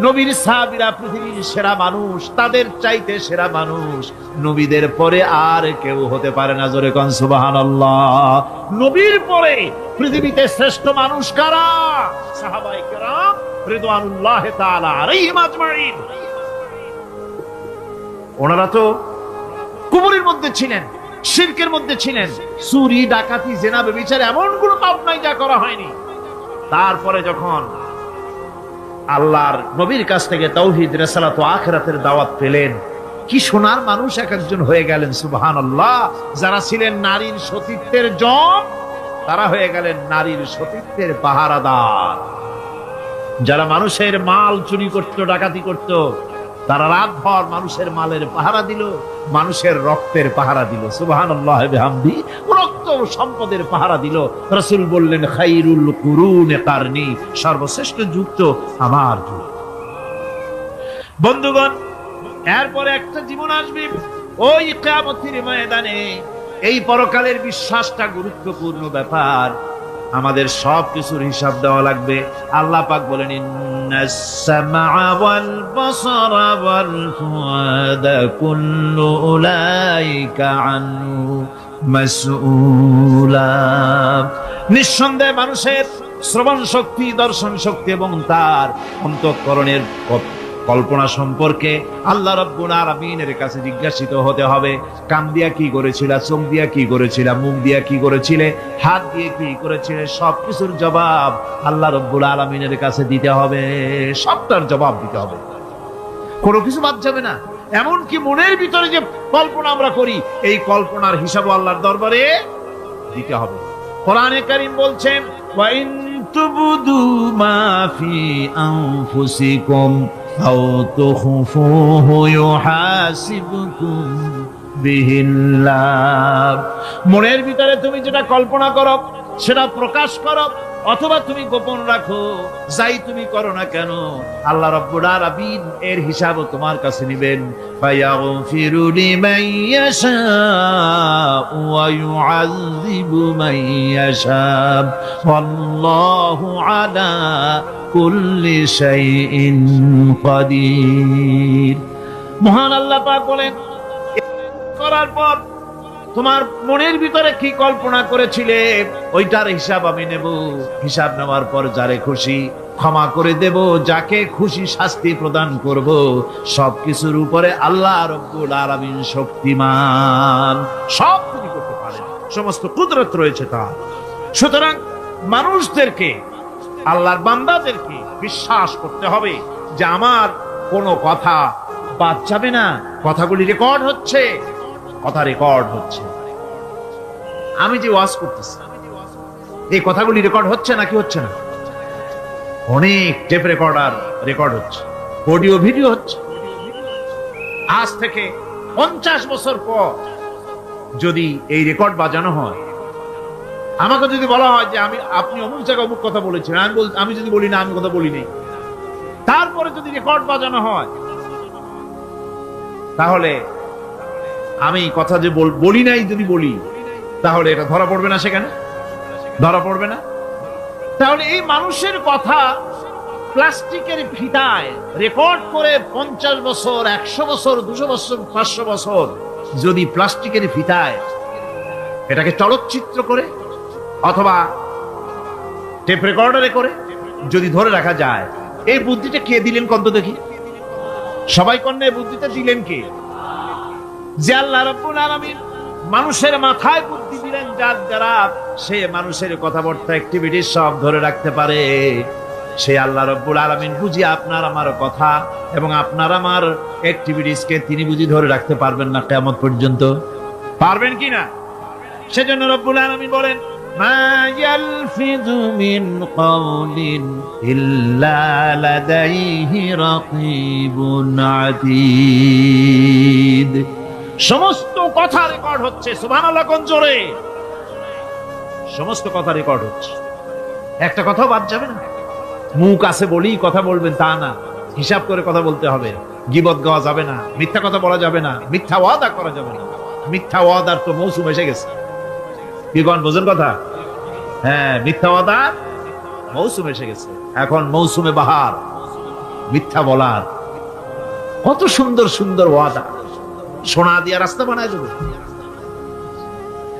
নবীর সাহাবীরা পৃথিবীর সেরা মানুষ, তাদের চাইতে সেরা মানুষ নবীদের পরে আর কেউ হতে পারে না। জোরে কোন সুবহানাল্লাহ। নবীর পরে পৃথিবীতে শ্রেষ্ঠ মানুষ কারা? সাহাবায়ে কেরাম রিদওয়ানুল্লাহ তাআলা আলাইহিম আজমাইন। ওনারা তো কুফরের মধ্যে ছিলেন, শিরকের মধ্যে ছিলেন, চুরি, ডাকাতি, জেনা, ব্যভিচার এমন কোনো পাপ নাই যা করা হয়নি। তারপরে যখন আল্লাহর নবীর কাছ থেকে তাওহীদ, রিসালাত ও আখিরাতের দাওয়াত পেলেন, কি সোনার মানুষ এক একজন হয়ে গেলেন। সুবহানাল্লাহ। যারা ছিলেন নারীর সতীত্বের জম, তারা হয়ে গেলেন নারীর সতীত্বের পাহারাদার। যারা মানুষের মাল চুরি করত, ডাকাতি করত, তারা রাতভর মানুষের মালের পাহারা দিল, মানুষের রক্তের পাহারা দিল। সুবহানাল্লাহ বিহামদি। রক্ত ও সম্পদের পাহারা দিল। রাসূল বললেন, খায়রুল কুরুনে কারনি, সর্বশ্রেষ্ঠ যুগ তো আমার যুগ। বন্ধুগণ, এরপরে একটা জীবন আসবে ওই কিয়ামতের ময়দানে। এই পরকালের বিশ্বাসটা গুরুত্বপূর্ণ ব্যাপার। আমাদের সবকিছুর হিসাব দেওয়া লাগবে। আল্লাহ পাক বলেন, ইন্নাস সামআ ওয়াল বাসারা ওয়াল ফুআদা কুল্লু উলাইকা আনহু মাসউলা। নিঃসন্দেহে মানুষের শ্রবণ শক্তি, দর্শন শক্তি এবং তার অন্তঃকরণের কল্পনা সম্পর্কে আল্লাহ রাব্বুল আলামিনের কাছে জিজ্ঞাসিত হতে হবে। কান দিয়া কি করেছিলা, চোখ দিয়া কি করেছিলা, মুখ দিয়া কি করেছিলে, হাত দিয়ে কি করেছিলে, সবকিছুর জবাব আল্লাহ রাব্বুল আলামিনের কাছে দিতে হবে। সবটার জবাব দিতে হবে, কোনো কিছু বাদ যাবে না। এমনকি মনের ভিতরে যে কল্পনা আমরা করি, এই কল্পনার হিসাবও আল্লাহর দরবারে দিতে হবে। কোরআনে কারীম বলছেন, ওয়া ইন তুবদু মা ফি আনফুসিকুম আও তুখফুহু ইউহাসিবকুম বিহিল্লাহ। মনের ভিতরে তুমি যেটা কল্পনা করো সেটা প্রকাশ করো, অথবা তুমি গোপন রাখো, যাই তুমি করো না কেন, আল্লাহ রাব্বুল আলামিন এর হিসাবও তোমার কাছে নেবেন। ফায়াগফিরু লিমান ইয়াশাউ ওয়া ইউআযযিবু মান ইয়াশাউ ওয়াল্লাহু আলা কুল্লি শাইইন কাদির। মহান আল্লাহ পাক বলেন, করার পর তোমার মনের ভিতরে কি কল্পনা করেছিলে ওইটার হিসাব আমি নেব। হিসাব নেওয়ার পর যারে খুশি ক্ষমা করে দেব, যাকে খুশি শাস্তি প্রদান করব। সবকিছুর উপরে আল্লাহ রাব্বুল আলামিন শক্তিমান, সব তিনি করতে পারেন, সমস্ত কুদরত রয়েছে তার। সুতরাং মানুষদেরকে, আল্লাহর বান্দাদেরকে বিশ্বাস করতে হবে যে আমার কোনো কথা বাদ যাবে না। কথাগুলি রেকর্ড হচ্ছে, কথা রেকর্ড হচ্ছে। আমি যে ওয়াজ করতেছি, এই কথাগুলি রেকর্ড হচ্ছে নাকি হচ্ছে না? অনেক টেপ রেকর্ডার রেকর্ড হচ্ছে, অডিও ভিডিও হচ্ছে। আজ থেকে 50 বছর পর যদি এই রেকর্ড বাজানো হয়, আমাকে যদি বলা হয় যে আপনি অমুক জায়গায় অমুক কথা বলেছেন, আমি যদি বলি না আমি কথা বলি নাই, তারপরে যদি রেকর্ড বাজানো হয়, তাহলে আমি কথা যে বলি নাই যদি বলি, তাহলে এটা ধরা পড়বে না? সেখানে ধরা পড়বে না? তাহলে এই মানুষের কথা প্লাস্টিকের ফিতায় রেকর্ড করে 50 বছর, 100 বছর, 200 বছর, 500 বছর যদি প্লাস্টিকের ফিতায় এটাকে চলচ্চিত্র করে অথবা টেপ রেকর্ডারে করে যদি ধরে রাখা যায়। এই বুদ্ধিটা কে দিলেন কত দেখি? সবাই কন্যা এই বুদ্ধিটা দিলেন কে? যে আল্লাহ রাব্বুল আলামিন মানুষের মাথায় বুদ্ধি দিলেন, যার দ্বারা সে মানুষের কথাবার্তা অ্যাক্টিভিটি সব ধরে রাখতে পারে। সেই আল্লাহ রাব্বুল আলামিন বুঝি আপনার আমার কথা এবং আপনার আমার অ্যাক্টিভিটিস কে তিনি বুঝি ধরে রাখতে পারবেন না কিয়ামত পর্যন্ত? পারবেন কি না? সেজন্য রব্বুল আলামিন বলেন, মা ইয়ালফিযু মিন কাওলিন ইল্লা লাদাইহি রাকীবুন আতীদ। সমস্ত কথা রেকর্ড হচ্ছে। সুবহানাল্লাহ কোন জোরে! সমস্ত কথা রেকর্ড হচ্ছে, একটা কথাও বাদ যাবে না। মুখ আছে বলেই কথা বলবেন তা না, হিসাব করে কথা বলতে হবে। গীবত গাওয়া যাবে না, মিথ্যা কথা বলা যাবে না, মিথ্যা ওয়াদা করা যাবে না। মিথ্যা ওয়াদার তো মৌসুম এসে গেছে। কি কোন বোঝেন কথা? হ্যাঁ, মিথ্যা ওয়াদার মৌসুম এসে গেছে। এখন মৌসুমে বাহার, মিথ্যা বলার। কত সুন্দর সুন্দর ওয়াদা, সোনা দিয়া রাস্তা বানায় দেবে।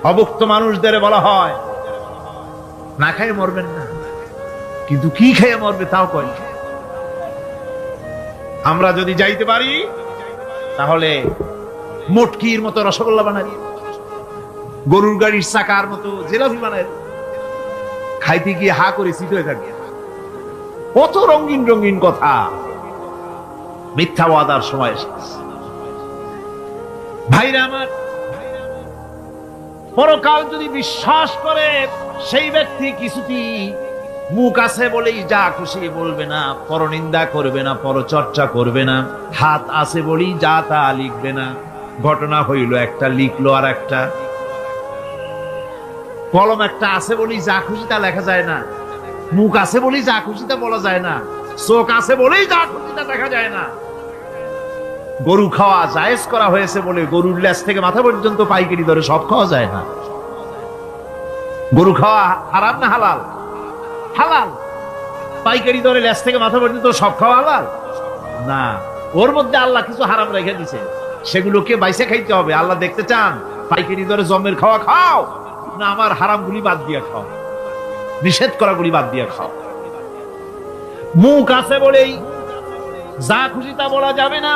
অভুক্ত মানুষদের বলা হয় না খাইয়ে মরবেন না, কিন্তু কি খেয়ে মরবে তাও কয়। আমরা যদি যাইতে পারি তাহলে মটকির মতো রসগোল্লা বানাই, গরুর গাড়ির চাকার মতো জিলাপি বানাই, খাইতে গিয়ে হা করে চিত হয়ে থাকবে। কত রঙিন রঙিন কথা। মিথ্যা ওয়াদার সময় এসেছে। ভাইরা আমার, পরকাল যদি বিশ্বাস করে সেই ব্যক্তি কিছুটি মুখ আছে বলেই যা খুশি বলবে না, পরনিন্দা করবে না, পরচর্চা করবে না, হাত আছে বলেই যা তা লিখবে না। ঘটনা হইল একটা, লিখলো আর একটা। কলম একটা আছে বলেই যা খুশি তা লেখা যায় না, মুখ আছে বলেই যা খুশি তা বলা যায় না, চোখ আছে বলেই যা খুশি তা দেখা যায় না। গরু খাওয়া জায়েজ করা হয়েছে বলে গরুর লেজ থেকে মাথা পর্যন্ত পাইকারি দরে সব খাওয়া যায় না। গরু খাওয়া হারাম না হালাল? হালাল। পাইকারি দরে লেজ থেকে মাথা পর্যন্ত সব খাওয়া হালাল না। ওর মধ্যে আল্লাহ কিছু হারাম রেখে দিছে, সেগুলোকে বাইসে খাইতে হবে। আল্লাহ দেখতে চান পাইকারি দরে জমের খাওয়া খাও না আমার হারাম গুলি বাদ দিয়ে খাও, নিষেধ করা গুলি বাদ দিয়ে খাও। মুখ আছে বলেই যা খুশি তা বলা যাবে না,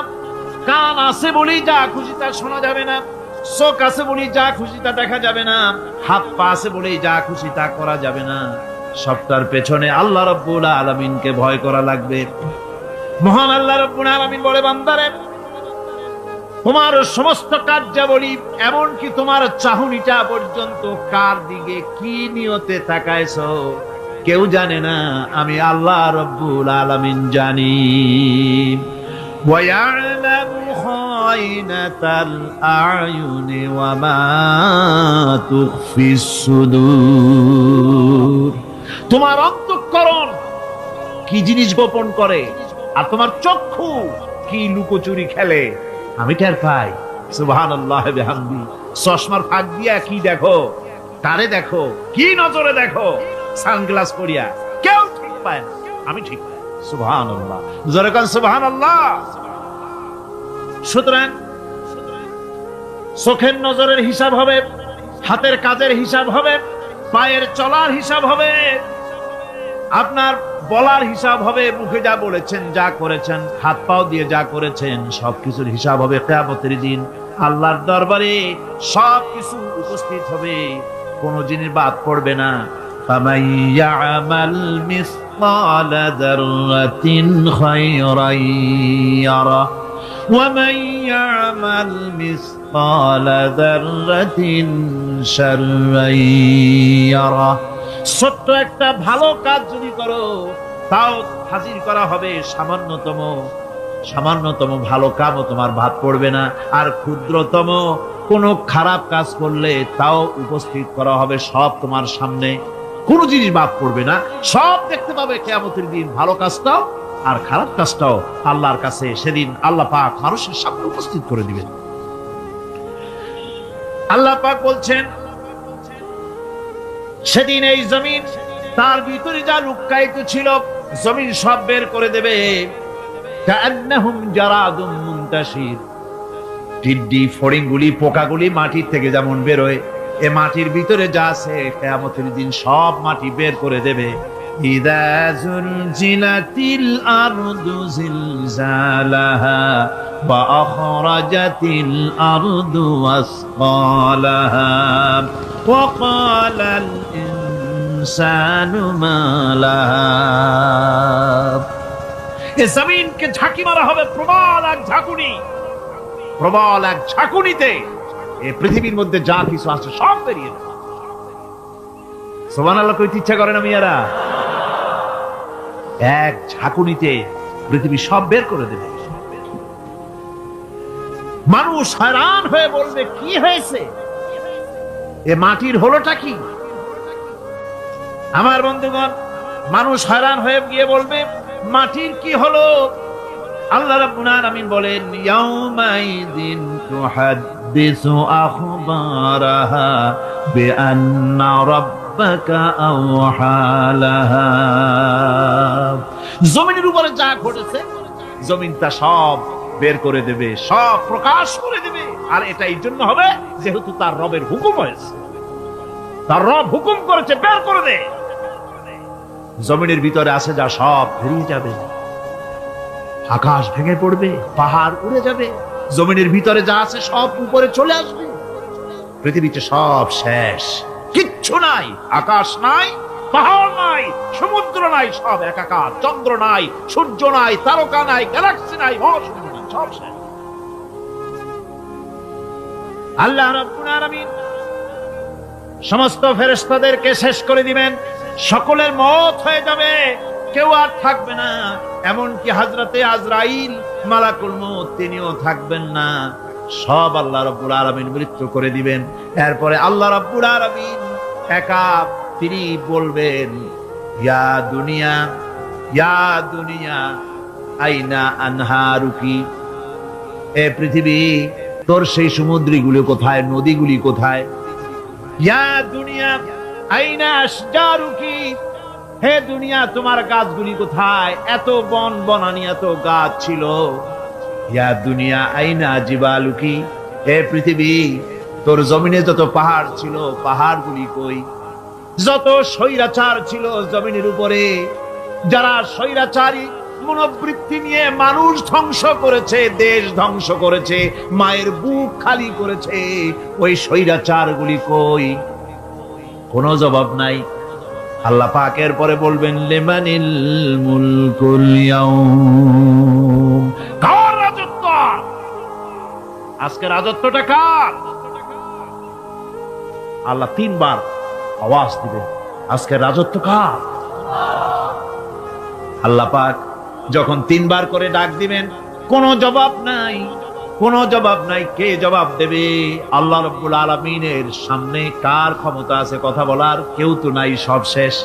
কান আছে বলেই যা খুশি তা শোনা যাবে না, চোখ আছে বলেই যা খুশি তা দেখা যাবে না, হাত পা আছে বলেই যা খুশি তা করা যাবে না। সবটার পেছনে আল্লাহ রাব্বুল আলামিনকে ভয় করা লাগবে। মহান আল্লাহ রাব্বুল আলামিন বলে, বান্দারে তোমার সমস্ত কার্যাবলী এমনকি তোমার চাহনিটা পর্যন্ত কার দিকে কি নিয়তে তাকাইছো কেউ জানে না, আমি আল্লাহ রাব্বুল আলামিন জানি। وَيَعْلَمُ خَائِنَةَ الْأَعْيُنِ وَمَا تُخْفِي الصُّدُورُ। তোমার অন্তঃকরণ কি জিনিস গোপন করে আর তোমার চক্ষু কি লুকোচুরি খেলে আমি টের পাই। সুবহানাল্লাহ বিহামদি। চশমার ফাঁক দিয়া কি দেখো, কারে দেখো, কি নজরে দেখো, সানগ্লাস পরিয়া কেউ ঠিক পায় না, আমি ঠিক পাই। সুবহানাল্লাহ, জোরে কান সুবহানাল্লাহ। সুতরাং চোখের নজরের হিসাব হবে, হাতের কাজের হিসাব হবে, পায়ের চলার হিসাব হবে, আপনার বলার হিসাব হবে, মুখে যা বলেছেন, যা করেছেন, হাত পাও দিয়ে যা করেছেন সবকিছুর হিসাব হবে কিয়ামতের দিন। আল্লাহর দরবারে সবকিছু উপস্থিত হবে, কোনো জিনিস বাদ পড়বে না। فَمَن يَعْمَلْ مِثْقَالَ ذَرَّةٍ خَيْرًا يَرَهُ وَمَن يَعْمَلْ مِثْقَالَ ذَرَّةٍ شَرًّا يَرَهُ। ছোট্ট একটা ভালো কাজ যদি করো তাও হাজির করা হবে সামান্যতম ভালো কাজও তোমার বাদ পড়বে না। আর ক্ষুদ্রতম কোনো খারাপ কাজ করলে তাও উপস্থিত করা হবে সব তোমার সামনে, কোনো জিনিস বাদ পড়বে না, সব দেখতে পাবে কিয়ামতের দিন। ভালো কাজটাও আর খারাপ কাজটাও আল্লাহর কাছে সেদিন আল্লাহ পাক মানুষের সামনে উপস্থিত করে দিবেন। আল্লাহ পাক বলছেন, সেদিন এই জমিন তার ভিতরে যা লুকায়িত ছিল জমিন সব বের করে দেবে। কাআন্নাহুম জারাদুম মুনতাশির। টিড্ডি ফড়িংগুলি পোকাগুলি মাটির থেকে যেমন বের হয়, এ মাটির ভিতরে যা আছে কিয়ামতের দিন সব মাটি বের করে দেবে। ইযা যুলজিলাতিল আরদু জিলজালাহা ওয়া আখরাজাতিল আরদু আসকালাহা ওয়া ক্বালাল ইনসানু মা লাহা। এ জমিনকে ঝাঁকি মারা হবে প্রবল এক ঝাঁকুনি, প্রবল এক ঝাঁকুনিতে এই পৃথিবীর মধ্যে যা কিছু আছে সব বেরিয়ে যাবে। সুবহানাল্লাহ কইতে ইচ্ছা করে না মিয়ারা? এক ঝাঁকুনিতে পৃথিবী সব বের করে দেবে। মানুষ হয়রান হয়ে বলবে কি হয়েছে, এ মাটির হলোটা কি? আমার বন্ধুগণ, মানুষ হয়রান হয়ে গিয়ে বলবে মাটির কি হলো? আল্লাহ রাব্বুল আলামিন বলেন ইয়াউমাইযিন তুহাদ্দিসু আখবারাহা বিআন্না রাব্বাকা আওহা লাহা। জমিনের উপরে যা ঘটেছে জমিন তা সব বের করে দেবে, সব প্রকাশ করে দেবে। আর এটা এই জন্য হবে যেহেতু তার রবের হুকুম হয়েছে, তার রব হুকুম করেছে বের করে দে। জমিনের ভিতরে আছে যা সব বেরিয়ে যাবে, আকাশ ভেঙে পড়বে, পাহাড় উড়ে যাবে, জমিনের ভিতরে যা আছে সব উপরে চলে আসবে। পৃথিবীতে সব শেষ, কিচ্ছু নাই, আকাশ নাই, পাহাড় নাই, সমুদ্র নাই, সব একাকার। চন্দ্র নাই, সূর্য নাই, তারকা নাই, গ্যালাক্সি নাই, মহাশূন্য নাই, সব শেষ। আল্লাহ রাব্বুল আলামিন সমস্ত ফেরেশতাদেরকে শেষ করে দিবেন, সকলের মওত হয়ে যাবে, কেউ আর থাকবে না। এমনকি হযরতে আজরাইল মালাকুল মউত তিনিও থাকবেন না। সব আল্লাহ রাব্বুল আলামিন মৃত্যু করে দিবেন। এরপরে আল্লাহ রাব্বুল আলামিন একা তিনি বলবেন ইয়া দুনিয়া, ইয়া দুনিয়া আইনা আনহারুকি, এ পৃথিবী তোর সেই সমুদ্রগুলো কোথায়, নদীগুলি কোথায়? ইয়া দুনিয়া আইনা আশজারুকি, হে দুনিয়া তোমার গাছগুলি কোথায়? এত বন বনানি, এত গাছ ছিল। ইয়া দুনিয়া আইনা জিবালুকি, হে পৃথিবী তোর জমিনে যত পাহাড় ছিল পাহাড়গুলি কই? যত স্বৈরাচার ছিল জমিনের উপরে, যারা স্বৈরাচারী মনোবৃত্তি নিয়ে মানুষ ধ্বংস করেছে, দেশ ধ্বংস করেছে, মায়ের বুক খালি করেছে, ওই স্বৈরাচারগুলি কই? কোনো জবাব নাই। আল্লাহ পাক এর পরে বলবেন লিমানিল মুলকুল ইয়াউম, কার রাজত্ব? আজকে রাজত্বটা কার? আল্লাহ তিনবার আওয়াজ দিবেন, আজকে রাজত্ব কার? আল্লাহ পাক যখন তিনবার করে ডাক দিবেন, কোনো জবাব নাই, কোনো জবাব নাই। কে জবাব দেবে? আল্লাহ রাব্বুল আলামিনের সামনে কার ক্ষমতা আছে কথা বলার? কেউ তো নাই, সব শেষ।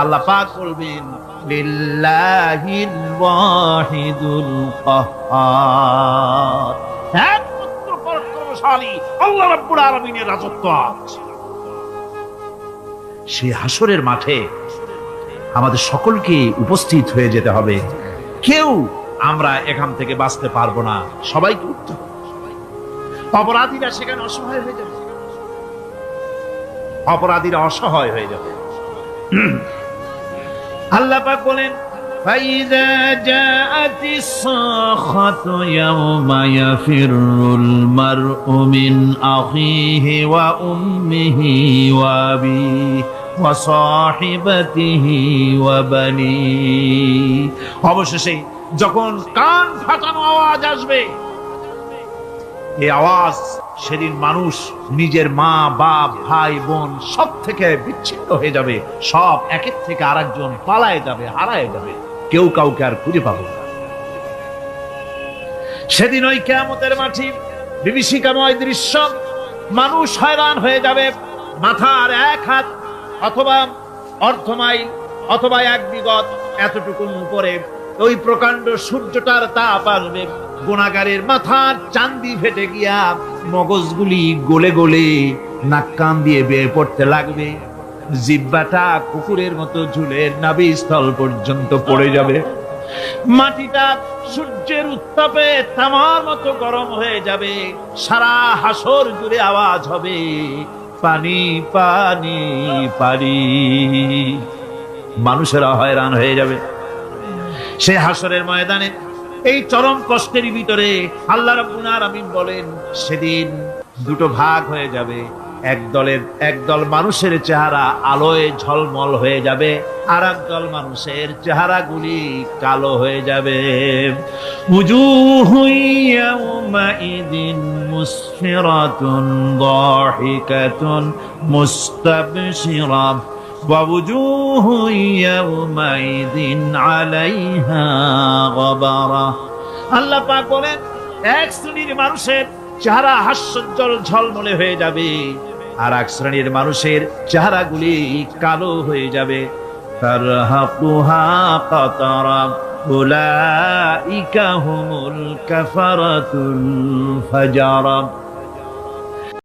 আল্লাহ পাক বলবেন লিল্লাহিল ওয়াহিদুল কাহ্হার, একমাত্র পরাক্রমশালী আল্লাহ রাব্বুল আলামিনের রাজত্ব আছে। সেই হাসরের মাঠে আমাদের সকলকে উপস্থিত হয়ে যেতে হবে। কেউ আমরা এখান থেকে বাঁচতে পারবো না, সবাইকে উঠতে হবে। অপরাধীরা সেখানে অসহায় হয়ে যাবে, অপরাধীরা অসহায় হয়ে যাবে। আল্লাহ পাক বলেন ফাইযা জাআতিস সাখাতু ইয়াওমা ইয়াফিরুল মারউ মিন আখিহি ওয়া উম্মিহি ওয়া আবিহি ওয়া সাহিবাতিহি ওয়া বানিহি। অবশেষে যখন কান ফাটানো আওয়াজ আসবে, এই আওয়াজ সেদিন মানুষ নিজের মা বাপ ভাই বোন সব থেকে বিচ্ছিন্ন হয়ে যাবে, সব একের থেকে আরেকজন পালায় যাবে, হারায় যাবে, কেউ কাউকে আর খুঁজে পাবে না। সেদিন ওই কিয়ামতের মাঠে বিভীষিকাময় দৃশ্য, মানুষ হয়রান হয়ে যাবে। মাথার এক হাত অথবা অর্ধ মাইল অথবা এক বিগত এতটুকু উপরে ওই প্রকাণ্ড সূর্যটার তাপ আসবে, গুনাহগারের মাথার চান্দি ফেটে গিয়া মগজগুলি গলে গলে নাক কান দিয়ে বেয়ে পড়তে লাগবে, জিহ্বাটা কুকুরের মতো ঝুলে নাভিস্থল পর্যন্ত পড়ে যাবে, মাটিটা সূর্যের উত্তাপে তামার মতো গরম হয়ে যাবে, সারা হাসর জুড়ে আওয়াজ হবে পানি পানি পানি। মানুষেরা হয়রান হয়ে যাবে। সে হাসরের ময়দানে এই চরম কষ্টের ভিতরে আল্লাহ রাব্বুল আলামিন বলেন, সেদিন দুটো ভাগ হয়ে যাবে। একদল মানুষের চেহারা আলোয় ঝলমল হয়ে যাবে, আর একদল মানুষের চেহারাগুলি কালো হয়ে যাবে। উজুহু ইয়াউমাইদিন মুসফিরাতুন দাহিকাতুন মুস্তাবশিরা ওয়া উজুহু ইয়াউমাইদিন আলাইহা গাবারা। আল্লাহ পাক বলেন, এক শ্রেণীর মানুষের চেহারা হাস্যোজ্জ্বল ঝলমলে হয়ে যাবে, আর এক শ্রেণীর মানুষের চেহারাগুলি কালো হয়ে যাবে। তারহাকুহা কাতারা উলাইকা হুমুল কাফারাতুল ফাজারা।